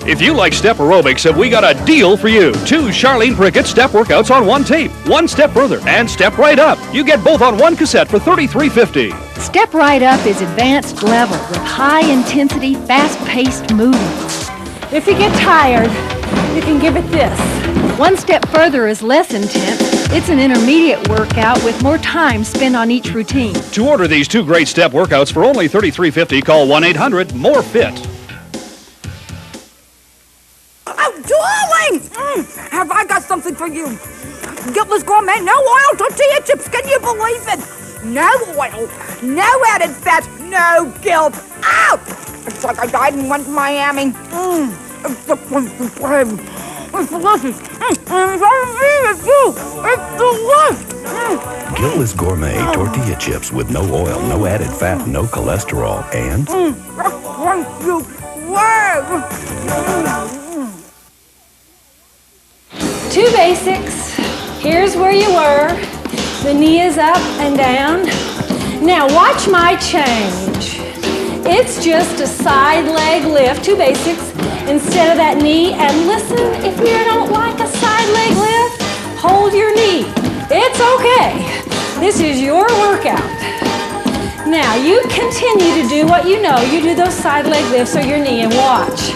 If you like step aerobics, have we got a deal for you. 2 Charlene Prickett step workouts on one tape. 1 step further and Step Right Up. You get both on one cassette for $33.50. Step Right Up is advanced level with high-intensity, fast-paced movements. If you get tired, you can give it this. 1 step further is less intense. It's an intermediate workout with more time spent on each routine. To order these 2 great step workouts for only $33.50, call 1-800-MORE-FIT. Oh, darling! Have I got something for you? Guiltless Gourmet, no oil tortilla chips, can you believe it? No oil, no added fat, no guilt. Ow! It's like I died and went to Miami. It's delicious. It's delicious. Guiltless Gourmet tortilla chips with no oil, no added fat, no cholesterol, and... Thank you. Wow. 2 basics. Here's where you were. The knee is up and down. Now watch my change. It's just a side leg lift, 2 basics, instead of that knee. And listen, if you don't like a side leg lift, hold your knee. It's okay. This is your workout. Now you continue to do what you know. You do those side leg lifts or your knee and watch.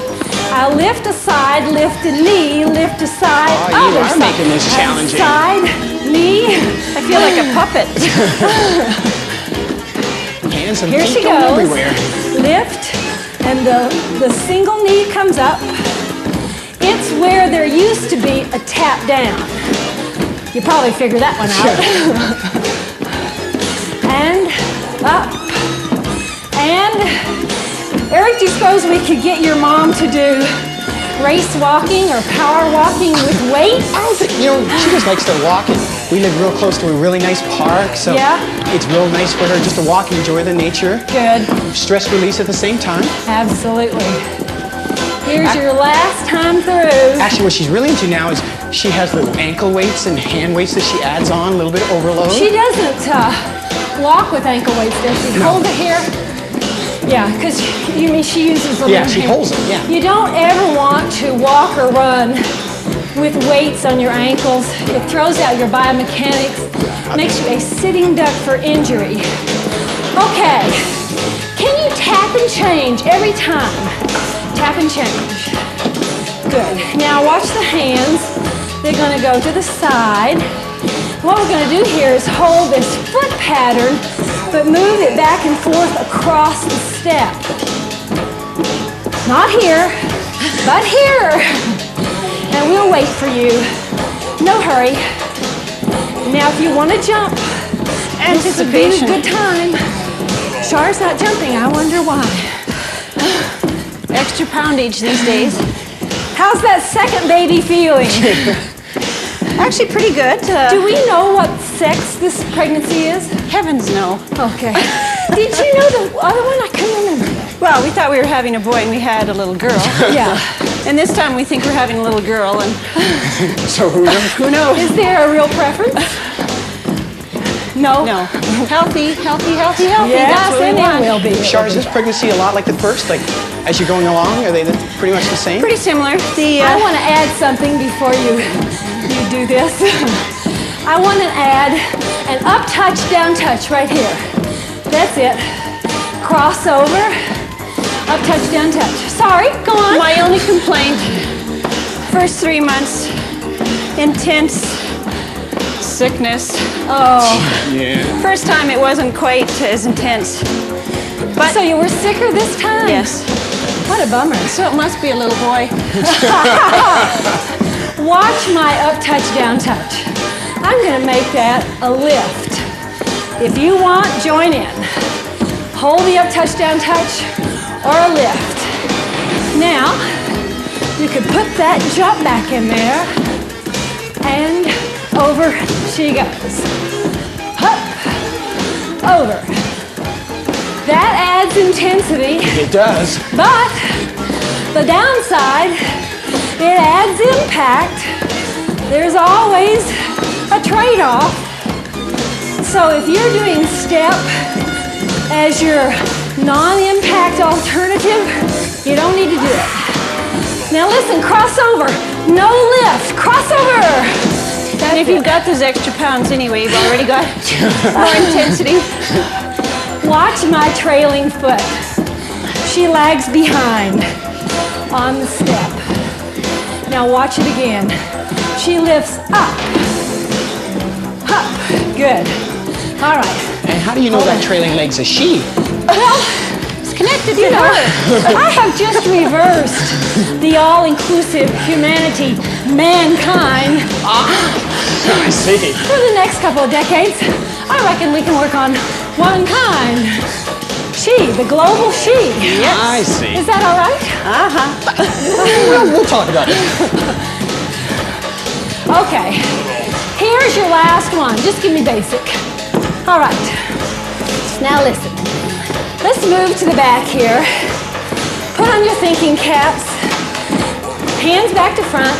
I lift a side, lift a knee, lift a side, you are making this challenging. Side, knee. I feel like a puppet. Hands and Here feet she going goes. everywhere. Lift, and the single knee comes up. It's where there used to be a tap down. You probably figured that one out. And up, and Eric, do you suppose we could get your mom to do race walking or power walking with weights? I don't think, you know, she just likes to walk, and we live real close to a really nice park, so it's real nice for her just to walk and enjoy the nature. Good. Stress release at the same time. Absolutely. Here's your last time through. Actually, what she's really into now is she has little ankle weights and hand weights that she adds on, a little bit of overload. She doesn't walk with ankle weights, does she? No. Hold it here. Yeah, because you mean she uses them. Yeah, she holds them, yeah. You don't ever want to walk or run with weights on your ankles. It throws out your biomechanics, makes you a sitting duck for injury. Okay, can you tap and change every time. Tap and change. Good. Now watch the hands. They're going to go to the side. What we're going to do here is hold this foot pattern, but move it back and forth across the step. Not here, but here. And we'll wait for you. No hurry. Now if you want to jump, anticipation. This would be a good time. Char's not jumping. I wonder why. Extra poundage these days. How's that second baby feeling? Actually pretty good. Do we know what sex this pregnancy is? Heavens no. Okay. Did you know the other one? I couldn't remember. Well, we thought we were having a boy and we had a little girl. Yeah. And this time we think we're having a little girl and So who knows? who knows? Is there a real preference? No. No. Healthy. Yes, That's what and we want. it will be. Char, is this pregnancy a lot like the first? Like, as you're going along, are they pretty much the same? Pretty similar. I want to add something before you do this. I want to add an up touch, down touch right here. That's it. Cross over, up touch, down touch. Sorry, go on. My only complaint, first 3 months, intense sickness. Oh. Yeah. First time it wasn't quite as intense. But so you were sicker this time? Yes. What a bummer. So it must be a little boy. Watch my up touch, down touch. I'm going to make that a lift. If you want, join in. Hold the up touch, down touch, or a lift. Now, you can put that jump back in there, and over she goes. Up, over. That adds intensity. It does. But the downside, it adds impact. There's always a trade-off. So if you're doing step as your non-impact alternative, you don't need to do it. Now listen, crossover, no lift, crossover. And if you've got those extra pounds anyway, you've already got more intensity. Watch my trailing foot. She lags behind on the step. Now watch it again. She lifts up. Up. Good. All right. And how do you know that trailing leg's a she? Well, it's connected to her. I have just reversed the all-inclusive humanity, mankind. I see. For the next couple of decades, I reckon we can work on one kind. She, the global she. Yes. I see. Is that all right? We'll talk about it. Okay. Here's your last one. Just give me basic. All right. Now listen. Let's move to the back here. Put on your thinking caps. Hands back to front.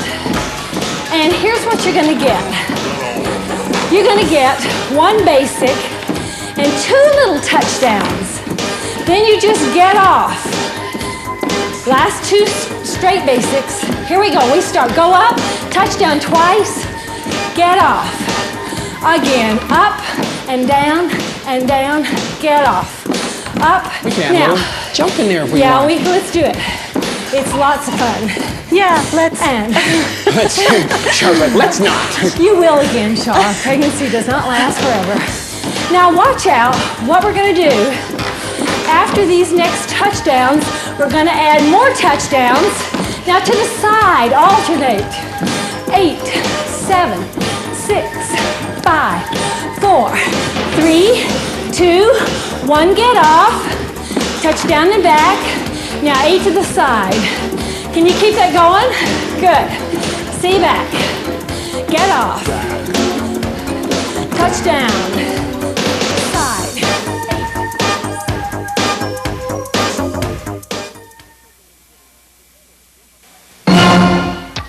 And here's what you're going to get. You're going to get one basic and two little touchdowns. Then you just get off. Last two straight basics. Here we go. We start. Go up, touchdown twice, get off. Again, up and down, get off. Up. We can now, jump in there if we want. Yeah, let's do it. It's lots of fun. Yeah, let's. And Charlotte, let's not. You will again, Char. Pregnancy does not last forever. Now watch out. What we're going to do after these next touchdowns, we're going to add more touchdowns. Now to the side, alternate. 8, 7, 6, 5, 4, 3, 2, 1. Get off. Touchdown and back. Now 8 to the side. Can you keep that going? Good. See back. Get off. Touchdown.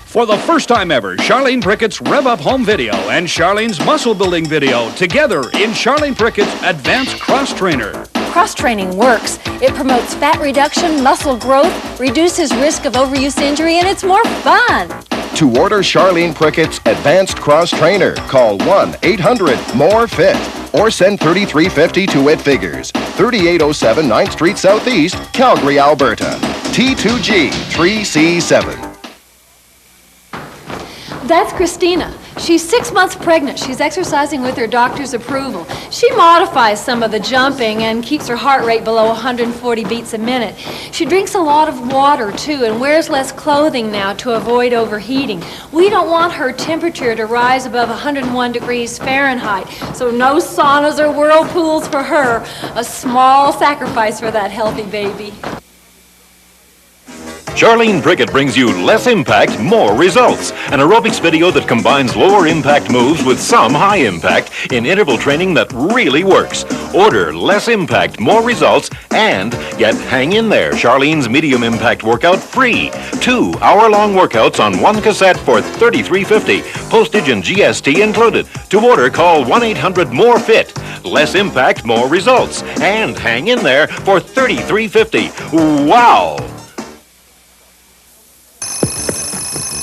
For the first time ever, Charlene Prickett's Rev Up Home Video and Charlene's Muscle Building Video together in Charlene Prickett's Advanced Cross Trainer. Cross-training works. It promotes fat reduction, muscle growth, reduces risk of overuse injury, and it's more fun. To order Charlene Prickett's Advanced Cross Trainer, call 1-800-MORE-FIT or send $33.50 to It Figures, 3807 9th Street Southeast, Calgary, Alberta. T2G 3C7. That's Christina. She's 6 months pregnant. She's exercising with her doctor's approval. She modifies some of the jumping and keeps her heart rate below 140 beats a minute. She drinks a lot of water, too, and wears less clothing now to avoid overheating. We don't want her temperature to rise above 101 degrees Fahrenheit, so no saunas or whirlpools for her. A small sacrifice for that healthy baby. Charlene Prickett brings you less impact, more results. An aerobics video that combines lower impact moves with some high impact in interval training that really works. Order less impact, more results, and get Hang In There, Charlene's medium impact workout free. 2 hour-long workouts on one cassette for $33.50. Postage and GST included. To order, call 1-800-MORE-FIT. Less impact, more results. And Hang In There for $33.50. Wow!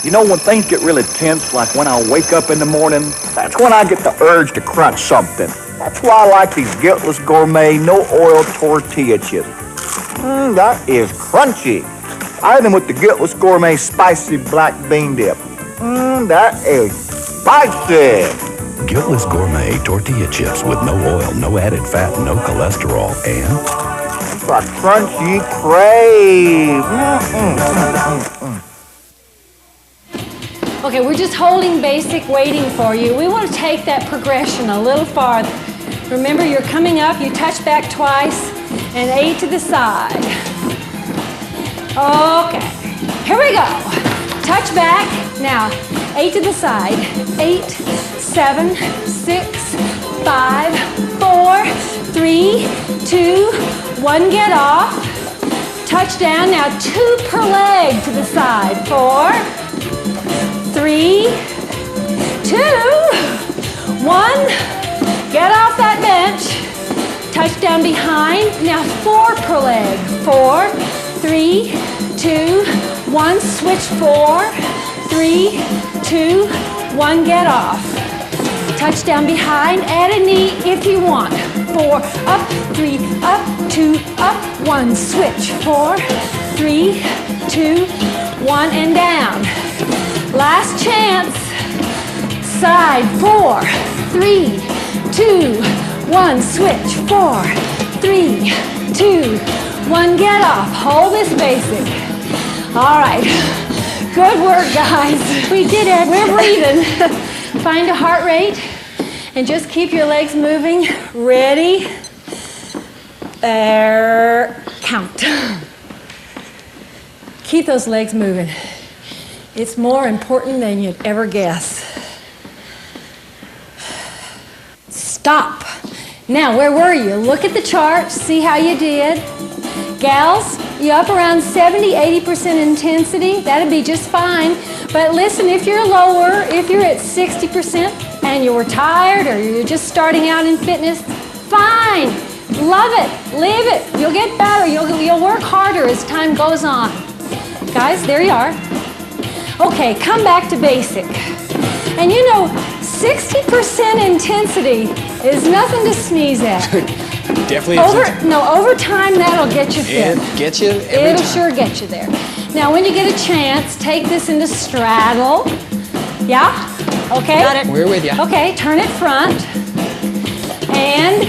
You know, when things get really tense, like when I wake up in the morning, that's when I get the urge to crunch something. That's why I like these Guiltless Gourmet no-oil tortilla chips. That is crunchy. I eat them with the Guiltless Gourmet spicy black bean dip. That is spicy. Guiltless Gourmet tortilla chips with no oil, no added fat, no cholesterol, and a crunchy crave. Okay, we're just holding basic, waiting for you. We want to take that progression a little farther. Remember, you're coming up, you touch back twice, and 8 to the side. Okay, here we go. Touch back, now 8 to the side. 8, 7, 6, 5, 4, 3, 2, 1, get off. Touch down, now 2 per leg to the side. 4, 3, 2, 1. Get off that bench. Touch down behind. Now 4 per leg. 4, 3, 2, 1. Switch 4, 3, 2, 1. Get off. Touch down behind. Add a knee if you want. 4, up, 3, up, 2, up, 1. Switch. 4, 3, 2, 1, and down. Last chance. Side. 4, 3, 2, 1. Switch. 4, 3, 2, 1. Get off. Hold this basic. All right. Good work, guys. We did it. We're breathing. Find a heart rate and just keep your legs moving. Ready? There. Count. Keep those legs moving. It's more important than you'd ever guess. Stop. Now, where were you? Look at the chart, see how you did. Gals, you up around 70, 80% intensity, that'd be just fine. But listen, if you're lower, if you're at 60% and you were tired or you're just starting out in fitness, fine. Love it, leave it. You'll get better, you'll work harder as time goes on. Guys, there you are. Okay, come back to basic. And you know, 60% intensity is nothing to sneeze at. Definitely over time, that'll get you fit. It'll get you every It'll time. sure get you there. Now, when you get a chance, take this into straddle. Yeah? Okay? Got it. We're with you. Okay, turn it front. And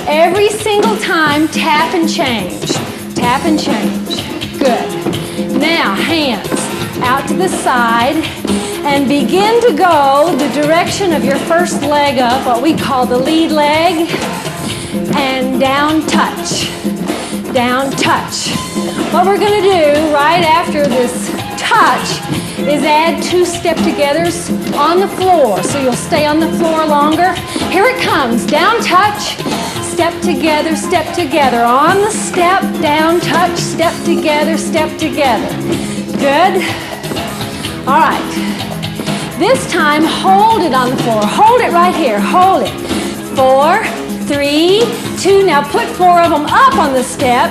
every single time, tap and change. Tap and change. Good. Now, hands out to the side and begin to go the direction of your first leg up, what we call the lead leg, and down touch, down touch. What we're going to do right after this touch is add 2 step-togethers on the floor, so you'll stay on the floor longer. Here it comes, down touch, step together, on the step, down touch, step together, good. All right, this time hold it on the floor, hold it right here, hold it. 4, 3, 2, now put 4 of them up on the step.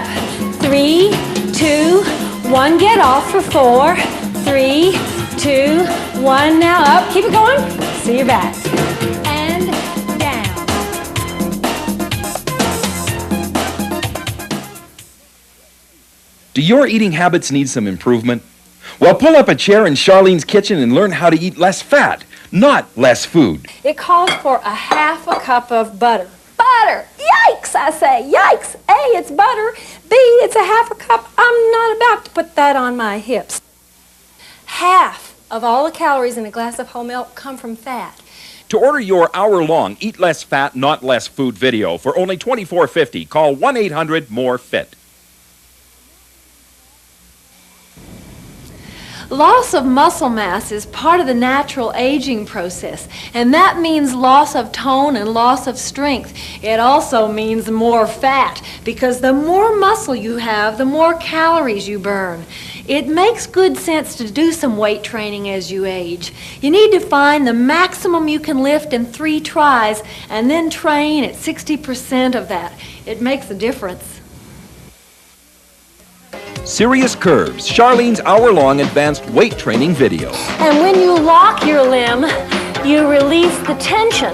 3, 2, 1, get off for 4, 3, 2, One now, up, keep it going. See your back. And down. Do your eating habits need some improvement? Well, pull up a chair in Charlene's kitchen and learn how to eat less fat, not less food. It calls for a half a cup of butter. Butter! Yikes, I say, yikes! A, it's butter. B, it's a half a cup. I'm not about to put that on my hips. Half of all the calories in a glass of whole milk come from fat. To order your hour-long Eat Less Fat, Not Less Food video for only $24.50, call 1-800-MORE-FIT. Loss of muscle mass is part of the natural aging process, and that means loss of tone and loss of strength. It also means more fat, because the more muscle you have, the more calories you burn. It makes good sense to do some weight training as you age. You need to find the maximum you can lift in 3 tries, and then train at 60% of that. It makes a difference. Serious Curves, Charlene's hour-long advanced weight training video. And when you lock your limb, you release the tension,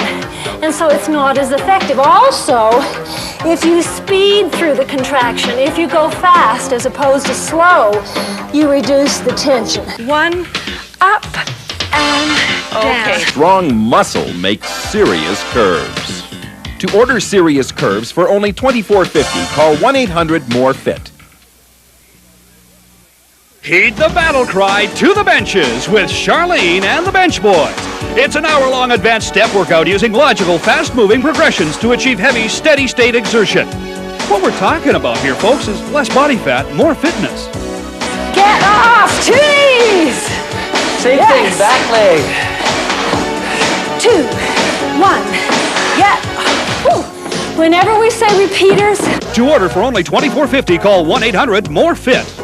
and so it's not as effective. Also, if you speed through the contraction, if you go fast as opposed to slow, you reduce the tension. One, up, and down. Strong muscle makes serious curves. To order Serious Curves for only $24.50, call 1-800-MORE-FIT. Heed the battle cry to the benches with Charlene and the Bench Boys. It's an hour-long advanced step workout using logical, fast-moving progressions to achieve heavy, steady-state exertion. What we're talking about here, folks, is less body fat, more fitness. Get off, tees! Same thing, back leg. 2, 1, get. Whew. Whenever we say repeaters. To order for only $24.50, call 1-800-MORE-FIT.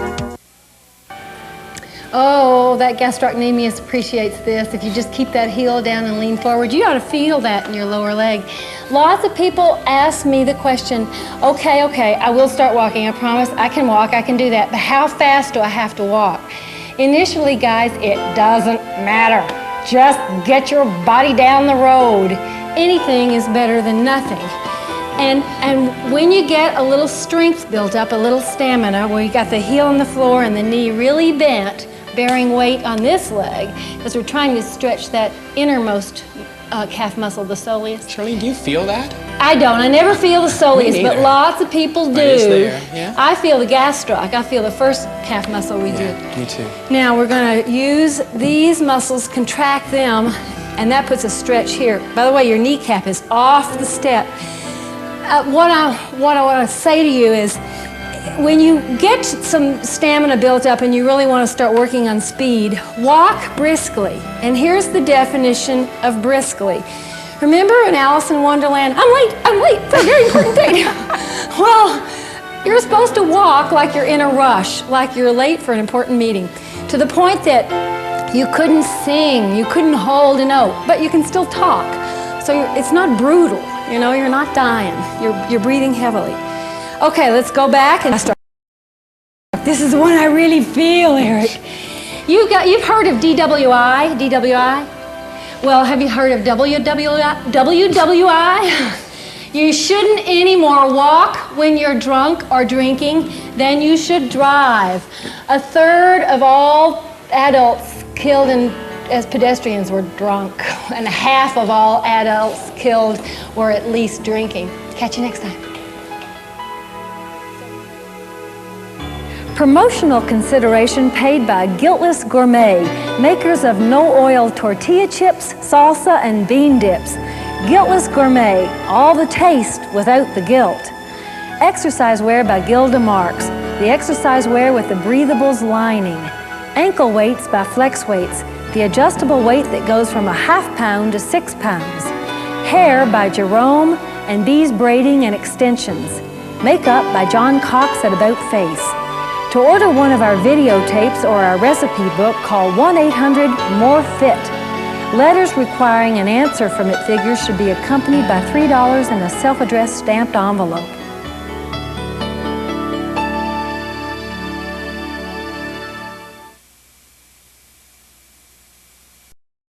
Oh, that gastrocnemius appreciates this. If you just keep that heel down and lean forward, you ought to feel that in your lower leg. Lots of people ask me the question, okay, I will start walking. I promise I can walk, I can do that. But how fast do I have to walk? Initially, guys, it doesn't matter. Just get your body down the road. Anything is better than nothing. And when you get a little strength built up, a little stamina, where you got the heel on the floor and the knee really bent, bearing weight on this leg, because we're trying to stretch that innermost calf muscle, the soleus. Charlene, do you feel that? I don't. I never feel the soleus, but lots of people do. It is there, yeah? I feel the gastroc. I feel the first calf muscle we do. Me too. Now we're going to use these muscles, contract them, and that puts a stretch here. By the way, your kneecap is off the step. What I want to say to you is, when you get some stamina built up and you really want to start working on speed, walk briskly. And here's the definition of briskly. Remember in Alice in Wonderland, I'm late for a very important date. Well, you're supposed to walk like you're in a rush, like you're late for an important meeting, to the point that you couldn't sing, you couldn't hold a note, but you can still talk. So it's not brutal, you know, you're not dying, you're breathing heavily. Okay, let's go back and start. This is the one I really feel, Eric. You've heard of DWI? Well, have you heard of WWI? You shouldn't anymore walk when you're drunk or drinking, then you should drive. 1/3 of all adults killed as pedestrians were drunk, and 1/2 of all adults killed were at least drinking. Catch you next time. Promotional consideration paid by Guiltless Gourmet, makers of no-oil tortilla chips, salsa, and bean dips. Guiltless Gourmet, all the taste without the guilt. Exercise wear by Gilda Marks, the exercise wear with the breathables lining. Ankle weights by Flex Weights, the adjustable weight that goes from 1/2 pound to 6 pounds. Hair by Jerome and Bees Braiding and Extensions. Makeup by John Cox at About Face. To order one of our videotapes or our recipe book, call 1-800-MORE-FIT. Letters requiring an answer from It Figures should be accompanied by $3 in a self-addressed stamped envelope.